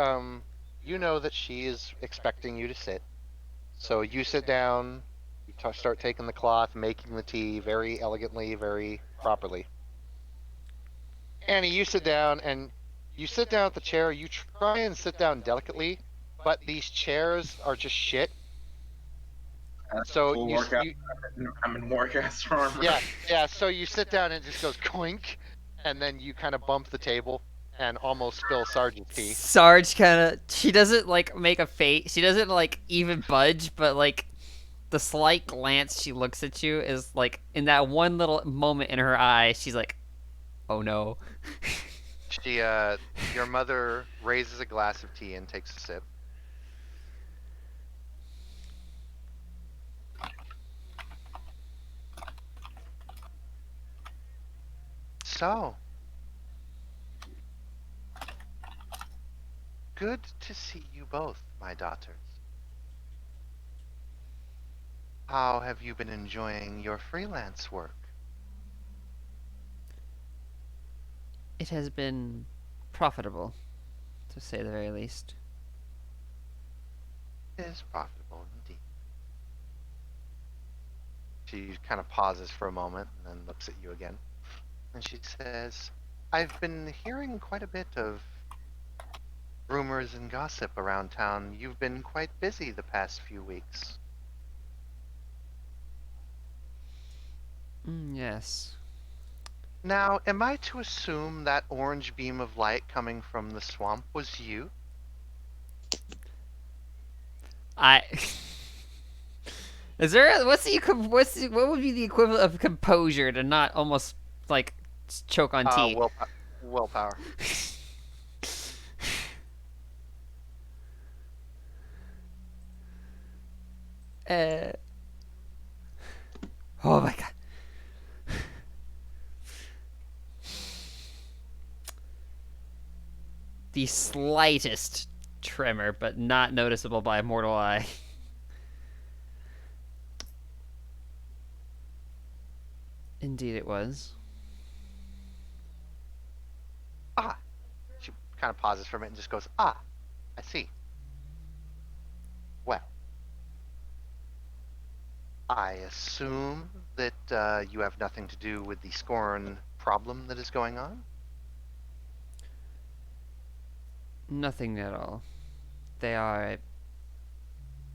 you know that she is expecting you to sit. So you sit down, you start taking the cloth, making the tea very elegantly, very properly. Annie, you sit down, and you sit down at the chair. You try and sit down delicately, but these chairs are just shit. That's So full you, workout. you I'm in Warcaster armor. yeah. So you sit down and it just goes clink, and then you kind of bump the table and almost spill Sarge's tea. Sarge kind of. She doesn't like make a face. She doesn't like even budge, but like the slight glance she looks at you is like in that one little moment in her eye. She's like, "Oh no." Your mother raises a glass of tea and takes a sip. So, good to see you both, my daughters. How have you been enjoying your freelance work? It has been profitable, to say the very least. It is profitable indeed. She kind of pauses for a moment and then looks at you again. And she says, I've been hearing quite a bit of rumors and gossip around town. You've been quite busy the past few weeks. Yes. Now, am I to assume that orange beam of light coming from the swamp was you? I. Is there what would be the equivalent of composure to not almost like choke on tea? Willpower. Uh. Oh my god. The slightest tremor, but not noticeable by mortal eye. Indeed, it was. Ah. She kind of pauses for a minute and just goes, ah, I see. Well, I assume that you have nothing to do with the Scorn problem that is going on? Nothing at all. They are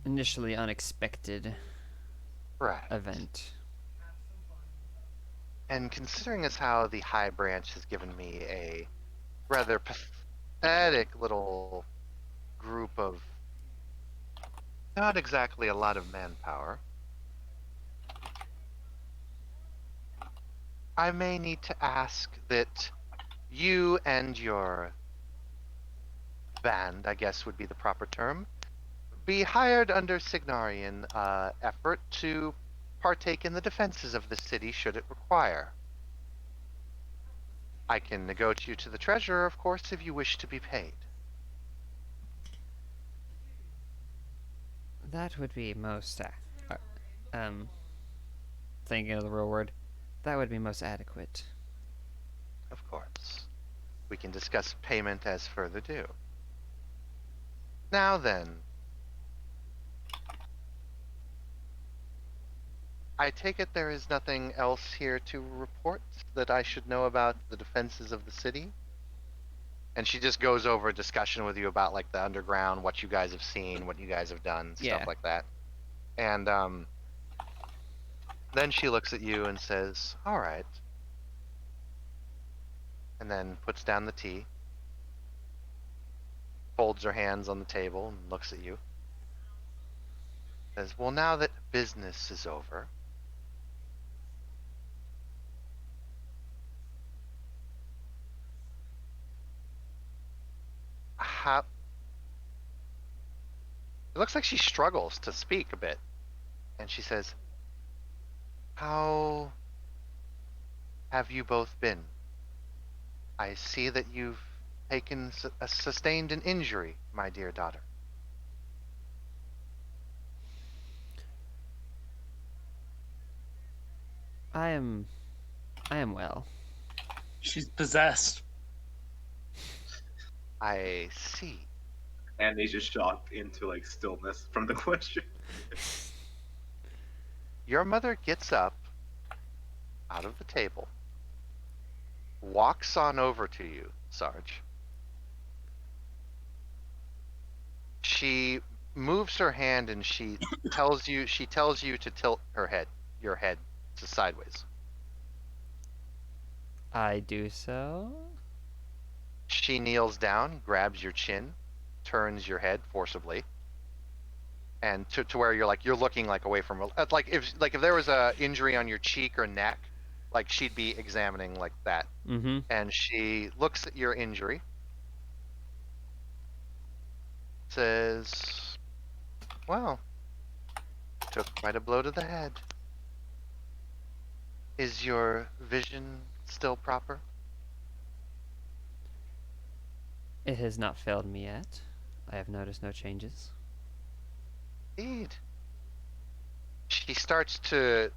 initially unexpected Right. event. And considering as how the High Branch has given me a rather pathetic little group of not exactly a lot of manpower, I may need to ask that you and your band, I guess would be the proper term, be hired under Signarian effort to partake in the defenses of the city should it require. I can negotiate you to the treasurer, of course, if you wish to be paid. That would be most, thinking of the real word. That would be most adequate. Of course. We can discuss payment as further due. Now then, I take it there is nothing else here to report that I should know about the defenses of the city? And she just goes over a discussion with you about like the underground, what you guys have seen, what you guys have done, Yeah. stuff like that. And then she looks at you and says, all right. And then puts down the tea, folds her hands on the table and looks at you. Says, well, now that business is over, how... It looks like she struggles to speak a bit. And she says, how have you both been? I see that you've taken sustained an injury, my dear daughter. I am well. She's possessed. I see. And he's just shocked into like stillness from the question. Your mother gets up out of the table, walks on over to you, Sarge. She moves her hand and she tells you to tilt your head to sideways. I do so. She kneels down, grabs your chin, turns your head forcibly, and to where you're looking like away from like if there was a injury on your cheek or neck, like she'd be examining like that. Mm-hmm. And she looks at your injury, says, well, took quite a blow to the head. Is your vision still proper? It has not failed me yet. I have noticed no changes. Indeed. She starts to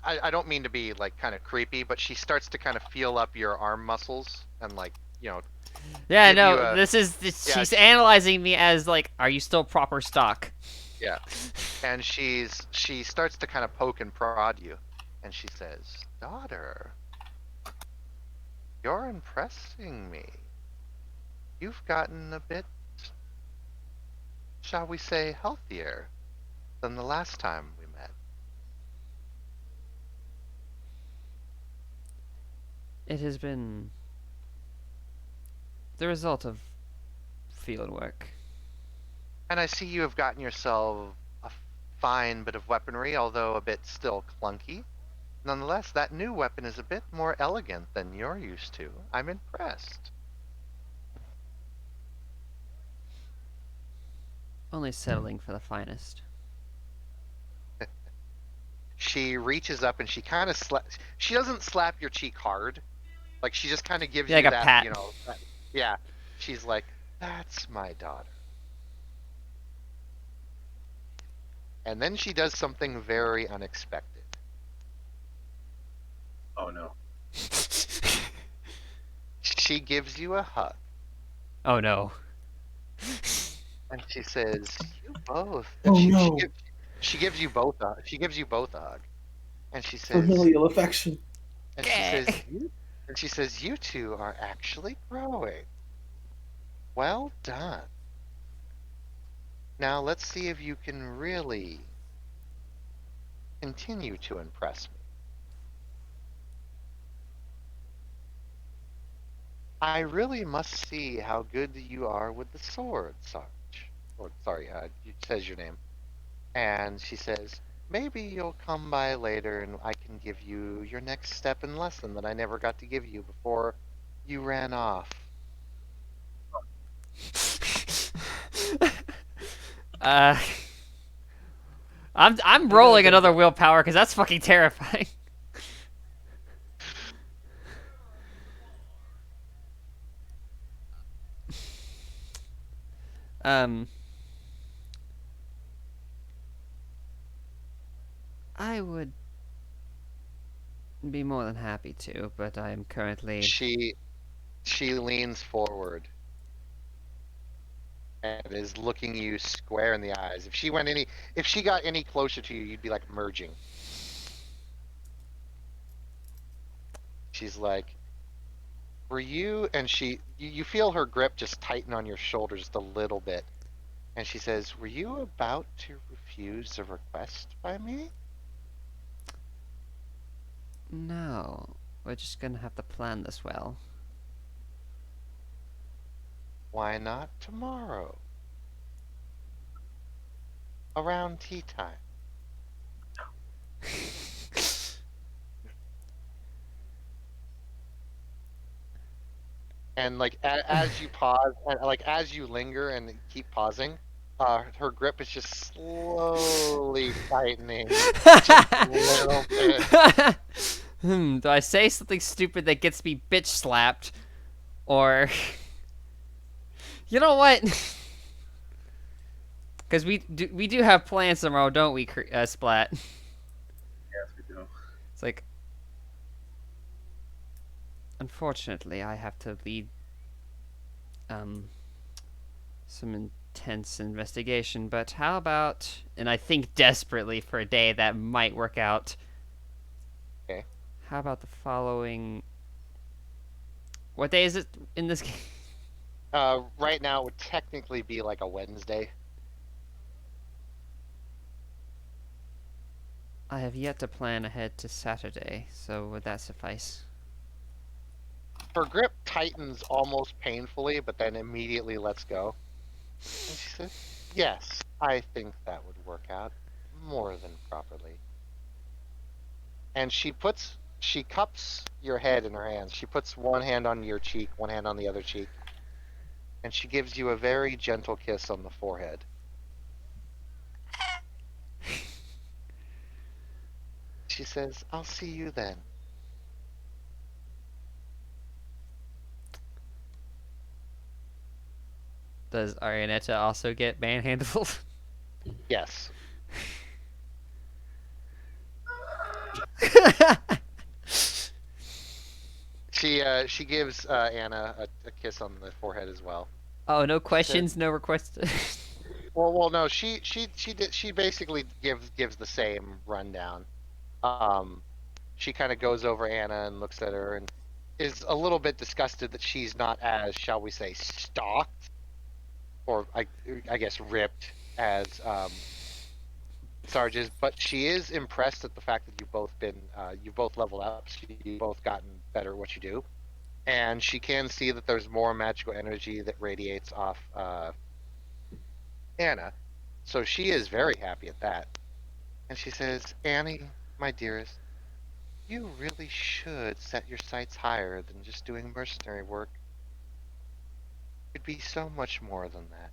I don't mean to be like kind of creepy, but she starts to kind of feel up your arm muscles and like, Yeah, give you no, a- yeah, she's analyzing me as like, are you still proper stock? yeah. And she starts to kind of poke and prod you, and she says, daughter, You're impressing me. You've gotten a bit, shall we say, healthier than the last time we met. It has been the result of field work. And I see you have gotten yourself a fine bit of weaponry, although a bit still clunky. Nonetheless, that new weapon is a bit more elegant than you're used to. I'm impressed. Only settling for the finest. She reaches up and she kind of she doesn't slap your cheek hard. Like, she just kind of gives Yeah, you like a that, pat. you know, yeah. She's like, that's my daughter. And then she does something very unexpected. Oh no. She gives you a hug. Oh no. And she says, "You both." Oh, she, no. she gives you both a. She gives you both a hug, and she says, Familial affection. and she says, you two are actually growing. Well done. Now let's see if you can really continue to impress me. I really must see how good you are with the sword, Sarge. Or sorry, it says your name. And she says, maybe you'll come by later and I can give you your next step in lesson that I never got to give you before you ran off. uh, I'm rolling another willpower because that's fucking terrifying. I would be more than happy to, but I am currently. She leans forward and is looking you square in the eyes. If she got any closer to you, you'd be like merging. She's like, were you, and you feel her grip just tighten on your shoulder just a little bit. And she says, were you about to refuse a request by me? No, we're just gonna have to plan this well. Why not tomorrow? Around tea time. And like as you pause, and like as you linger and keep pausing, her grip is just slowly tightening, just a little bit. Do I say something stupid that gets me bitch slapped, or you know what? Because we do have plans tomorrow, don't we, Splat? Yes, we do. It's like, unfortunately, I have to lead some intense investigation. But how about, and I think desperately for a day that might work out. Okay. How about the following? What day is it in this game? Right now it would technically be like a Wednesday. I have yet to plan ahead to Saturday, so would that suffice? Her grip tightens almost painfully, but then immediately lets go. And she says, yes, I think that would work out more than properly. And she cups your head in her hands. She puts one hand on your cheek, one hand on the other cheek. And she gives you a very gentle kiss on the forehead. She says, I'll see you then. Does Arianetta also get manhandled? Yes. She gives Anna a kiss on the forehead as well. Oh, no questions, no requests. Well, no. She basically gives the same rundown. She kind of goes over Anna and looks at her, and is a little bit disgusted that she's not as, shall we say, stalked, or I guess ripped as Sarge is, but she is impressed at the fact that you've both leveled up, so you've both gotten better at what you do, and she can see that there's more magical energy that radiates off Anna, so she is very happy at that, and she says, "Annie, my dearest, you really should set your sights higher than just doing mercenary work. It could be so much more than that."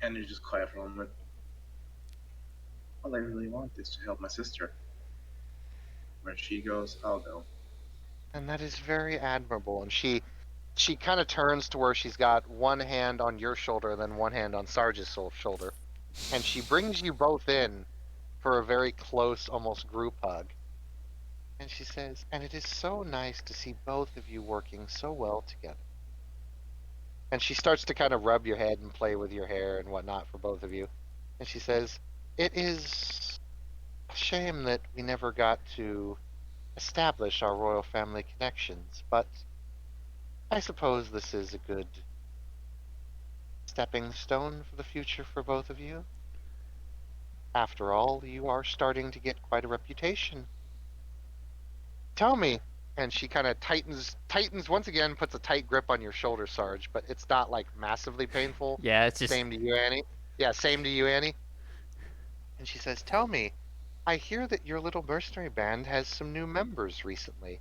And you just quiet for a moment. All I really want is to help my sister. Where she goes, I'll go. And that is very admirable. And she kind of turns to where she's got one hand on your shoulder and then one hand on Sarge's shoulder, and she brings you both in for a very close, almost group hug. And she says, "And it is so nice to see both of you working so well together." And she starts to kind of rub your head and play with your hair and whatnot for both of you. And she says, "It is a shame that we never got to establish our royal family connections, but I suppose this is a good stepping stone for the future for both of you. After all, you are starting to get quite a reputation. Tell me," and she kind of tightens once again, puts a tight grip on your shoulder, Sarge, but it's not like massively painful. Yeah, it's just Same to you, Annie. Yeah, same to you, Annie. And she says, "Tell me, I hear that your little mercenary band has some new members recently.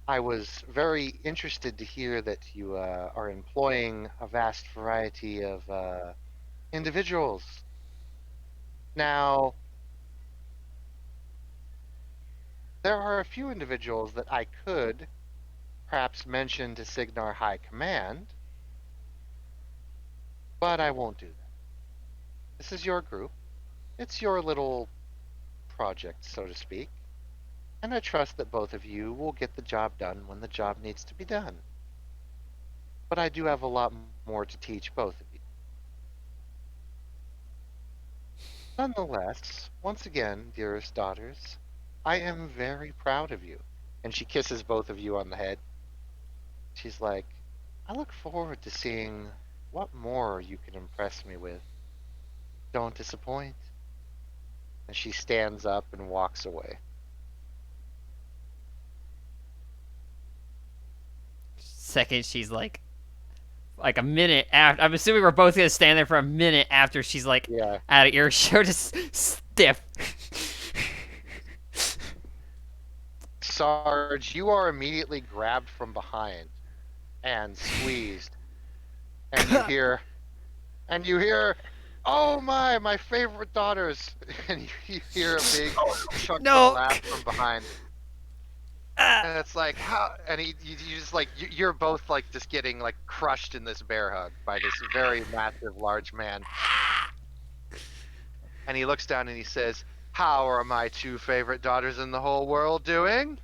I was very interested to hear that you are employing a vast variety of individuals. Now, there are a few individuals that I could perhaps mention to Signar High Command, but I won't do that. This is your group. It's your little project, so to speak, and I trust that both of you will get the job done when the job needs to be done. But I do have a lot more to teach both of you. Nonetheless, once again, dearest daughters, I am very proud of you." And she kisses both of you on the head. She's like, "I look forward to seeing what more you can impress me with. Don't disappoint." And she stands up and walks away. second she's like a minute after. I'm assuming we're both gonna stand there for a minute after she's like Yeah. out of earshot, just stiff. Sarge, you are immediately grabbed from behind and squeezed. And you hear, "Oh my favorite daughters." And you hear a big chuck No. of laugh from behind. And it's like, how? And you just like, you're both like just getting like crushed in this bear hug by this very massive, large man. And he looks down and he says, "How are my two favorite daughters in the whole world doing?"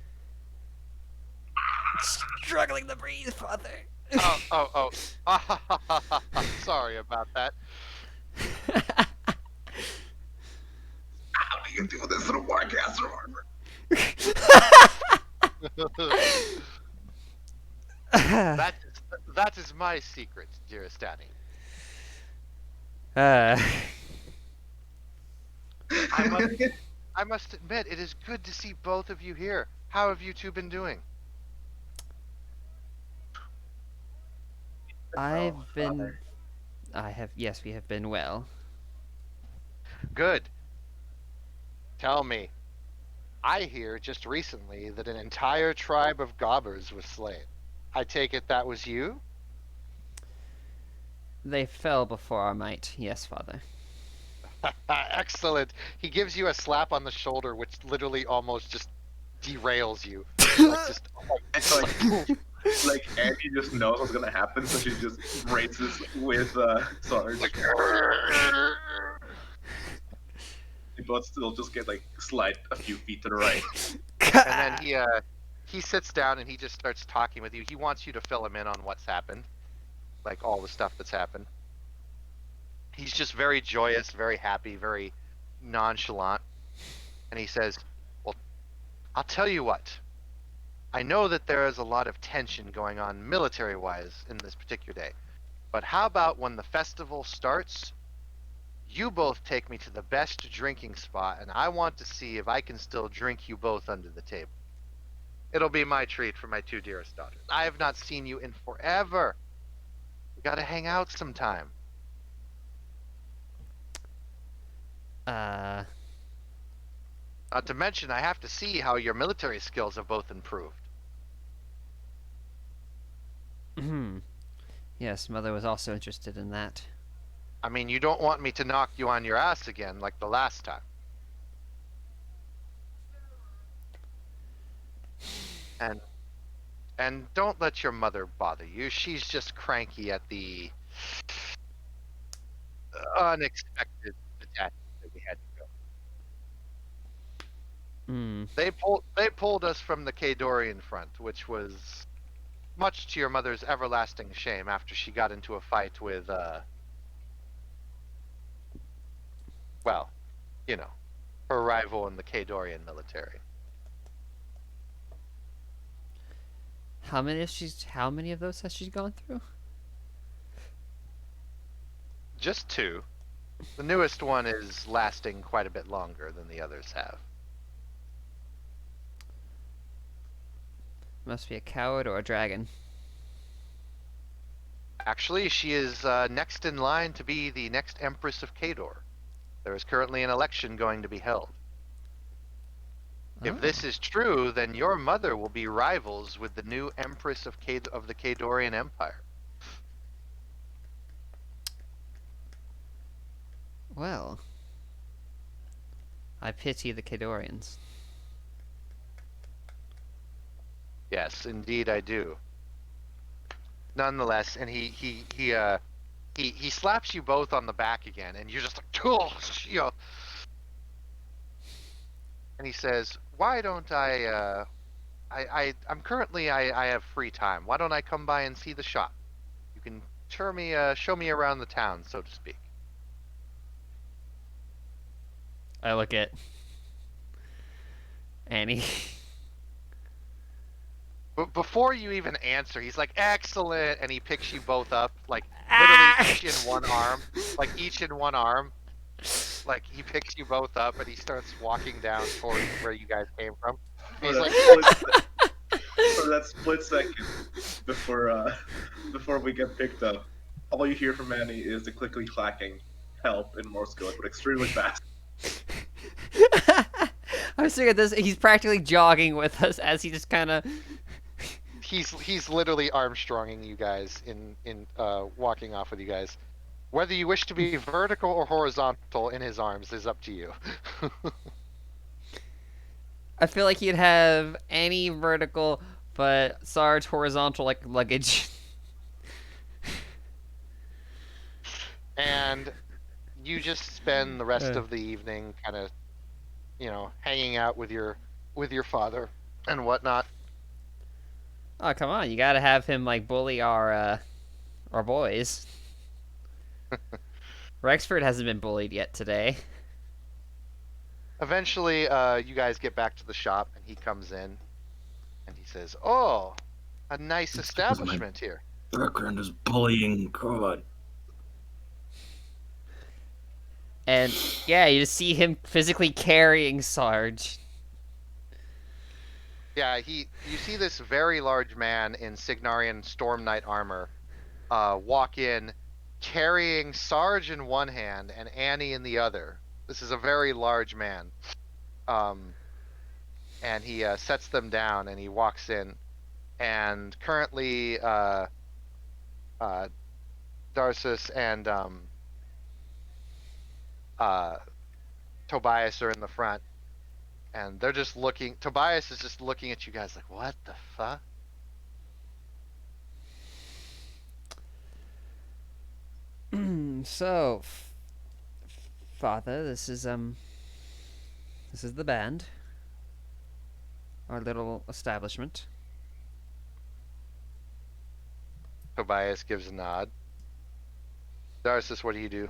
Struggling to breathe, father. Oh. Sorry about that. How do you do this in a podcast, Armor? That is my secret, dearest Annie. I must admit, it is good to see both of you here. How have you two been doing? Yes, we have been well. Good. Tell me, I hear just recently that an entire tribe of gobbers was slain. I take it that was you? They fell before our might, yes, father. Excellent. He gives you a slap on the shoulder, which literally almost just derails you. Like just, It's like Annie just knows what's gonna happen, so she just races with Sarge. They both still just get like slide a few feet to the right. and then he sits down and he just starts talking with you. He wants you to fill him in on what's happened, like all the stuff that's happened. He's just very joyous, very happy, very nonchalant, and he says, "Well, I'll tell you what. I know that there is a lot of tension going on military-wise in this particular day, but how about when the festival starts, you both take me to the best drinking spot, and I want to see if I can still drink you both under the table. It'll be my treat for my two dearest daughters. I have not seen you in forever. We gotta hang out sometime." Uh, Not to mention, I have to see how your military skills have both improved. yes, Mother was also interested in that. I mean, you don't want me to knock you on your ass again like the last time. And don't let your mother bother you. She's just cranky at the unexpected attack that we had to go. Hmm. They pulled us from the Kadorian front, which was much to your mother's everlasting shame after she got into a fight with well, you know, her rival in the Kadorian military. How many of those has she gone through? Just two. The newest one is lasting quite a bit longer than the others have. Must be a coward or a dragon. Actually, she is next in line to be the next Empress of Kador. There is currently an election going to be held. If this is true, then your mother will be rivals with the new Empress of the Kadorian Empire. Well, I pity the Kadorians. Yes, indeed I do. Nonetheless, and he slaps you both on the back again, and you're just like, "Oh," you know. And he says, "Why don't I'm currently I have free time. Why don't I come by and see the shop? You can show me around the town, so to speak." I look at Annie. But before you even answer, he's like, "Excellent," and he picks you both up, like literally each in one arm, like he picks you both up and he starts walking down towards where you guys came from. For He's that, like, for that split second before we get picked up, all you hear from Annie is the clickly clacking help in Morse code, but extremely fast. I was thinking this. He's practically jogging with us as he just kind of. he's literally Armstronging you guys in walking off with you guys. Whether you wish to be vertical or horizontal in his arms is up to you. I feel like he'd have any vertical, but Sarge horizontal like luggage. And you just spend the rest of the evening kind of, hanging out with your father and whatnot. Oh come on, you gotta have him like bully our boys. Rexford hasn't been bullied yet today. Eventually, you guys get back to the shop, and he comes in, and he says, "Oh, a nice It's because my establishment here." background is bullying. God. And yeah, you just see him physically carrying Sarge. Yeah, you see this very large man in Signarian Storm Knight armor walk in, carrying Sarge in one hand and Annie in the other. This is a very large man. And he sets them down and he walks in. And currently, Darcis and Tobias are in the front. And they're just looking. Tobias is just looking at you guys like, "What the fuck?" So, Father, this is the band. Our little establishment. Tobias gives a nod. Darcis, what do you do?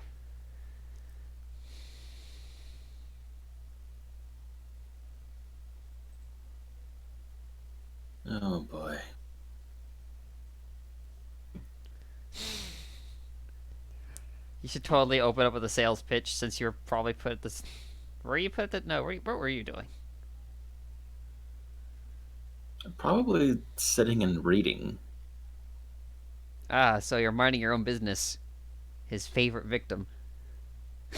should totally open up with a sales pitch since you're probably put at this. Where you put that? No, what were you doing? Probably sitting and reading. Ah, so you're minding your own business. His favorite victim. I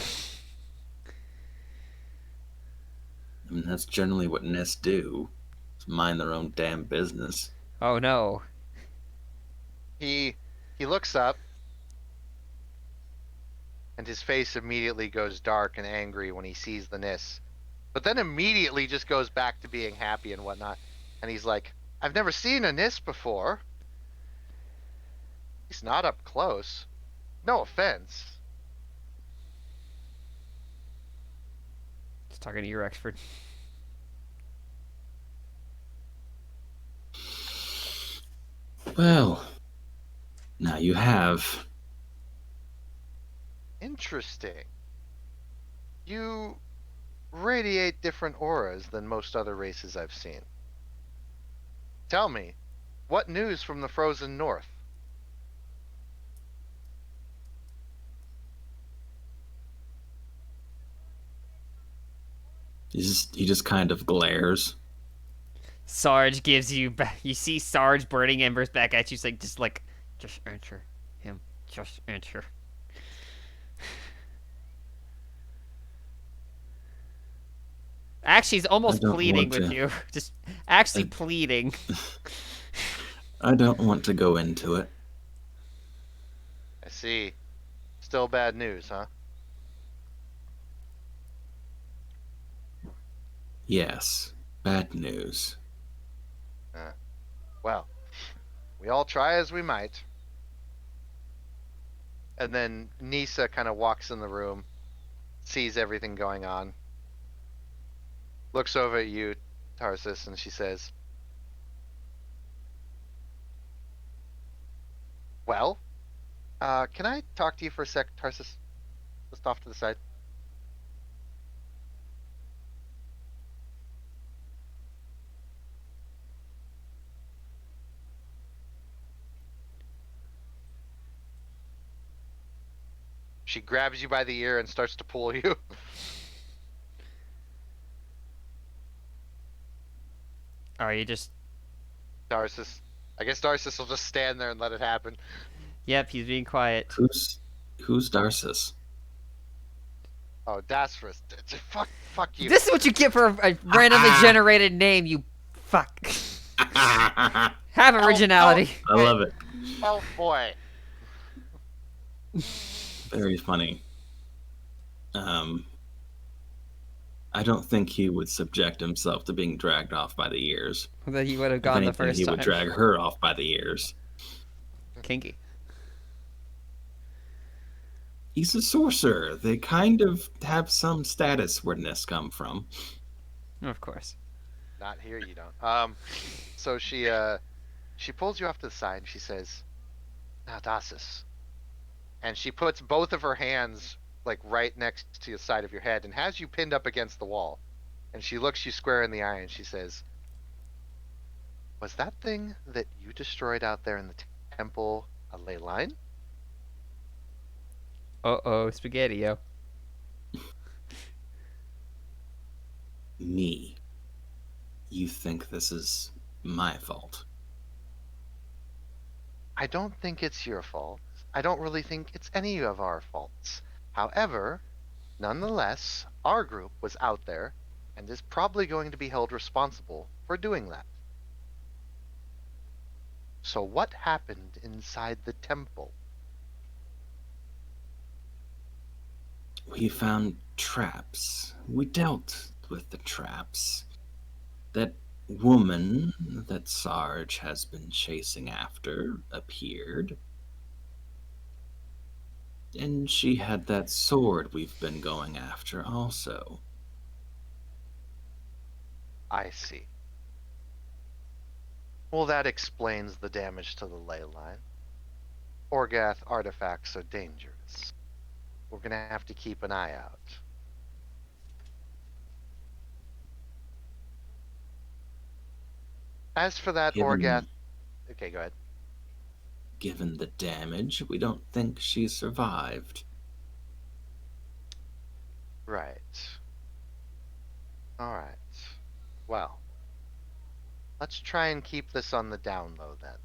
mean, that's generally what nests do. Is mind their own damn business. Oh no. He looks up, and his face immediately goes dark and angry when he sees the Nis, but then immediately just goes back to being happy and whatnot. And he's like, "I've never seen a Nis before. He's not up close. No offense." Just talking to your expert. Well, now you have. Interesting. You radiate different auras than most other races I've seen. Tell me, what news from the frozen north? He just kind of glares. Sarge gives you back. You see Sarge burning embers back at you. He's like, just enter him. Just enter. Actually, he's almost I don't pleading want with to. you. Just actually pleading. I don't want to go into it. I see. Still bad news, huh? Yes, bad news. Well, we all try as we might. And then Nisa kind of walks in the room, sees everything going on, looks over at you, Tarsus, and she says, "Well, can I talk to you for a sec, Tarsus? Just off to the side." She grabs you by the ear and starts to pull you. Are you just? Tarsus. I guess Tarsus will just stand there and let it happen. Yep, he's being quiet. Who's Darcis? Oh, Dasrus. Fuck you. This is what you get for a randomly generated name. You fuck. I Have originality. love it. Oh boy. Very funny. I don't think he would subject himself to being dragged off by the ears. That he would have If gone the anything, first he time. would drag her off by the ears. Kinky. He's a sorcerer. They kind of have some status where Nis come from. Of course. Not here, you don't. So she pulls you off to the side and she says, "Now, Dasis." And she puts both of her hands like right next to the side of your head and has you pinned up against the wall. And she looks you square in the eye and she says, "Was that thing that you destroyed out there in the temple a ley line?" Uh-oh, spaghetti-o. Me. You think this is my fault? I don't think it's your fault. I don't really think it's any of our faults. However, nonetheless, our group was out there and is probably going to be held responsible for doing that. So what happened inside the temple? We found traps. We dealt with the traps. That woman that Sarge has been chasing after appeared. And she had that sword we've been going after also. I see. Well, that explains the damage to the ley line. Orgath artifacts are dangerous. We're gonna have to keep an eye out. As for that Orgath... Okay, go ahead. Given the damage, we don't think she survived. Right. Alright. Well, let's try and keep this on the down low then.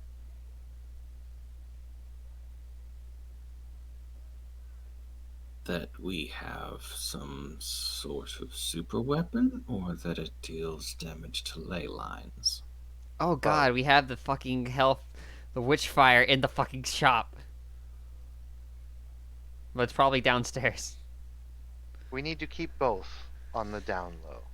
That we have some sort of super weapon, or that it deals damage to ley lines? Oh god, we have the fucking health, the witchfire in the fucking shop. But it's probably downstairs. We need to keep both on the down low.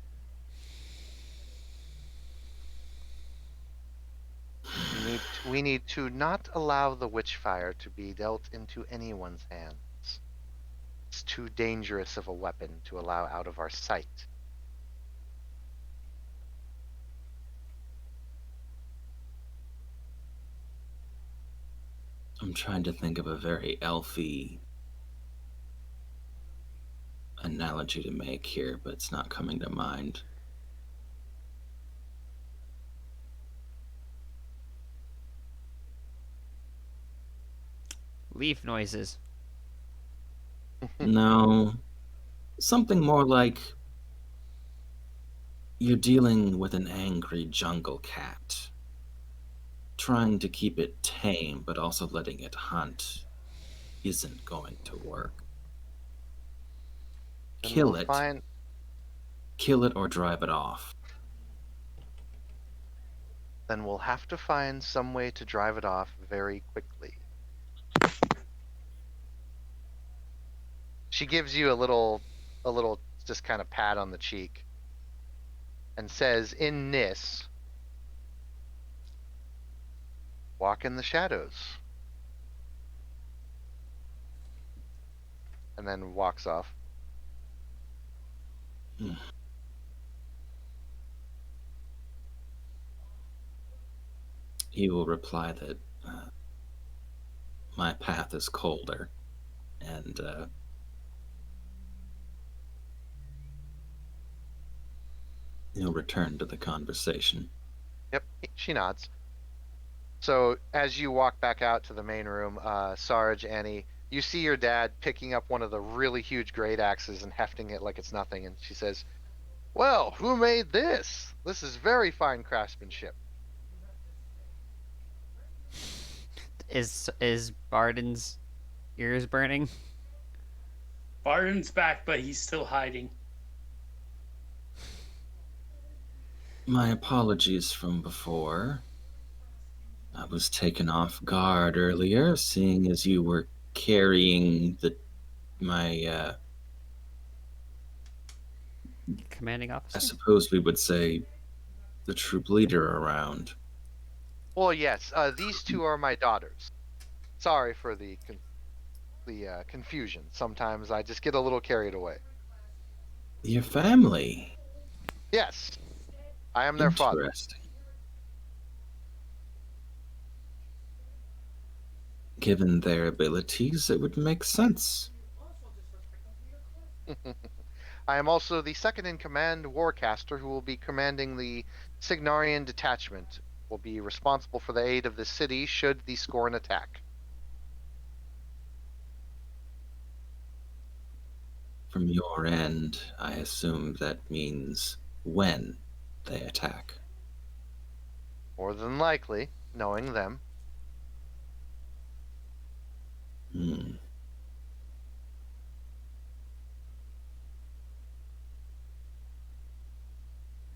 We need to not allow the witchfire to be dealt into anyone's hands. It's too dangerous of a weapon to allow out of our sight. I'm trying to think of a very elfy analogy to make here, but it's not coming to mind. Leaf noises. No, something more like you're dealing with an angry jungle cat, trying to keep it tame, but also letting it hunt isn't going to work. Then Kill we'll it. find- Kill it or drive it off. Then we'll have to find some way to drive it off very quickly. She gives you a little just kind of pat on the cheek and says in Nis, walk in the shadows. And then walks off. He will reply that my path is colder, and he'll return to the conversation. Yep, she nods. So as you walk back out to the main room, Sarge, Annie, you see your dad picking up one of the really huge great axes and hefting it like it's nothing, and she says, "Well, who made this? This is very fine craftsmanship." Is Barden's ears burning? Barden's back, but he's still hiding. My apologies from before. I was taken off guard earlier, seeing as you were carrying my Commanding I officer? suppose we would say the troop leader around. Well, yes, these two are my daughters. Sorry for the confusion. Sometimes I just get a little carried away. Your family. Yes, I am their father. Interesting. Given their abilities, it would make sense. I am also the second in command warcaster who will be commanding the Signarian detachment. Will be responsible for the aid of the city should the Scorn attack. From your end, I assume that means when they attack. More than likely, knowing them.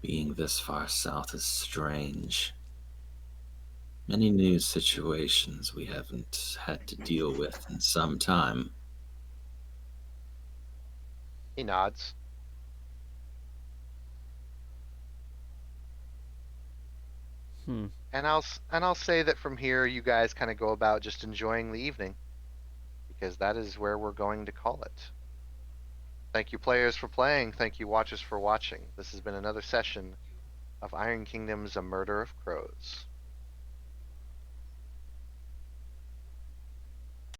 Being this far south is strange. Many new situations we haven't had to deal with in some time. He nods. And I'll say that from here you guys kind of go about just enjoying the evening, because that is where we're going to call it. Thank you players for playing, thank you watchers for watching. This has been another session of Iron Kingdom's A Murder of Crows.